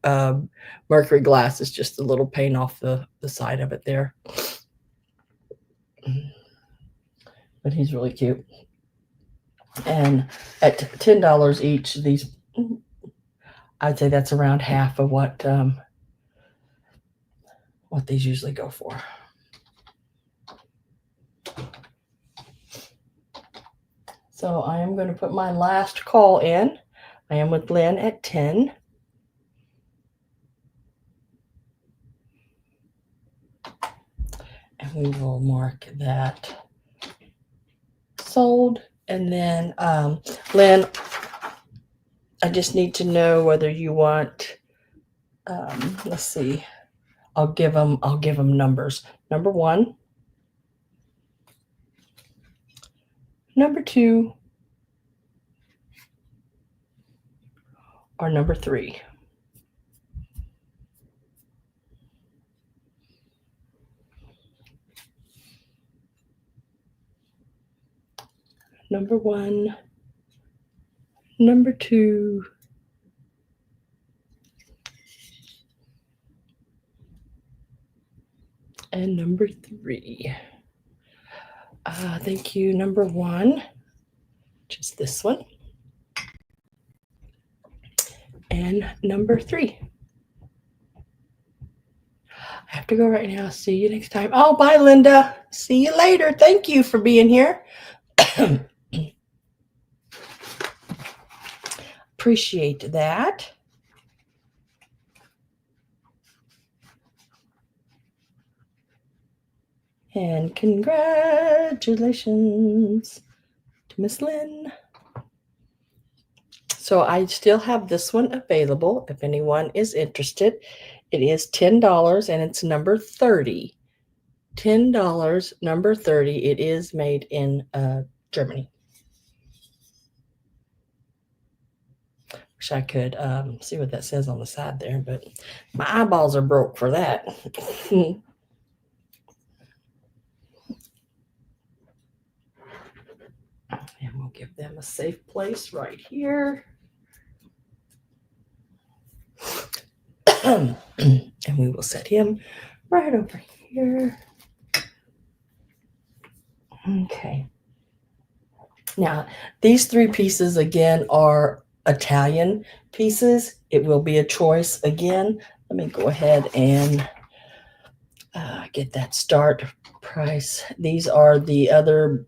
Speaker 1: mercury glass. It's just a little paint off the side of it there. But he's really cute. And at $10 each, these, I'd say that's around half of what these usually go for. So I am going to put my last call in. I am with Lynn at 10. And we will mark that sold. And then, Lynn, I just need to know whether you want, let's see, I'll give them numbers. Number 1, number 2, or number 3. Number 1, number 2, and number 3. Thank you, number 1, just this one, and number 3. I have to go right now. See you next time. Oh, bye, Linda. See you later. Thank you for being here. Appreciate that. And congratulations to Miss Lynn. So I still have this one available if anyone is interested. It is $10 and it's number 30. $10, number 30. It is made in Germany. Wish I could see what that says on the side there, but my eyeballs are broke for that. And we'll give them a safe place right here. And we will set him right over here. Okay. Now, these 3 pieces, again, are Italian pieces. It will be a choice again. Let me go ahead and get that start price. These are the other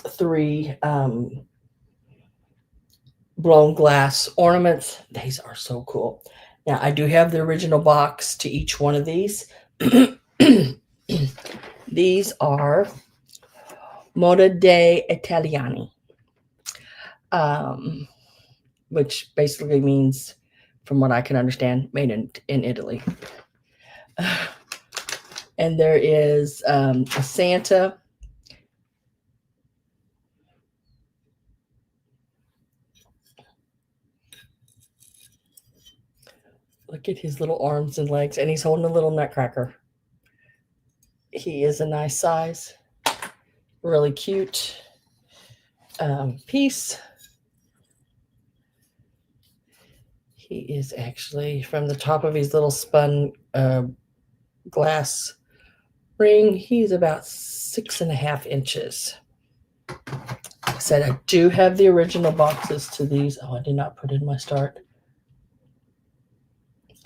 Speaker 1: 3 blown glass ornaments. These are so cool. Now, I do have the original box to each one of these. These are Moda dei Italiani, which basically means, from what I can understand, made in Italy. And there is a Santa. Look at his little arms and legs, and he's holding a little nutcracker. He is a nice size, really cute piece. He is actually, from the top of his little spun glass ring, he's about 6.5 inches. Like I said, I do have the original boxes to these. Oh, I did not put in my start.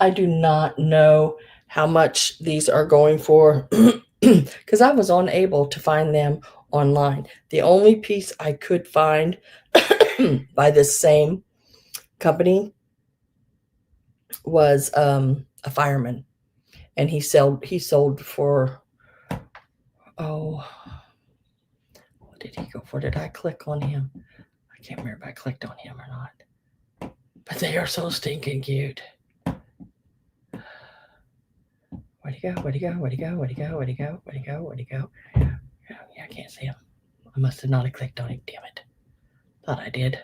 Speaker 1: I do not know how much these are going for because I was unable to find them online. The only piece I could find by this same company was a fireman, and he sold for, oh, what did he go for? Did I click on him? I can't remember if I clicked on him or not. But they are so stinking cute. Where'd he go? Where'd he go? Where'd he go? Where'd he go? Where'd he go? Where'd he go? Where'd he go? Yeah, I can't see him. I must have not clicked on him. Damn it. Thought I did.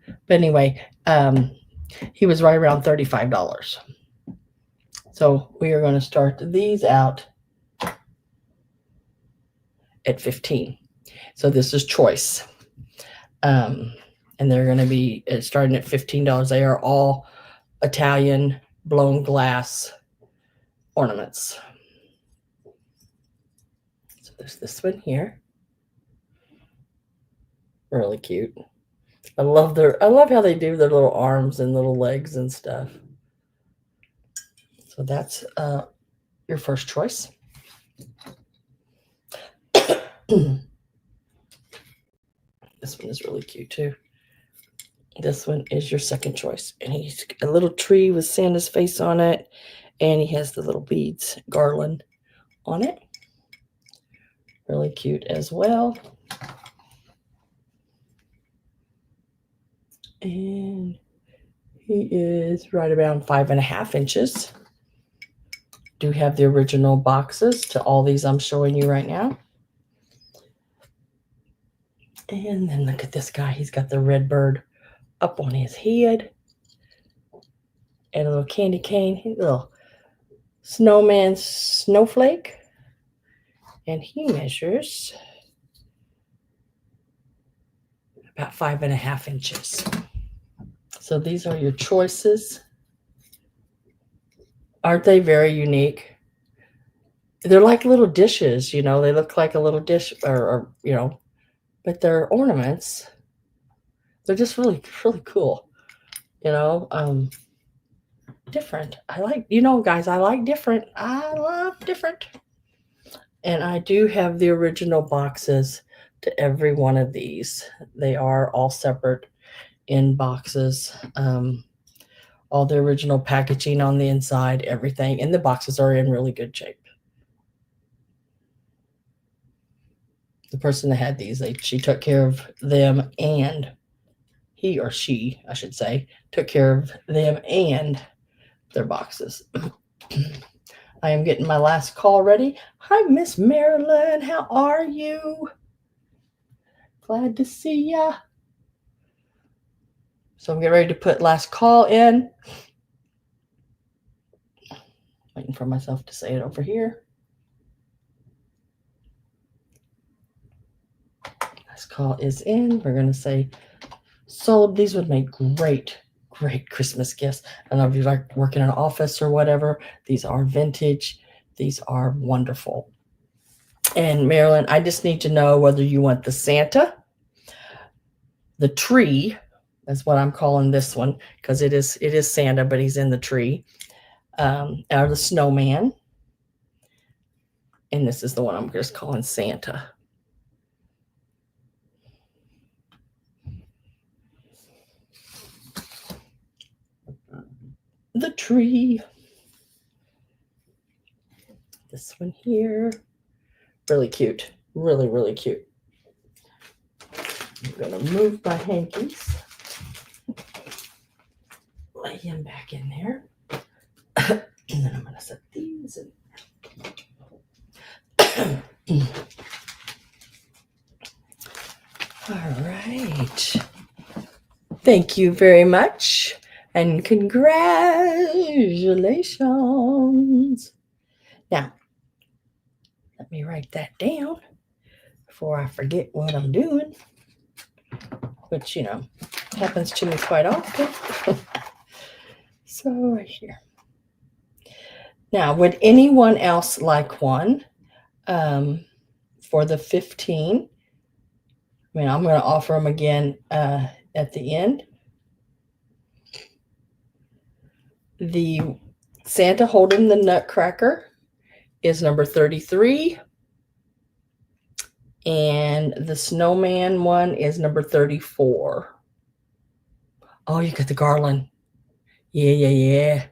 Speaker 1: But anyway, he was right around $35. So we are going to start these out at $15. So this is choice. And they're going to be starting at $15. They are all Italian blown glass ornaments. So there's this one here. Really cute. I love how they do their little arms and little legs and stuff. So that's your first choice. This one is really cute too. This one is your second choice. And he's a little tree with Santa's face on it. And he has the little beads garland on it. Really cute as well. And he is right around 5.5 inches. Do have the original boxes to all these I'm showing you right now. And then look at this guy. He's got the red bird up on his head. And a little candy cane. A little snowman snowflake. And he measures about 5.5 inches. So these are your choices. Aren't they very unique? They're like little dishes, you know. They look like a little dish or you know, but they're ornaments. They're just really, really cool, you know. Different. I like, you know, guys, I like different. I love different. And I do have the original boxes to every one of these. They are all separate in boxes. All the original packaging on the inside, everything. And the boxes are in really good shape. The person that had these, she took care of them, and he or she, I should say, took care of them and their boxes. I am getting my last call ready. Hi, Miss Marilyn. How are you? Glad to see ya. So I'm getting ready to put last call in. Waiting for myself to say it over here. Last call is in. We're going to say sold. These would make great Christmas gifts. I don't know if you like working in an office or whatever. These are vintage. These are wonderful. And Marilyn, I just need to know whether you want the Santa, the tree, that's what I'm calling this one, because it is Santa, but he's in the tree, or the snowman. And this is the one I'm just calling Santa. The tree. This one here. Really cute. Really, really cute. I'm going to move my Hankies. Lay him back in there. And then I'm going to set these in. All right. Thank you very much. And congratulations. Now, let me write that down before I forget what I'm doing, which, you know, happens to me quite often. So right here. Now, would anyone else like one for the 15? I mean, I'm going to offer them again at the end. The Santa holding the Nutcracker is number 33. And the snowman one is number 34. Oh, you got the Garland. Yeah.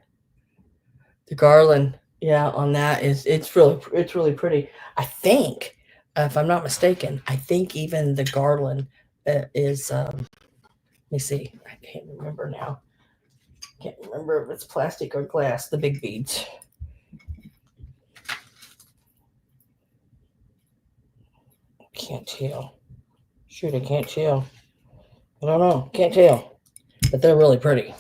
Speaker 1: The Garland, yeah, on that it's really pretty. I think, if I'm not mistaken, I think even the Garland is. Let me see. I can't remember now. Can't remember if it's plastic or glass. The big beads. Can't tell. Shoot, I can't tell. I don't know. Can't tell. But they're really pretty.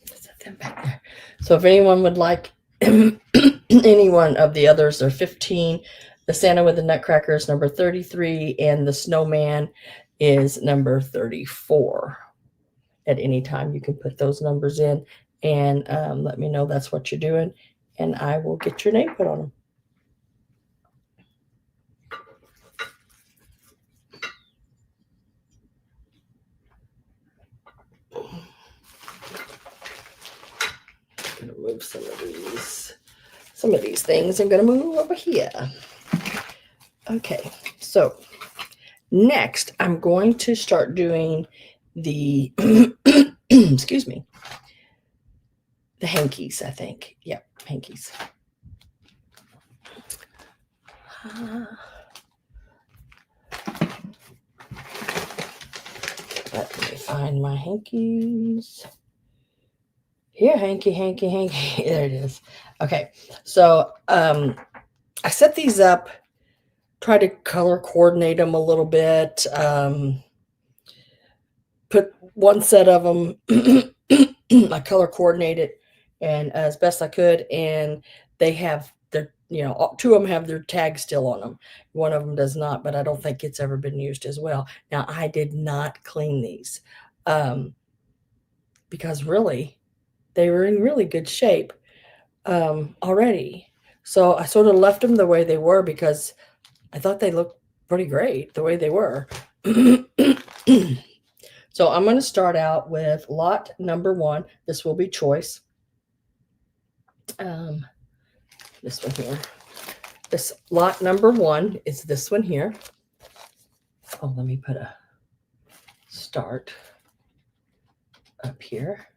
Speaker 1: Set them back there. So if anyone would like any one of the others, they're 15. The Santa with the Nutcracker is number 33, and the Snowman is number 34. At any time, you can put those numbers in and let me know that's what you're doing, and I will get your name put on them. I'm gonna move some of these things. I'm gonna move over here. Okay, so next I'm going to start doing the excuse me, the hankies, I think. Yep, hankies. Let me find my hankies. Here, hanky. There it is. Okay, so I set these up, try to color coordinate them a little bit. Put one set of them, I color coordinated, and as best I could, and they have their, two of them have their tag still on them. One of them does not, but I don't think it's ever been used as well. Now, I did not clean these because really, they were in really good shape already. So I sort of left them the way they were because I thought they looked pretty great the way they were. So I'm going to start out with lot number 1. This will be choice. This one here. This lot number 1 is this one here. Oh, let me put a start up here.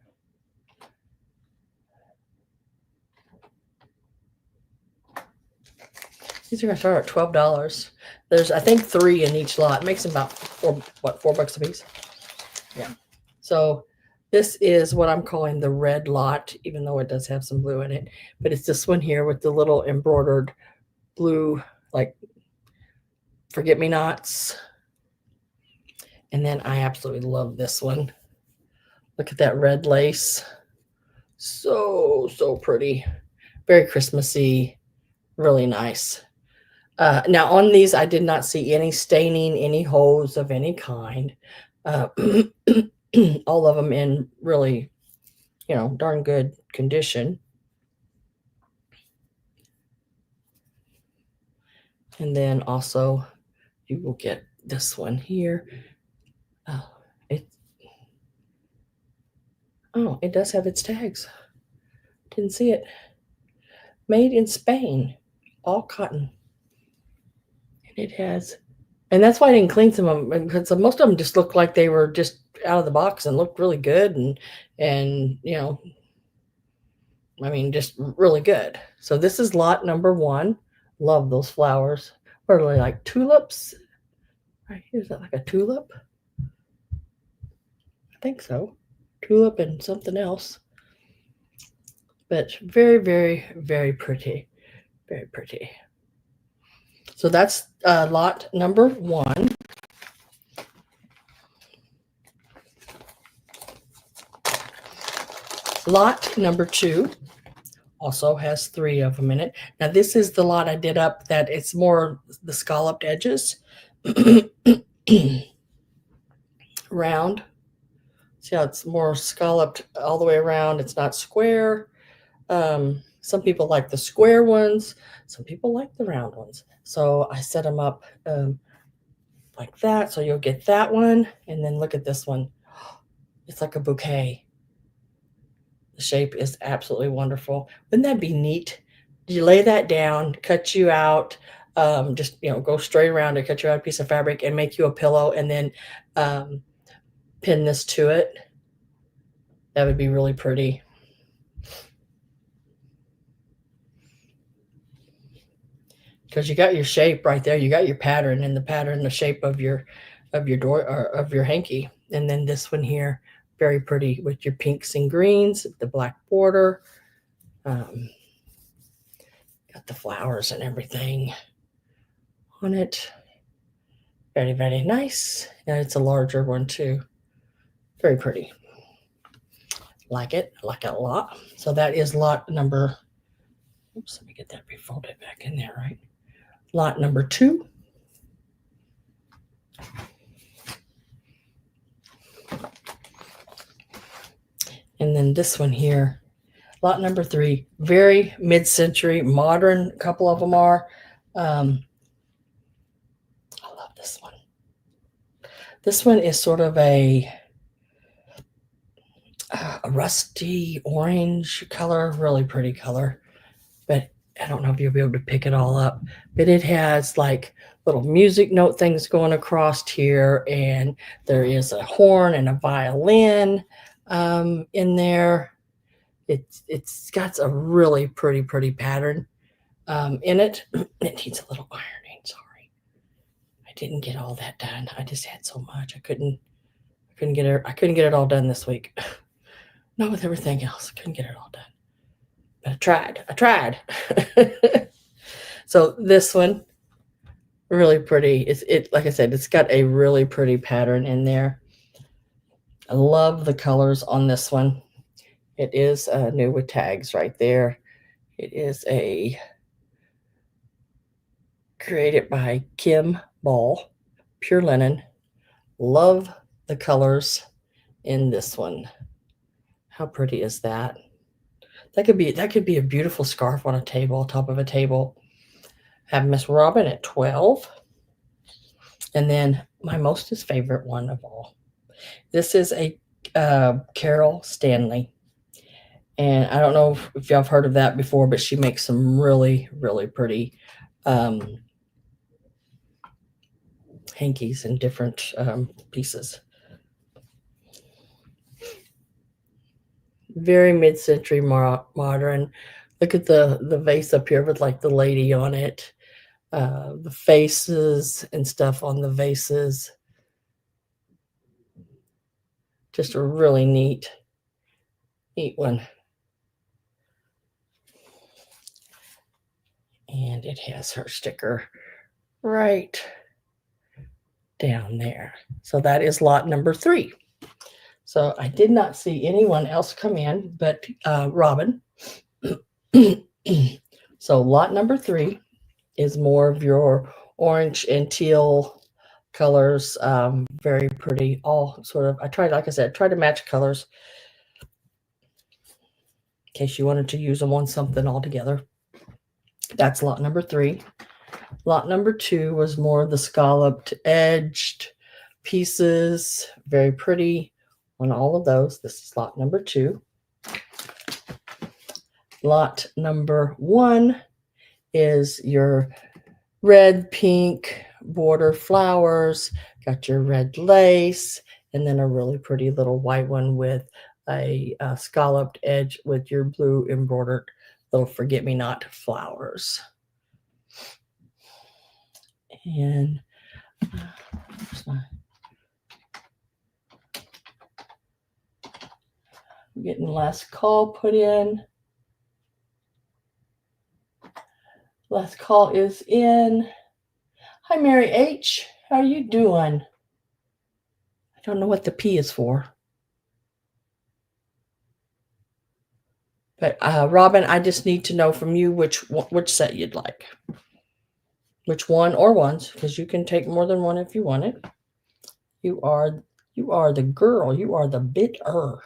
Speaker 1: These are going to start at $12. There's, I think, 3 in each lot. It makes them about $4 a piece. Yeah. So this is what I'm calling the red lot, even though it does have some blue in it. But it's this one here with the little embroidered blue, like forget-me-nots. And then I absolutely love this one. Look at that red lace. So pretty. Very Christmassy. Really nice. Now on these, I did not see any staining, any holes of any kind. All of them in really, darn good condition. And then also you will get this one here. It does have its tags. Didn't see it. Made in Spain, all cotton. And it has, and that's why I didn't clean some of them, because most of them just looked like they were just out of the box and looked really good, and just really good. So this is lot number 1. Love those flowers. What are they, like tulips? Right here, is that like a tulip? I think so. Tulip and something else. But very, very, very pretty. Very pretty. So that's lot number 1. Lot number 2 also has 3 of them in it. Now this is the lot I did up that it's more the scalloped edges. Round. See how it's more scalloped all the way around. It's not square. Some people like the square ones. Some people like the round ones. So I set them up like that. So you'll get that one. And then look at this one. It's like a bouquet. The shape is absolutely wonderful. Wouldn't that be neat? You lay that down, cut you out, just go straight around and cut you out a piece of fabric and make you a pillow, and then um, pin this to it. That would be really pretty. Because you got your shape right there. You got your pattern, and the pattern, the shape of your door, or of your hanky. And then this one here, very pretty with your pinks and greens, the black border. Got the flowers and everything on it. Very, very nice. And it's a larger one too. Very pretty. Like it. Like it a lot. So that is lot number, oops, let me get that refolded back in there, right? Lot number 2. And then this one here, lot number 3, very mid-century, modern, a couple of them are. I love this one. This one is sort of a rusty orange color, really pretty color. But I don't know if you'll be able to pick it all up. But it has like little music note things going across here, and there is a horn and a violin in there. It's got a really pretty pattern in it. It needs a little ironing. Sorry, I didn't get all that done. I just had so much. I couldn't get it all done this week. Not with everything else. I couldn't get it all done. But I tried. So this one, really pretty. It like I said, it's got a really pretty pattern in there. I love the colors on this one. It is new with tags right there. It is created by Kim Ball, pure linen. Love the colors in this one. How pretty is that? That could be a beautiful scarf on a table, top of a table. Have Miss Robin at 12. And then my mostest favorite one of all. This is a Carol Stanley. And I don't know if y'all have heard of that before, but she makes some really pretty hankies and different pieces. Very mid-century modern. Look at the vase up here with like the lady on it. The faces and stuff on the vases. Just a really neat one. And it has her sticker right down there. So that is lot number 3. So I did not see anyone else come in but Robin. So lot number 3 is more of your orange and teal colors. Very pretty. All sort of, like I said, try to match colors in case you wanted to use them on something all together. That's lot number 3. Lot number 2 was more of the scalloped edged pieces. Very pretty on all of those. This is lot number 2. Lot number 1 is your red, pink border flowers. Got your red lace, and then a really pretty little white one with a scalloped edge with your blue embroidered little forget-me-not flowers. And I'm getting last call put in. Last call is in. Hi, Mary H. How are you doing? I don't know what the P is for. But Robin, I just need to know from you which set you'd like. Which one or ones, because you can take more than one if you want it. You are the girl. You are the bidder.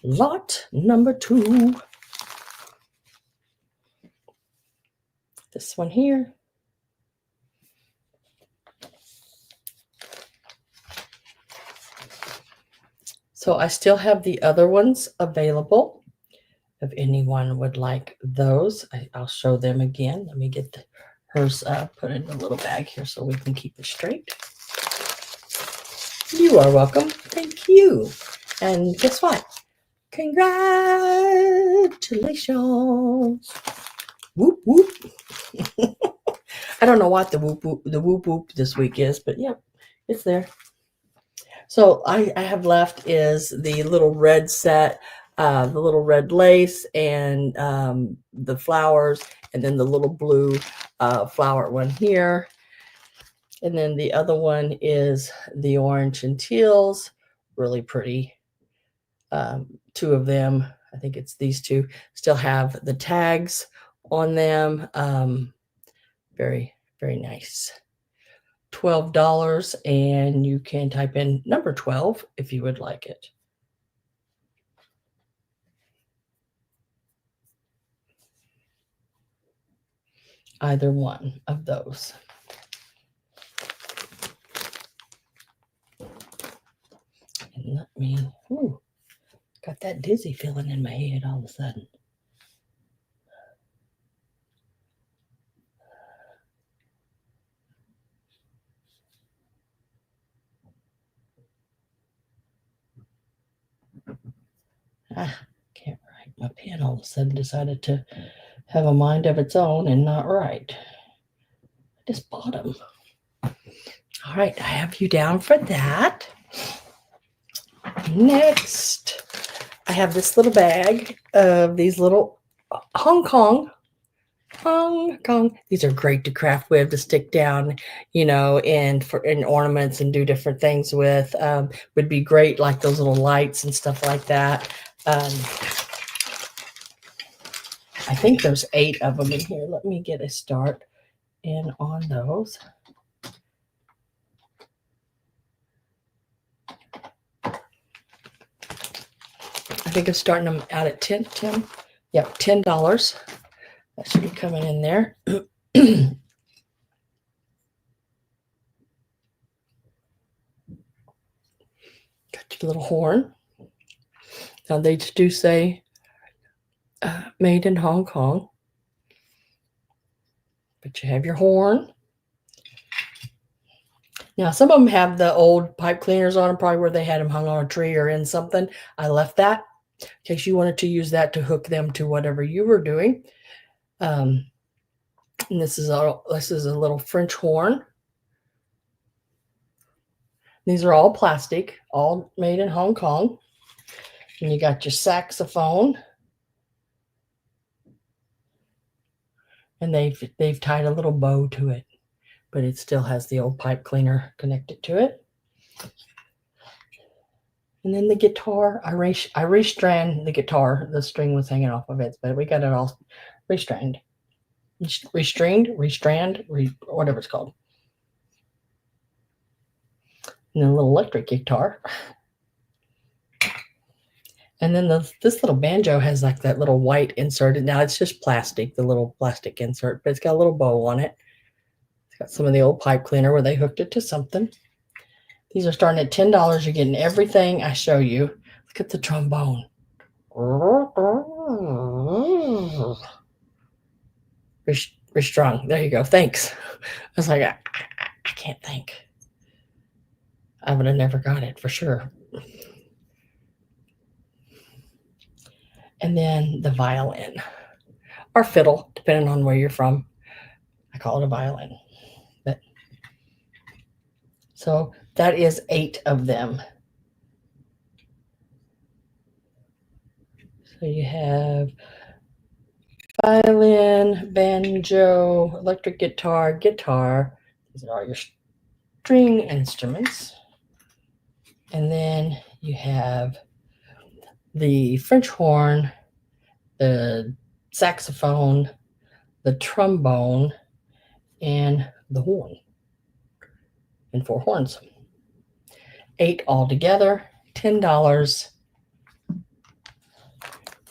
Speaker 1: Lot number 2. this one here. So I still have the other ones available. If anyone would like those, I'll show them again. Let me get hers put in a little bag here so we can keep it straight. You are welcome. Thank you. And guess what? Congratulations. Whoop, whoop. I don't know what the whoop, whoop this week is, but yeah, it's there. So I have left is the little red set, the little red lace and the flowers, and then the little blue flower one here. And then the other one is the orange and teals, really pretty. Two of them, I think it's these two, still have the tags on them. Very, very nice. $12, and you can type in number 12 if you would like it. Either one of those. And let me, got that dizzy feeling in my head all of a sudden. Can't write. My pen all of a sudden decided to have a mind of its own and not write. I just bought them. All right, I have you down for that. Next, I have this little bag of these little Hong Kong. These are great to craft with, to stick down, and for in ornaments and do different things with. Would be great, like those little lights and stuff like that. I think there's 8 of them in here. Let me get a start in on those. I think I'm starting them out at $10. That should be coming in there. Got your little horn. Now they do say made in Hong Kong. But you have your horn. Now, some of them have the old pipe cleaners on them, probably where they had them hung on a tree or in something. I left that in case you wanted to use that to hook them to whatever you were doing. And this is a little French horn. These are all plastic, all made in Hong Kong. And you got your saxophone. And they've tied a little bow to it, but it still has the old pipe cleaner connected to it. And then the guitar, I restrand the guitar. The string was hanging off of it, but we got it all restrand, whatever it's called. And then a little electric guitar. And then this little banjo has like that little white insert. Now it's just plastic, the little plastic insert, but it's got a little bow on it. It's got some of the old pipe cleaner where they hooked it to something. These are starting at $10. You're getting everything I show you. Look at the trombone. Restrung. There you go. Thanks. I was like, I can't think. I would have never got it for sure. And then the violin or fiddle, depending on where you're from. I call it a violin. But so that is 8 of them. So you have violin, banjo, electric guitar. These are all your string instruments. And then you have the French horn, the saxophone, the trombone, and the horn. And 4 horns. 8 altogether, $10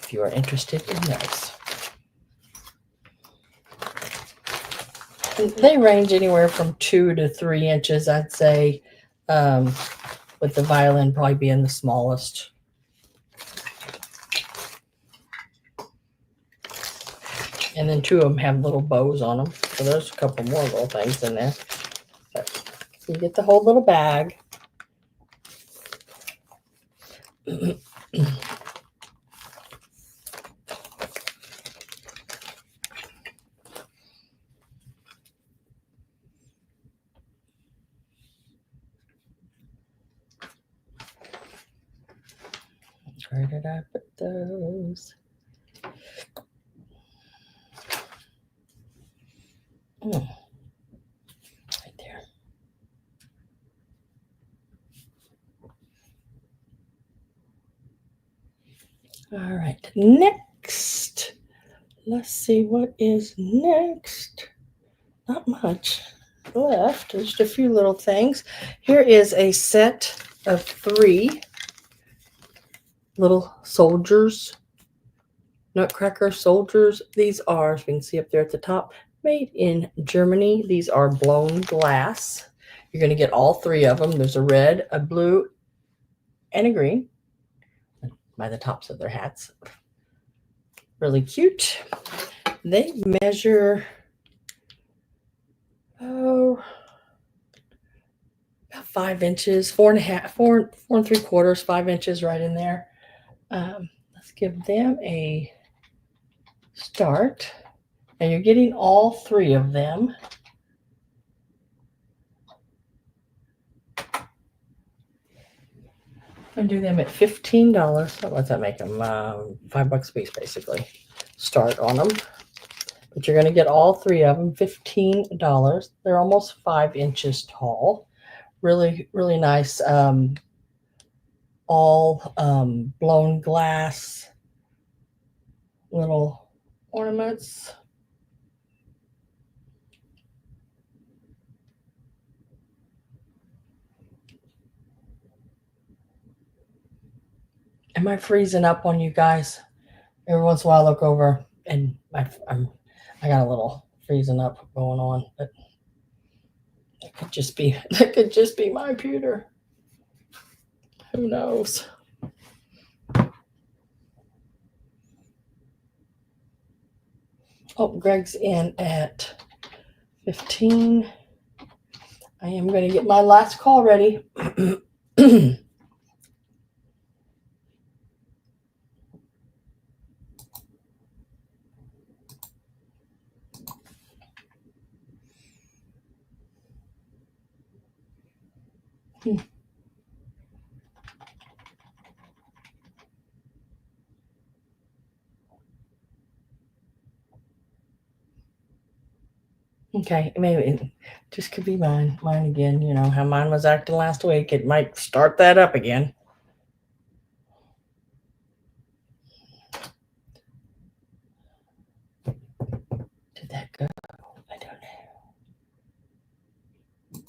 Speaker 1: if you are interested in those. They range anywhere from 2 to 3 inches, I'd say, with the violin probably being the smallest. And then 2 of them have little bows on them. So there's a couple more little things in there. But you get the whole little bag. Where did I put those? Right there. All right, next. Let's see what is next. Not much left, just a few little things. Here is a set of 3 little soldiers, nutcracker soldiers. These are, as you can see up there at the top, made in Germany. These are blown glass. You're going to get all 3 of them. There's a red, a blue, and a green by the tops of their hats. Really cute. They measure, about 5 inches, 4.5, 4 3/4, 5 inches right in there. Let's give them a start. And you're getting all 3 of them. And do them at $15. What's that make them? $5 a piece, basically. Start on them. But you're going to get all 3 of them, $15. They're almost 5 inches tall. Really, really nice. All blown glass little ornaments. Am I freezing up on you guys? Every once in a while I look over and I got a little freezing up going on, but that could just be my computer. Who knows? Oh, Greg's in at 15. I am going to get my last call ready. Okay, maybe it just could be mine again. You know how mine was acting last week. It might start that up again. Did that go? I don't know.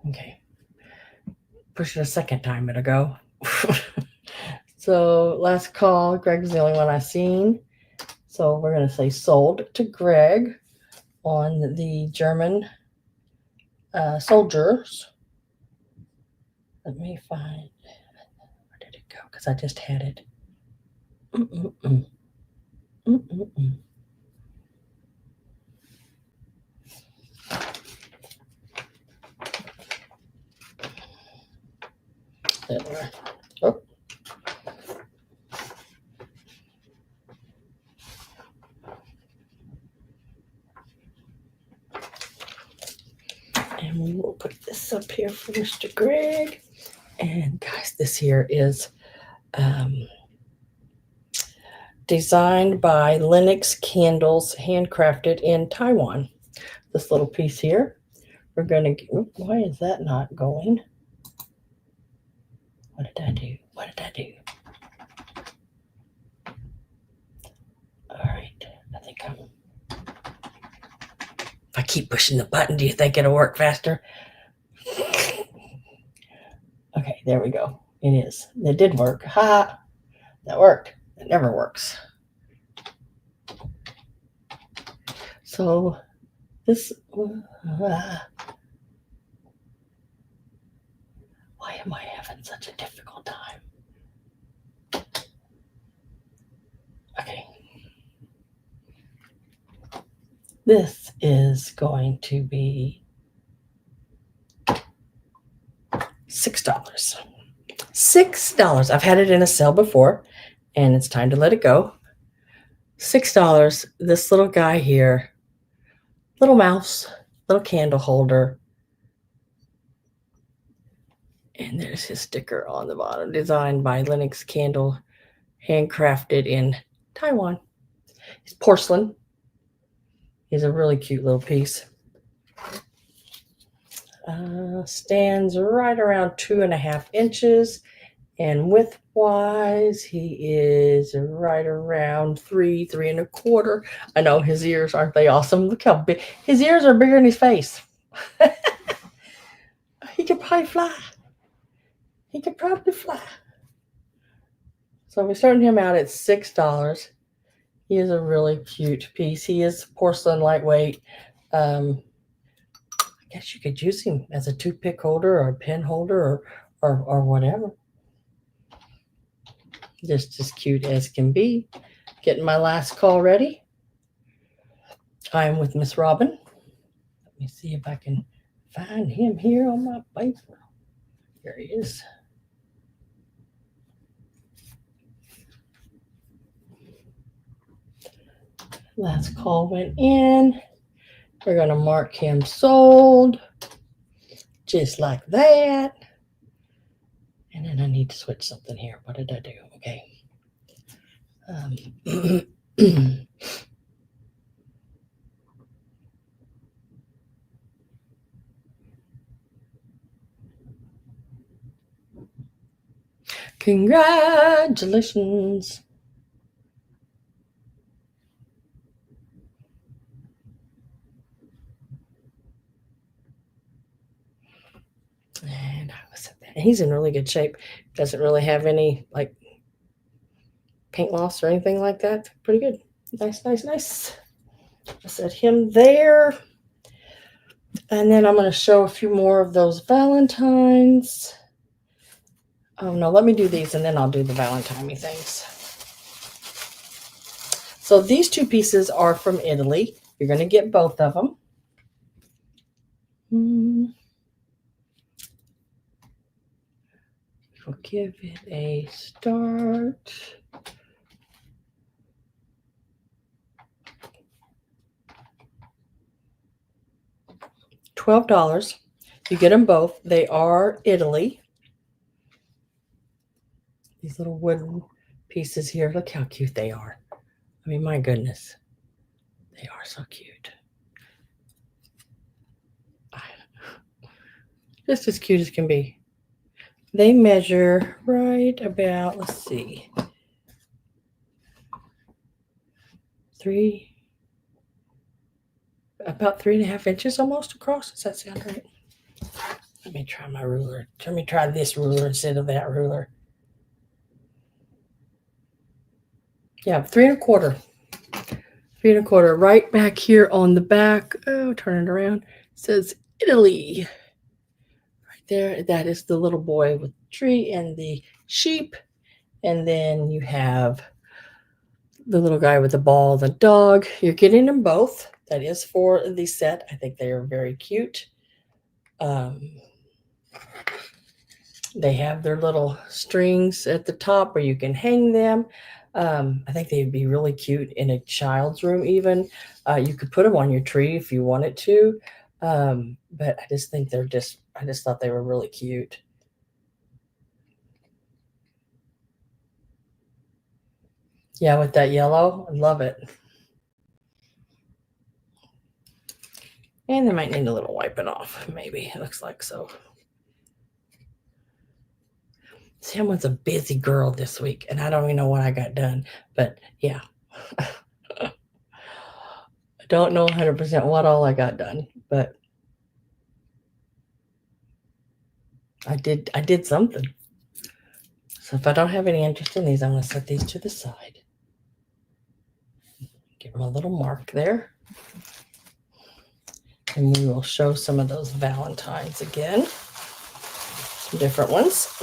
Speaker 1: Okay. Push it a second time, it'll go. So last call, Greg's the only one I've seen. So we're going to say sold to Greg on the German soldiers. Let me find, where did it go? Because I just had it. There. Oh. And we will put this up here for Mr. Greg. And guys, this here is designed by Lennox Candles, handcrafted in Taiwan. This little piece here, we're going to, why is that not going? What did I do? What did I do? All right, I think if I keep pushing the button, do you think it'll work faster? Okay, there we go. It is. It did work. Ha! That worked. It never works. So this, why am I having such a difficult time? Okay. This is going to be $6. $6. I've had it in a sale before, and it's time to let it go. $6. This little guy here, little mouse, little candle holder. And there's his sticker on the bottom, designed by Linux Candle, handcrafted in Taiwan. It's porcelain. He's a really cute little piece. Stands right around 2.5 inches. And width-wise, he is right around 3.25. I know his ears, aren't they awesome? Look how big. His ears are bigger than his face. He could probably fly. He could probably fly. So we're starting him out at $6. He is a really cute piece. He is porcelain, lightweight. I guess you could use him as a toothpick holder or a pen holder or whatever. Just as cute as can be. Getting my last call ready. I'm with Miss Robin. Let me see if I can find him here on my paper. There he is. Last call went in. We're going to mark him sold. Just like that. And then I need to switch something here. What did I do? Okay. Congratulations. And I was at that. He's in really good shape. Doesn't really have any like paint loss or anything like that. Pretty good. Nice, nice, nice. I set him there. And then I'm going to show a few more of those Valentines. Oh, no, let me do these and then I'll do the Valentine things. So these two pieces are from Italy. You're going to get both of them. We'll give it a start. $12. You get them both. They are Italy. These little wooden pieces here. Look how cute they are. I mean, my goodness. They are so cute. Just as cute as can be. They measure right about, let's see, about 3.5 inches almost across. Does that sound right? Let me try my ruler. Let me try this ruler instead of that ruler. Yeah, 3.25. 3.25. Right back here on the back. Oh, turn it around. It says Italy. Right there. That is the little boy with the tree and the sheep. And then you have the little guy with the ball, the dog. You're getting them both. That is for the set. I think they are very cute. They have their little strings at the top where you can hang them. I think they'd be really cute in a child's room even. You could put them on your tree if you wanted to. But I just think I just thought they were really cute. Yeah, with that yellow, I love it. And they might need a little wiping off, maybe. It looks like so. Sam was a busy girl this week, and I don't even know what I got done. But, yeah. I don't know 100% what all I got done, but I did something. So if I don't have any interest in these, I'm going to set these to the side. Give them a little mark there. And we will show some of those Valentines again. Some different ones.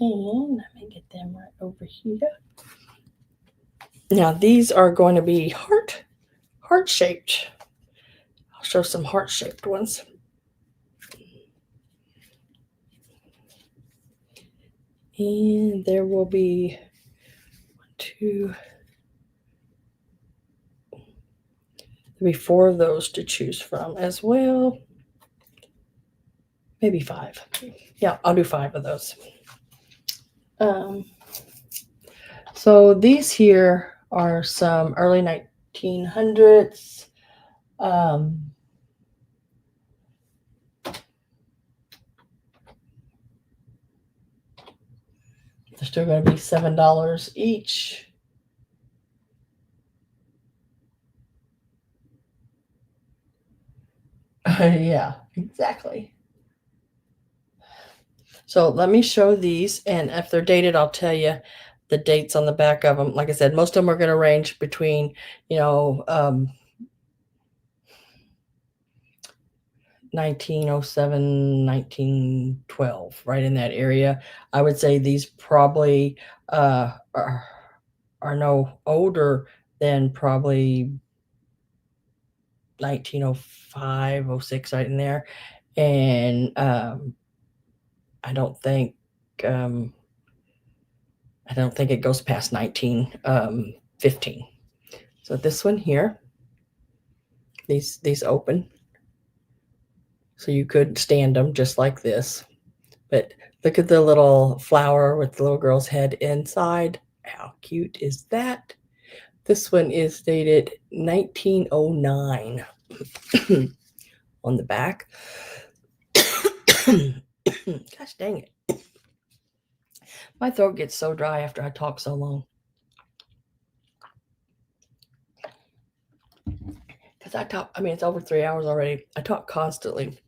Speaker 1: And let me get them right over here. Now these are going to be heart-shaped. I'll show some heart-shaped ones. And there will be 1, 2, there'll be 4 of those to choose from as well. Maybe 5. Yeah, I'll do 5 of those. So these here are some early 1900s. They're still going to be $7 each. Yeah, exactly. So let me show these, and if they're dated, I'll tell you the dates on the back of them. Like I said, most of them are going to range between, 1907, 1912, right in that area. I would say these probably are no older than probably 1905, 06, right in there. And I don't think it goes past 1915. So this one here, these open. So you could stand them just like this. But look at the little flower with the little girl's head inside. How cute is that? This one is dated 1909 on the back. Gosh dang it. My throat gets so dry after I talk so long. Because I talk, it's over 3 hours already. I talk constantly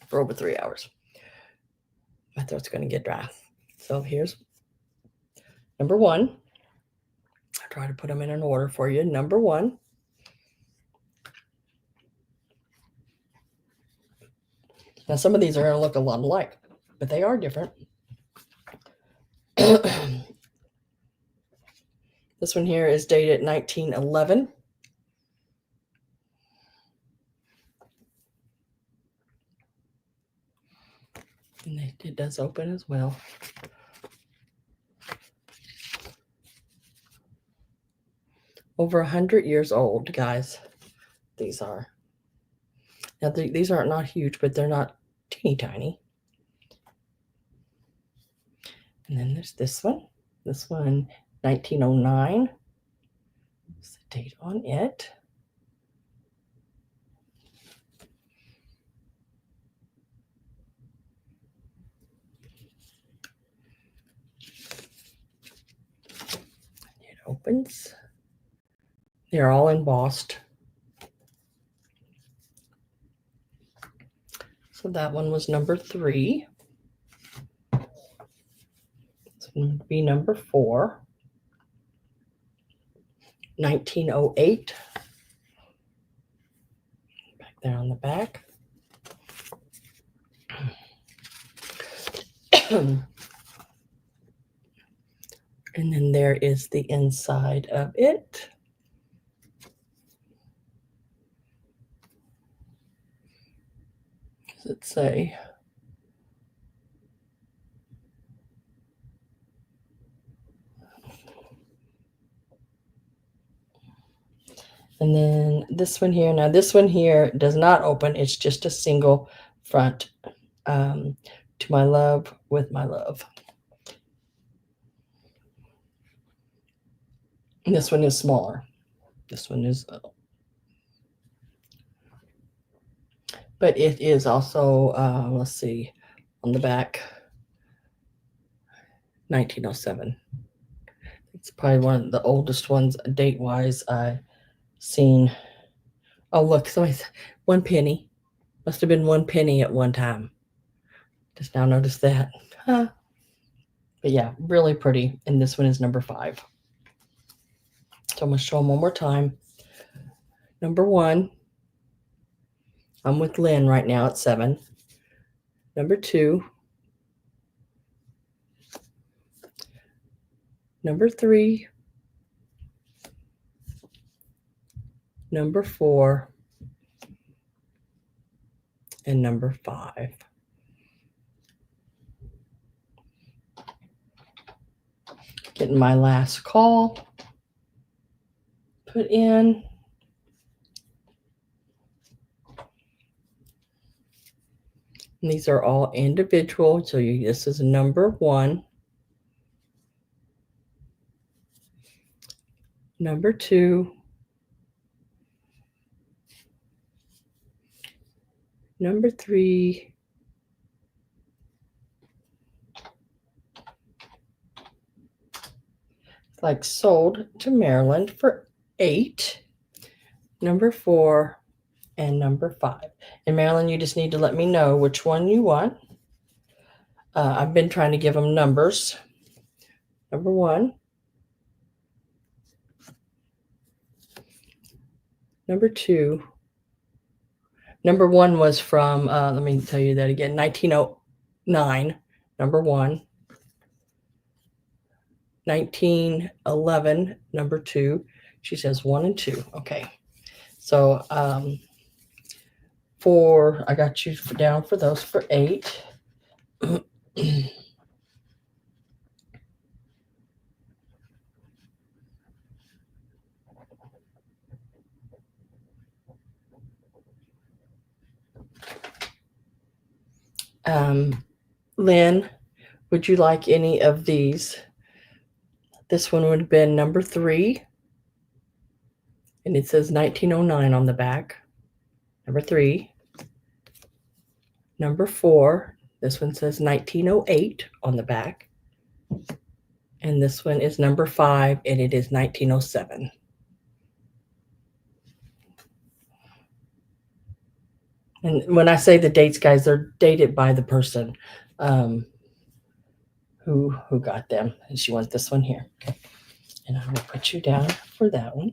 Speaker 1: for over 3 hours. My throat's going to get dry. So here's number 1. I'll try to put them in an order for you. Number 1. Now, some of these are going to look a lot alike, but they are different. This one here is dated 1911. And it does open as well. Over 100 years old, guys. These are. Now, these aren't not huge, but they're not teeny tiny. And then there's this one. This one, 1909. What's the date on it? It opens. They're all embossed. So that one was number 3. This one would be number 4. 1908. Back there on the back. And then there is the inside of it. What does it say? And then this one here. Now this one here does not open. It's just a single front. To my love, with my love. And this one is smaller. This one is, but it is also, let's see, on the back, 1907. It's probably one of the oldest ones date-wise I've seen. Oh, look, somebody's 1 penny. Must have been 1 penny at one time. Just now noticed that. Huh. But yeah, really pretty. And this one is number 5. So I'm going to show them one more time. Number 1, I'm with Lynn right now at 7. Number 2, number 3, number 4, and number 5. Getting my last call put in. And these are all individual. So this is number 1, number 2, number 3, like sold to Maryland for 8, number 4, and number 5. And Maryland, you just need to let me know which one you want. I've been trying to give them numbers. Number 1, number 2. Number 1 was from, let me tell you that again, 1909, number 1. 1911, number 2. She says 1 and 2. Okay. So I got you down for those for 8. Lynn, would you like any of these? This one would have been number 3, and it says 1909 on the back. Number 3. Number 4, this one says 1908 on the back. And this one is number 5, and it is 1907. And when I say the dates, guys, they're dated by the person who got them. And she wants this one here. Okay. And I will put you down for that one.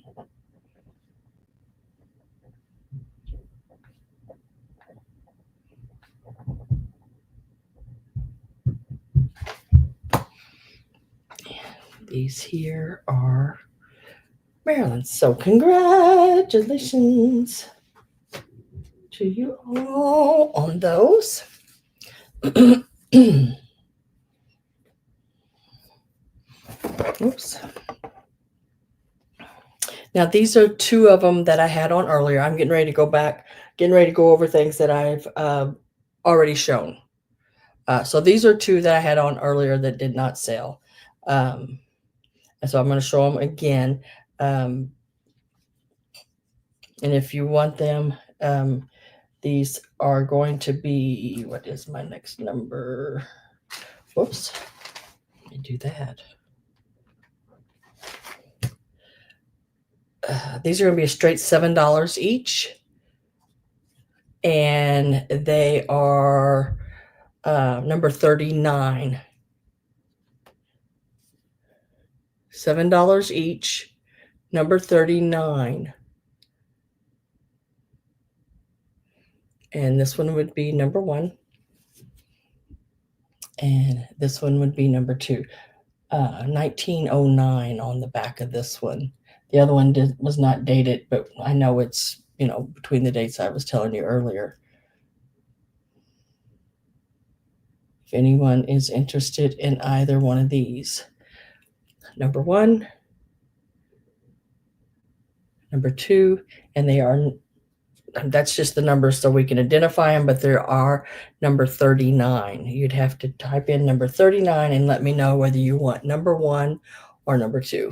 Speaker 1: And these here are Maryland. So congratulations to you all on those. Oops. Now, these are 2 of them that I had on earlier. I'm getting ready to go back, getting ready to go over things that I've already shown. So these are 2 that I had on earlier that did not sell. And so I'm going to show them again. And if you want them, these are going to be, what is my next number? Whoops. Let me do that. These are going to be a straight $7 each. And they are number 39. $7 each, number 39. And this one would be number 1. And this one would be number 2. 1909 on the back of this one. The other one was not dated, but I know it's, between the dates I was telling you earlier. If anyone is interested in either one of these, number 1, number 2, and that's just the numbers so we can identify them, but there are number 39. You'd have to type in number 39 and let me know whether you want number 1 or number 2.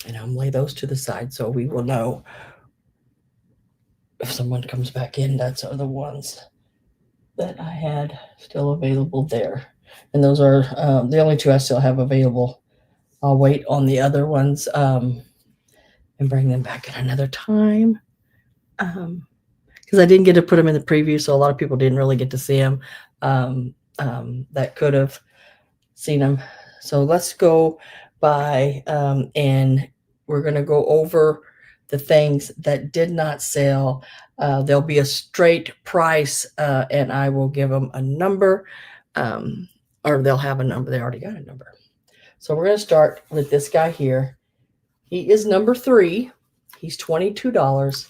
Speaker 1: And I'll lay those to the side so we will know if someone comes back in. That's are the ones that I had still available there. And those are the only 2 I still have available. I'll wait on the other ones and bring them back at another time. Because I didn't get to put them in the preview, so a lot of people didn't really get to see them that could have seen them. So let's go by and we're going to go over the things that did not sell. There'll be a straight price, and I will give them a number, or they'll have a number. They already got a number. So we're going to start with this guy here. He is number 3. He's $22.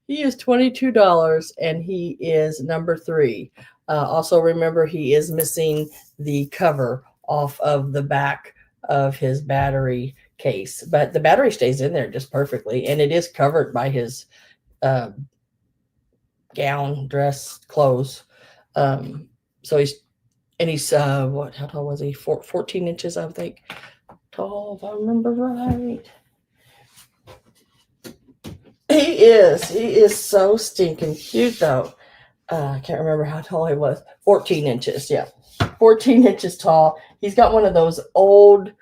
Speaker 1: He is $22 and he is number 3. Also, remember, he is missing the cover off of the back of his battery case, but the battery stays in there just perfectly, and it is covered by his uh, gown, dress, clothes. So he's what? How tall was he? 14 inches, I think, tall, if I remember right. He is so stinking cute, though. I can't remember how tall he was. 14 inches, yeah. 14 inches tall. He's got one of those old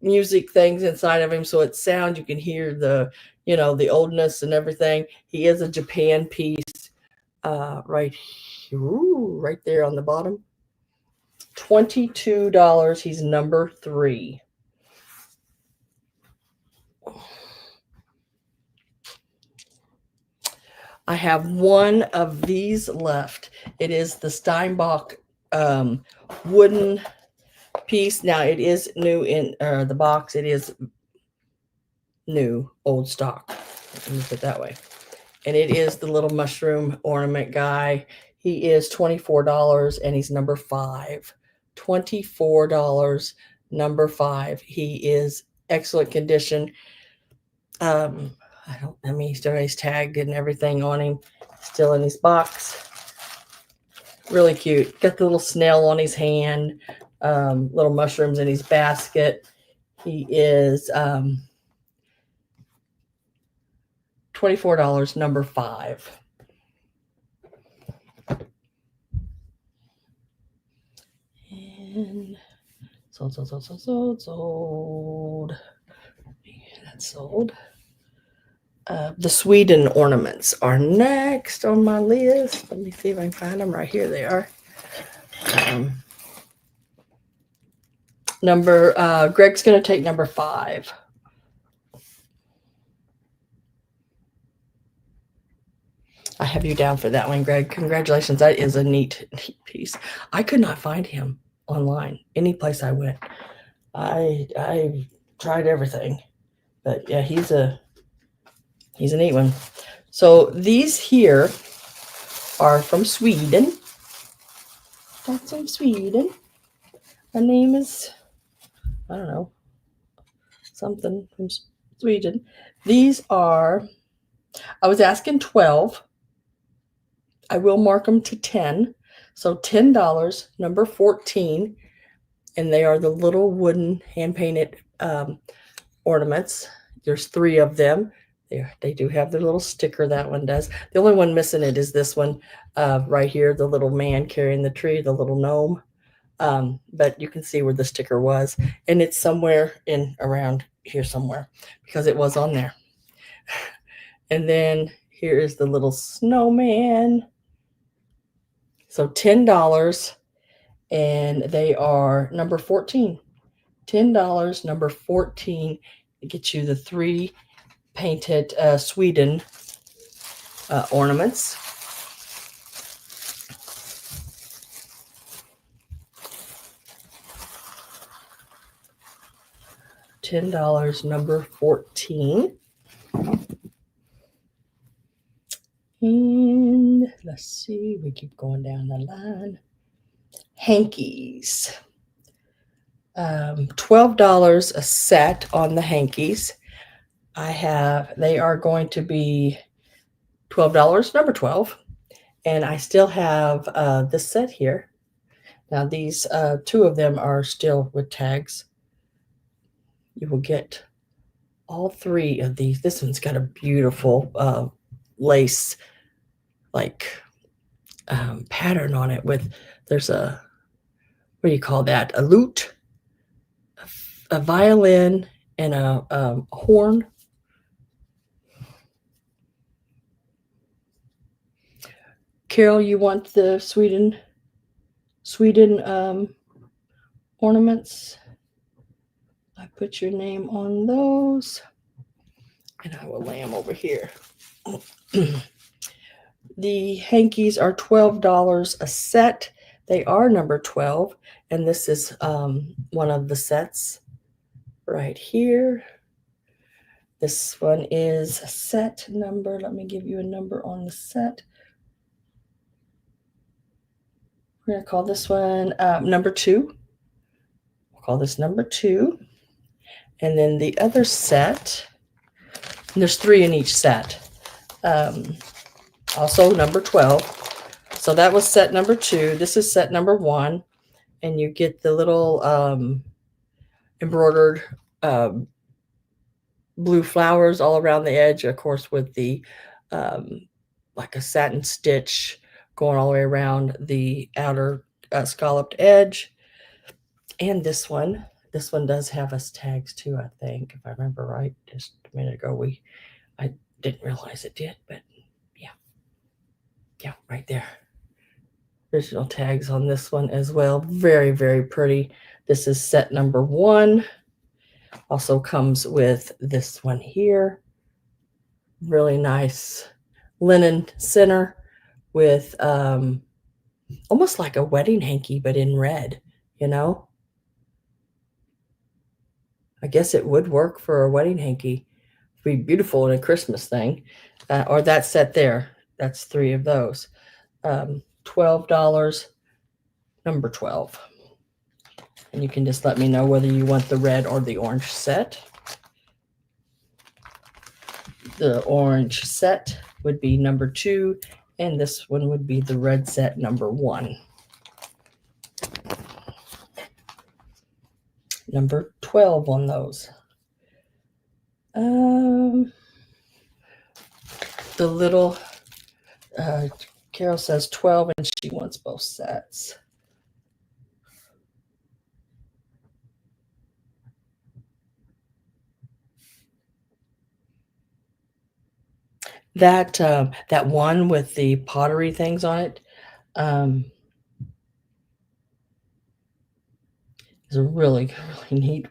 Speaker 1: music things inside of him, so it sounds, you can hear the, the oldness and everything. He is a Japan piece, right there on the bottom. $22. He's number 3. I have one of these left. It is the Steinbach wooden piece. Now, it is new in the box. It is new, old stock. Let me put it that way. And it is the little mushroom ornament guy. He is $24 and he's number 5. $24, number 5. He is excellent condition. He still has tagged and everything on him, still in his box. Really cute. Got the little snail on his hand, little mushrooms in his basket. He is $24, number 5. And sold. That's sold. The Sweden ornaments are next on my list. Let me see if I can find them. Right here they are. Greg's going to take number 5. I have you down for that one, Greg. Congratulations. That is a neat piece. I could not find him online, any place I went. I tried everything, but yeah, he's a neat one. So these here are from Sweden. That's from Sweden. Her name is, I don't know, something from Sweden. These are, I was asking 12. I will mark them to 10. So $10, number 14. And they are the little wooden hand-painted ornaments. There's 3 of them. They do have their little sticker, that one does. The only one missing it is this one right here, the little man carrying the tree, the little gnome. But you can see where the sticker was. And it's somewhere around here somewhere because it was on there. And then here is the little snowman. So $10, and they are number 14. $10, number 14. It gets you the 3 painted Sweden ornaments. $10, number 14. And let's see, we keep going down the line. Hankies. $12 a set on the Hankies. They are going to be $12, number 12. And I still have this set here. Now these 2 of them are still with tags. You will get all three of these. This one's got a beautiful lace like pattern on it with, there's a, what do you call that? A lute, a violin, and a horn. Carol, you want the Sweden ornaments? I put your name on those, and I will lay them over here. The hankies are $12 a set. They are number 12, and this is one of the sets right here. This one is set number. Let me give you a number on the set. We're going to call this one number 2. We'll call this number 2. And then the other set, and there's 3 in each set. Also number 12. So that was set number 2. This is set number 1. And you get the little embroidered blue flowers all around the edge, of course, with the like a satin stitch going all the way around the outer scalloped edge. And this one does have us tags too, I think, if I remember right. Just a minute ago, I didn't realize it did, but yeah, right there. Original tags on this one as well. Very, very pretty. This is set number 1. Also comes with this one here. Really nice linen center with almost like a wedding hanky, but in red, you know. I guess it would work for a wedding hanky. It'd be beautiful in a Christmas thing. Or that set there. That's 3 of those. $12, number 12. And you can just let me know whether you want the red or the orange set. The orange set would be number 2, and this one would be the red set number 1. Number 12 on those. The little, Carol says 12, and she wants both sets. That one with the pottery things on it is a really neat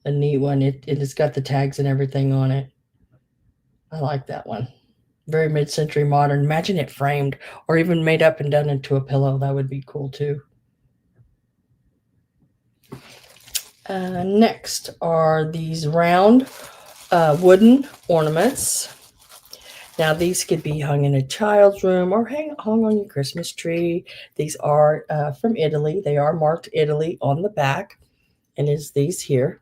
Speaker 1: one. It has got the tags and everything on it. I like that one. Very mid-century modern. Imagine it framed or even made up and done into a pillow. That would be cool too. Next are these round wooden ornaments. Now, these could be hung in a child's room or hung on your Christmas tree. These are from Italy. They are marked Italy on the back, and it's these here.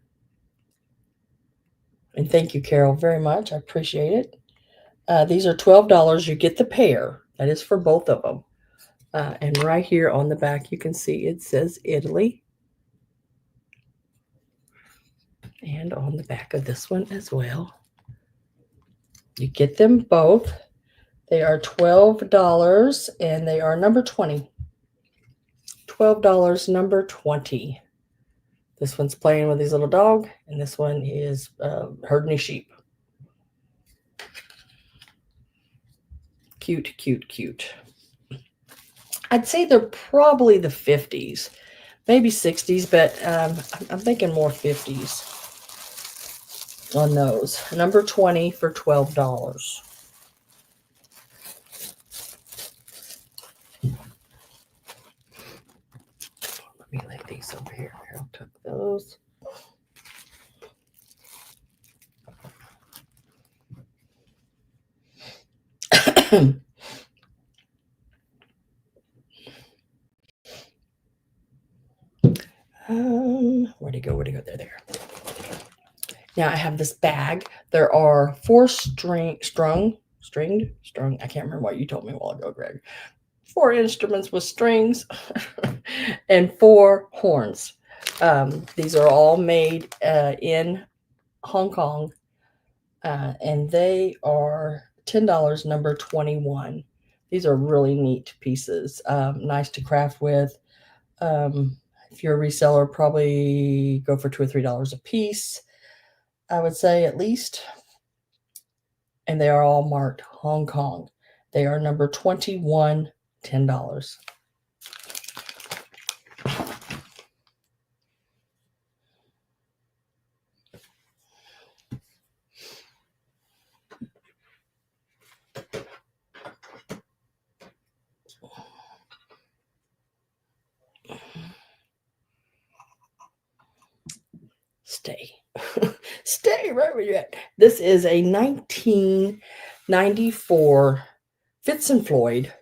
Speaker 1: And thank you, Carol, very much. I appreciate it. These are $12. You get the pair. That is for both of them. And right here on the back, you can see it says Italy. And on the back of this one as well. You get them both. They are $12, and they are number 20. $12, number 20. This one's playing with his little dog, and this one is herding his sheep. Cute, cute, cute. I'd say they're probably the 50s, maybe 60s, but I'm thinking more 50s. On those. Number 20 for $12. Let me lay these over here. I'll tuck those. Where'd he go? There. Now I have this bag. There are 4 stringed, I can't remember what you told me a while ago, Greg. 4 instruments with strings and 4 horns. These are all made in Hong Kong. and they are $10, number 21. These are really neat pieces, nice to craft with. If you're a reseller, probably go for $2 or $3 a piece, I would say at least. And they are all marked Hong Kong. They are number 21, $10. Stay. Stay right where you're at. This is a 1994 Fitz and Floyd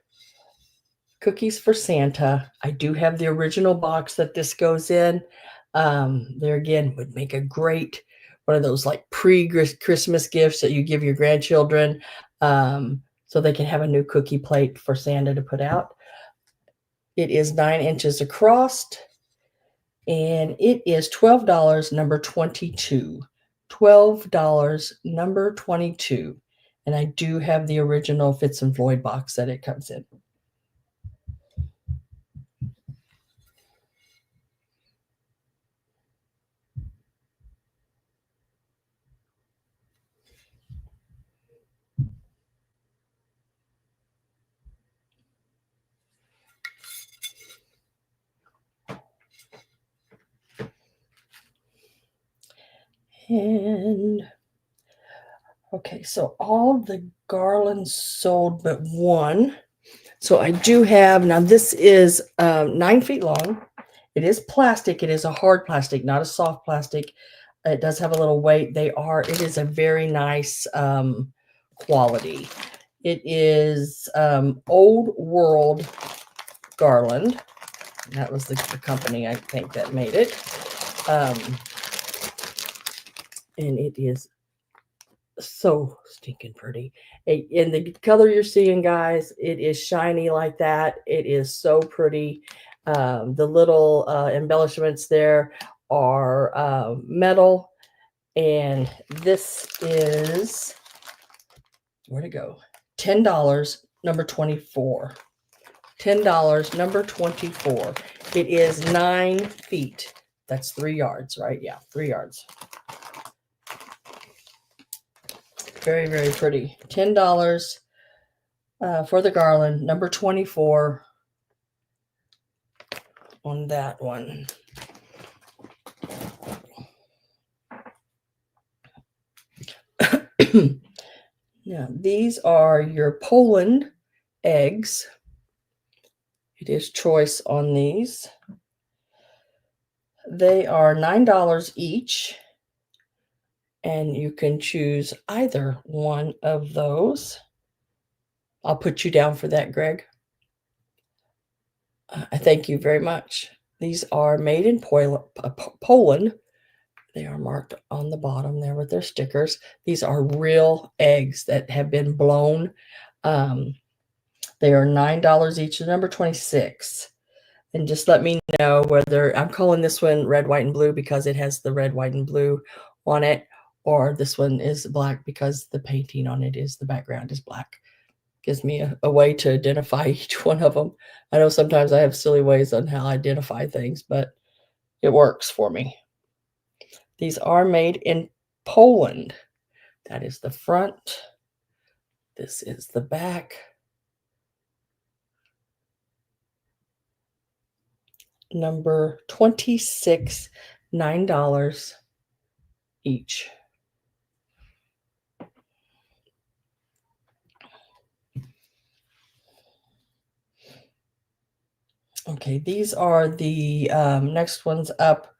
Speaker 1: Cookies for Santa. I do have the original box that this goes in. There again would make a great one of those like pre-Christmas gifts that you give your grandchildren, so they can have a new cookie plate for Santa to put out. It is 9 inches across, and it is $12, number 22. $12, number 22. And I do have the original Fitz and Floyd box that it comes in. And okay, so all the Garland sold but one. So I do have, now this is 9 feet long. It is plastic. It is a hard plastic, not a soft plastic. It does have a little weight. It is a very nice quality. It is Old World Garland. That was the company, I think, that made it. And it is so stinking pretty. And the color you're seeing, guys, it is shiny like that. It is so pretty. The little embellishments there are metal. And this is, where'd it go? $10, number 24. $10, number 24. It is 9 feet. That's 3 yards, right? Yeah, 3 yards. Very, very pretty. $10 for the Garland, number 24 on that one. Now, these are your Poland eggs. It is choice on these. They are $9 each, and you can choose either one of those. I'll put you down for that, Greg. I thank you very much. These are made in Poland. They are marked on the bottom there with their stickers. These are real eggs that have been blown. They are $9 each, number 26. And just let me know whether I'm calling this one red, white, and blue because it has the red, white, and blue on it, or this one is black because the painting on it is, the background is black. Gives me a way to identify each one of them. I know sometimes I have silly ways on how I identify things, but it works for me. These are made in Poland. That is the front. This is the back. Number 26, $9 each. Okay, these are the next ones up.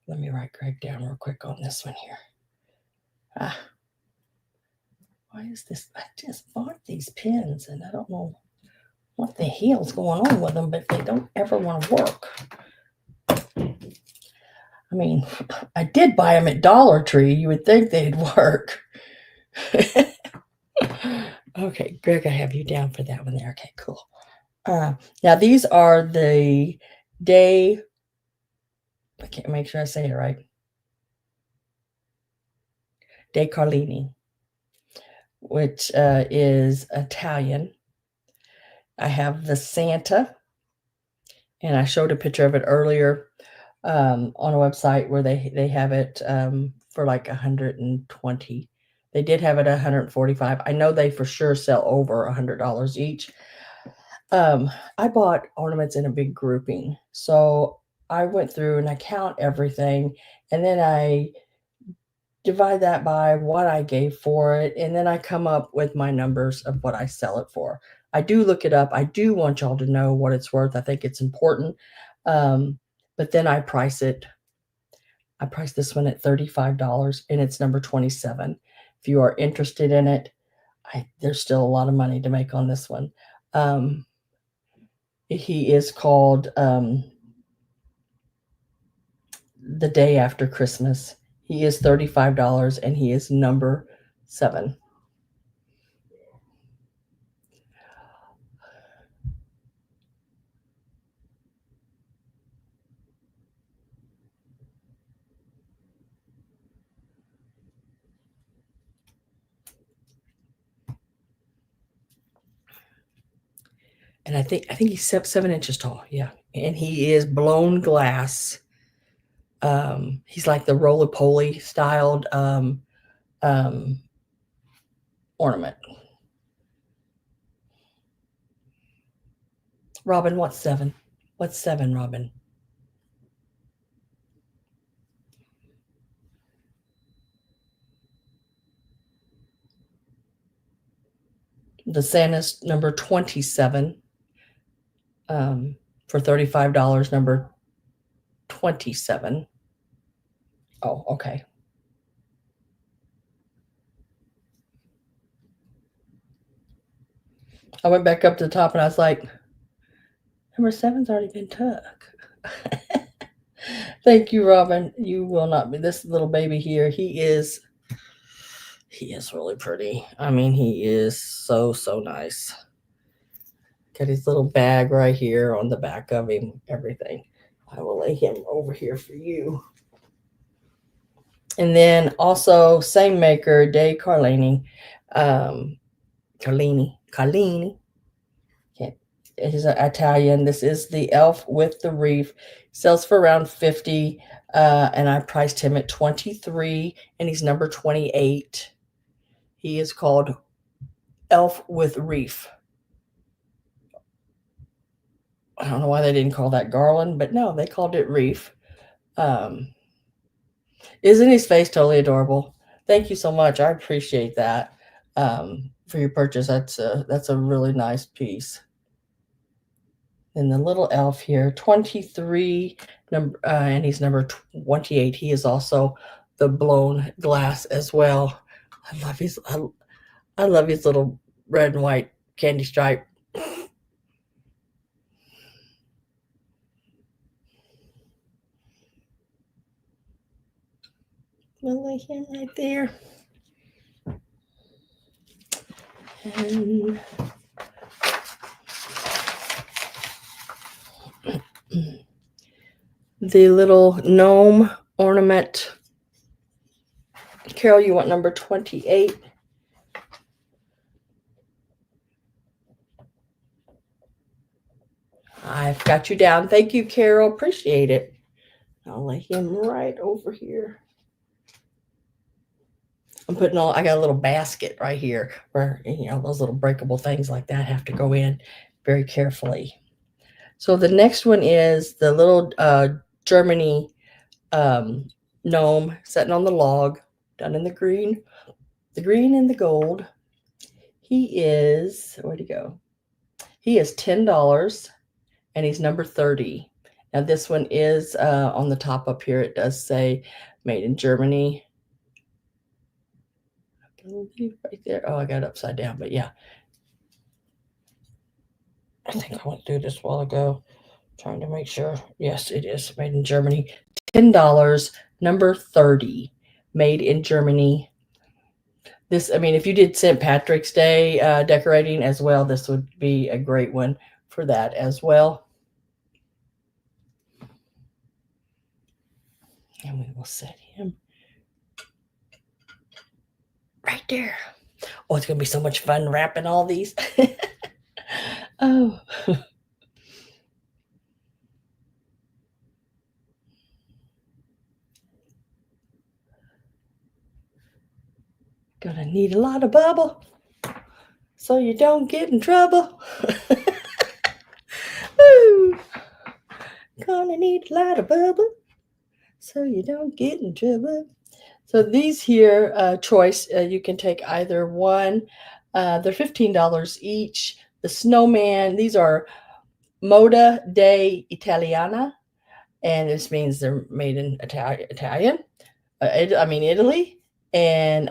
Speaker 1: Let me write Greg down real quick on this one here. Why is this? I just bought these pens and I don't know what the hell's going on with them, but they don't ever want to work. I mean, I did buy them at Dollar Tree. You would think they'd work. Okay, Greg, I have you down for that one there. Okay, cool. Now, these are the I can't make sure I say it right. De Carlini. which is Italian. I have the Santa, and I showed a picture of it earlier on a website where they have it for like 120. They did have it at 145. I know they for sure sell over $100 each. I bought ornaments in a big grouping, so I went through and I count everything, and then I divide that by what I gave for it, and then I come up with my numbers of what I sell it for. I do look it up. I do want y'all to know what it's worth. I think it's important. But then I price it. I priced this one at $35 and it's number 27. If you are interested in it, there's still a lot of money to make on this one. He is called The Day After Christmas. He is $35 and he is number 7. And I think he's 7 inches tall. Yeah, and he is blown glass. He's like the roly-poly styled ornament. Robin, what's 7? What's 7, Robin? The Santa's number 27 for $35, number 27. Oh, okay. I went back up to the top and I was like, number 7's already been took. Thank you, Robin. You will not be this little baby here. He is really pretty. I mean, he is so nice. Got his little bag right here on the back of him, everything. I will lay him over here for you. And then also, same maker, De Carlini. Carlini. Okay. He's Italian. This is the elf with the wreath. Sells for around 50, and I priced him at 23, and he's number 28. He is called Elf with Wreath. I don't know why they didn't call that Garland, but no, they called it Wreath. Isn't his face totally adorable? Thank you so much. I appreciate that for your purchase. That's a really nice piece. And the little elf here, 23, and he's number 28. He is also the blown glass as well. I love his little red and white candy stripe. We'll lay him right there. And the little gnome ornament. Carol, you want number 28? I've got you down. Thank you, Carol. Appreciate it. I'll lay him right over here. I got a little basket right here where, those little breakable things like that have to go in very carefully. So the next one is the little Germany gnome sitting on the log, done in the green and the gold. He is, where'd he go? He is $10 and he's number 30. Now this one is on the top up here. It does say made in Germany. Right there. Oh, I got it upside down, but yeah. I think I went through this a while ago, trying to make sure. Yes, it is made in Germany. $10, number 30, made in Germany. This, I mean, if you did St. Patrick's Day decorating as well, this would be a great one for that as well. And we will set him right there. Oh, it's going to be so much fun wrapping all these. Oh. Gonna need a lot of bubble so you don't get in trouble. Woo. Gonna need a lot of bubble so you don't get in trouble. So these here, choice, you can take either one. They're $15 each. The snowman, these are Moda de Italiana, and this means they're made in Italian. Italy. And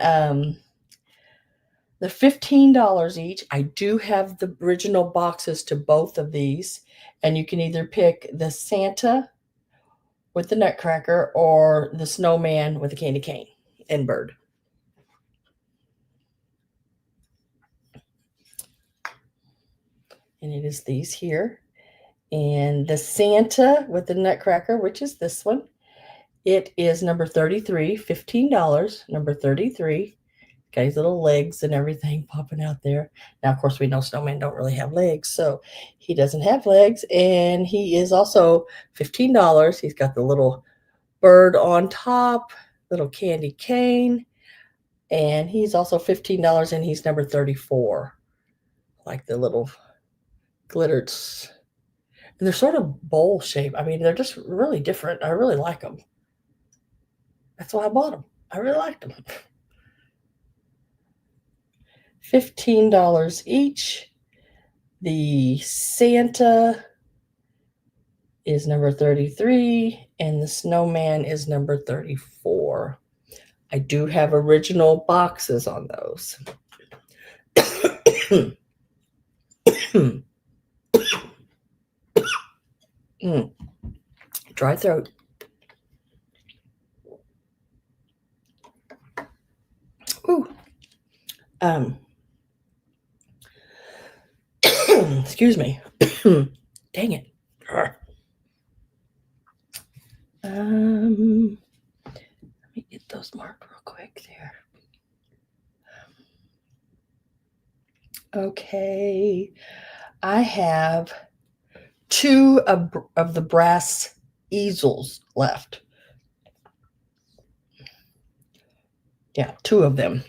Speaker 1: they're $15 each. I do have the original boxes to both of these, and you can either pick the Santa with the Nutcracker or the snowman with the candy cane and bird. And it is these here. And the Santa with the Nutcracker, which is this one, it is number 33, $15, number 33. Got his little legs and everything popping out there. Now, of course, we know snowmen don't really have legs, so he doesn't have legs. And he is also $15. He's got the little bird on top, little candy cane. And he's also $15, and he's number 34. Like the little glittered. And they're sort of bowl shape. I mean, they're just really different. I really like them. That's why I bought them. I really liked them. $15 each. The Santa is number 33, and the snowman is number 34. I do have original boxes on those. Dry throat. Ooh. Excuse me. Dang it. Let me get those marked real quick there. Okay. I have 2 of the brass easels left. Yeah, 2 of them.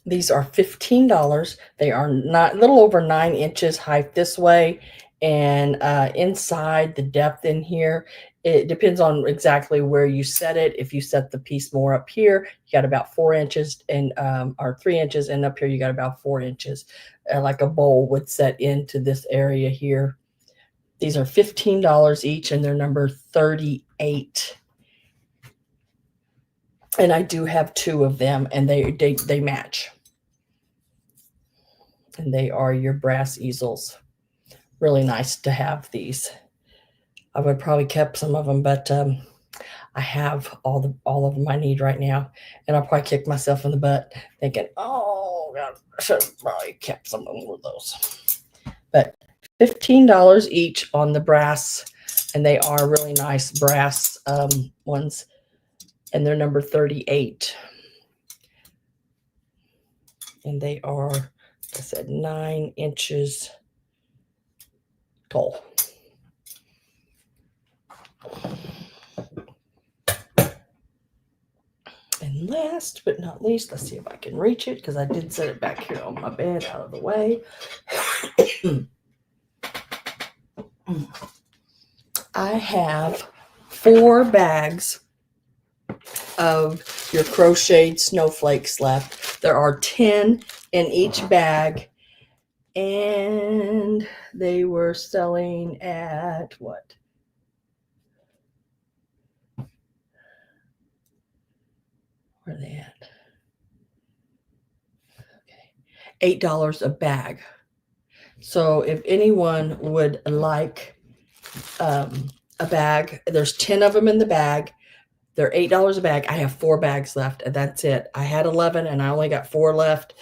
Speaker 1: These are $15. They are not a little over 9 inches height this way, and inside the depth in here, it depends on exactly where you set it. If you set the piece more up here, you got about 4 inches, and or 3 inches, and up here you got about 4 inches, like a bowl would set into this area here. These are $15 each, and they're number 38. And I do have 2 of them, and they match. And they are your brass easels. Really nice to have these. I would probably kept some of them, but I have all of them I need right now. And I'll probably kick myself in the butt thinking, oh, God, I should have probably kept some of those. But $15 each on the brass, and they are really nice brass ones, and they're number 38. And they are, like I said, 9 inches tall. And last but not least, let's see if I can reach it, because I did set it back here on my bed out of the way. I have 4 bags of your crocheted snowflakes left. There are 10 in each bag, and they were selling at what? Where are they at? Okay. $8 a bag. So if anyone would like a bag, there's 10 of them in the bag. They're $8 a bag. I have 4 bags left, and that's it. I had 11, and I only got 4 left.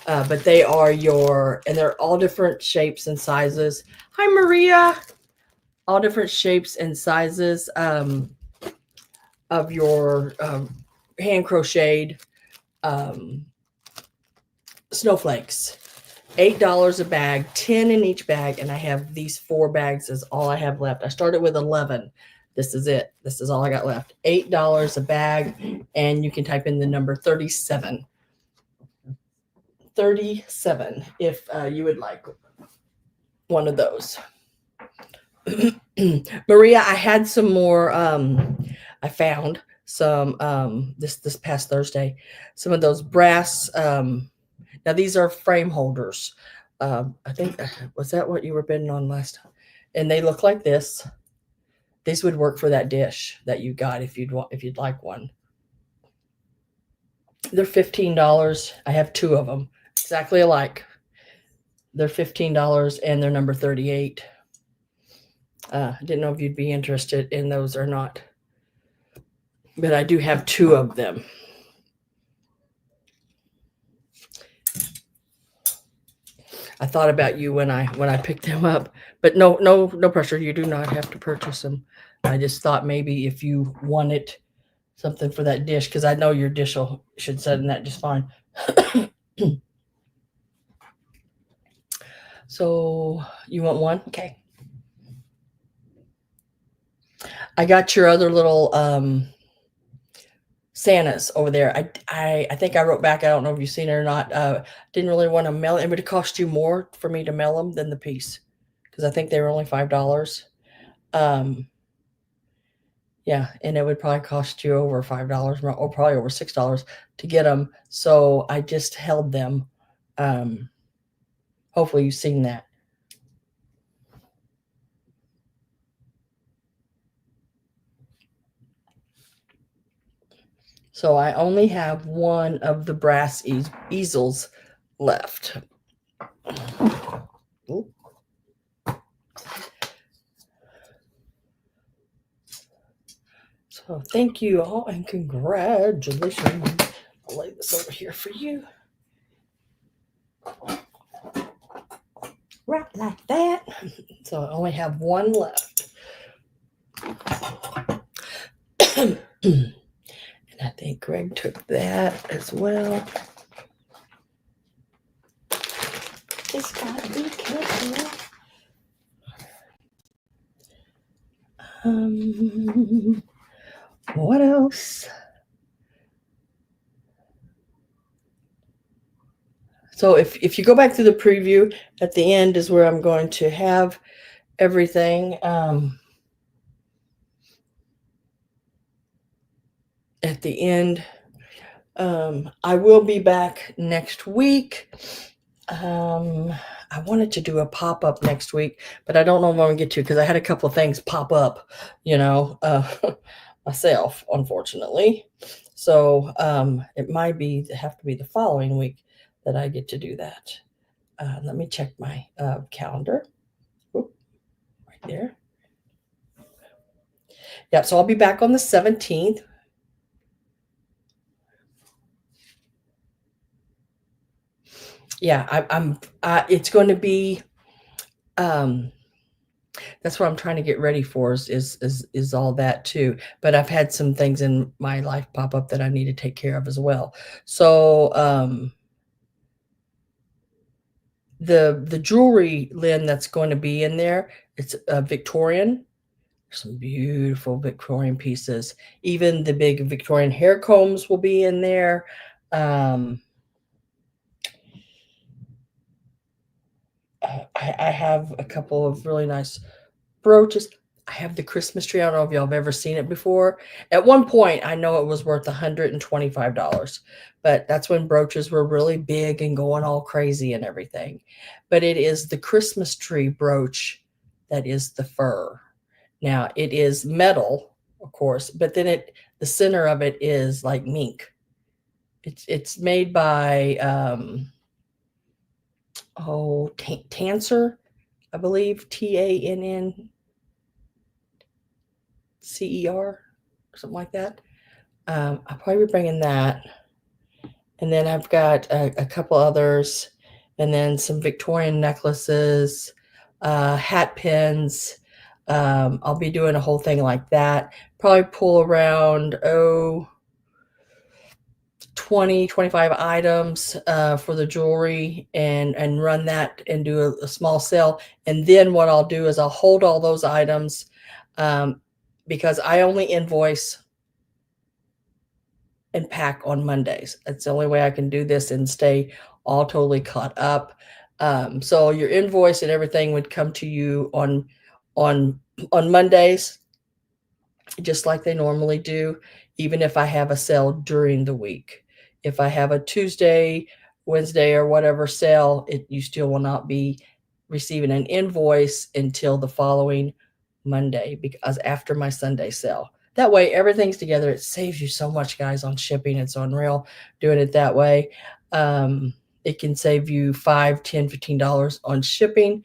Speaker 1: But they are and they're all different shapes and sizes. Hi, Maria. All different shapes and sizes. of your hand crocheted snowflakes. $8 a bag, 10 in each bag, and I have these 4 bags is all I have left. I started with 11. This is it. This is all I got left. $8 a bag, and you can type in the number 37. 37 if you would like one of those. Maria, I had some more. I found some this past Thursday. Some of those brass. Now these are frame holders. I think was that what you were bidding on last time? And they look like this. These would work for that dish that you got if you'd like one. They're $15. I have 2 of them, exactly alike. They're $15 and they're number 38. I didn't know if you'd be interested in those or not, but I do have 2 of them. I thought about you when I picked them up, but no pressure. You do not have to purchase them. I just thought maybe if you wanted something for that dish, because I know your dish should set in that just fine. So you want one? Okay. I got your other little Santas over there. I think I wrote back. I don't know if you've seen it or not. Didn't really want to mail it. It would cost you more for me to mail them than the piece, because I think they were only $5. Yeah, and it would probably cost you over $5 or probably over $6 to get them. So I just held them. Hopefully you've seen that. So I only have one of the brass easels left. Ooh. So thank you all and congratulations. I'll lay this over here for you. Right like that. So I only have one left. And I think Greg took that as well. Just gotta be careful. What else? So if you go back to the preview, at the end is where I'm going to have everything. At the end, I will be back next week. I wanted to do a pop-up next week, but I don't know if I'm going to get to, because I had a couple of things pop up, myself, unfortunately. So it might have to be the following week that I get to do that. Let me check my calendar. Oop, right there. Yeah, so I'll be back on the 17th. Yeah, I'm it's going to be that's what I'm trying to get ready for is all that too. But I've had some things in my life pop up that I need to take care of as well. So the jewelry, Lynn, that's going to be in there, it's Victorian. Some beautiful Victorian pieces. Even the big Victorian hair combs will be in there. I have a couple of really nice brooches. I have the Christmas tree. I don't know if y'all have ever seen it before. At one point, I know it was worth $125, but that's when brooches were really big and going all crazy and everything. But it is the Christmas tree brooch that is the fur. Now, it is metal, of course, but then the center of it is like mink. It's made by Tancer, I believe, TANNCER, or something like that. I'll probably be bringing that. And then I've got a couple others, and then some Victorian necklaces, hat pins. I'll be doing a whole thing like that. probably pull around 20, 25 items for the jewelry and run that and do a small sale. And then what I'll do is I'll hold all those items because I only invoice and pack on Mondays. That's the only way I can do this and stay all totally caught up. So your invoice and everything would come to you on Mondays, just like they normally do, even if I have a sale during the week. If I have a Tuesday, Wednesday, or whatever sale, you still will not be receiving an invoice until the following Monday, because after my Sunday sale. That way, everything's together. It saves you so much, guys, on shipping. It's unreal doing it that way. It can save you $5, $10, $15 on shipping.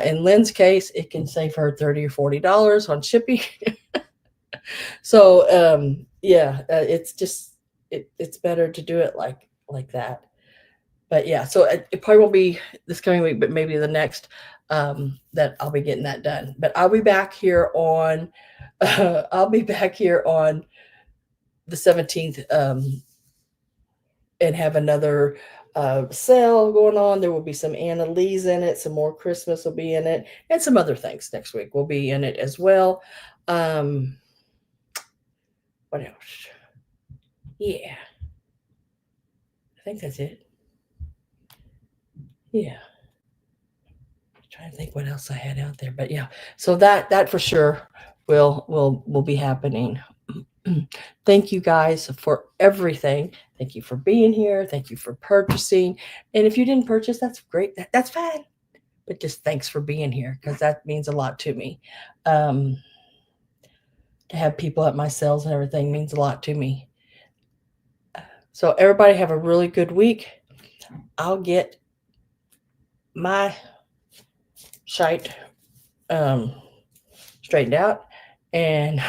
Speaker 1: In Lynn's case, it can save her $30 or $40 on shipping. So yeah, it's just it's better to do it like that. But yeah, so it probably won't be this coming week, but maybe the next that I'll be getting that done. But I'll be back here on I'll be back here on the 17th and have another sale going on. There will be some Anna Lee's in it, some more Christmas will be in it, and some other things next week will be in it as well. What else? Yeah, I think that's it. Yeah, I'm trying to think what else I had out there, but yeah, so that for sure will be happening. Thank you guys for everything. Thank you for being here. Thank you for purchasing. And if you didn't purchase, that's great. That's fine. But just thanks for being here, because that means a lot to me. To have people at my sales and everything means a lot to me. So everybody have a really good week. I'll get my shite straightened out, and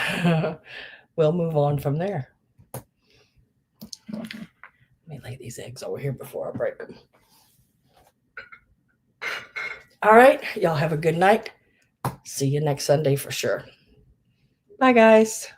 Speaker 1: we'll move on from there. Let me lay these eggs over here before I break them. All right, y'all have a good night. See you next Sunday for sure. Bye, guys.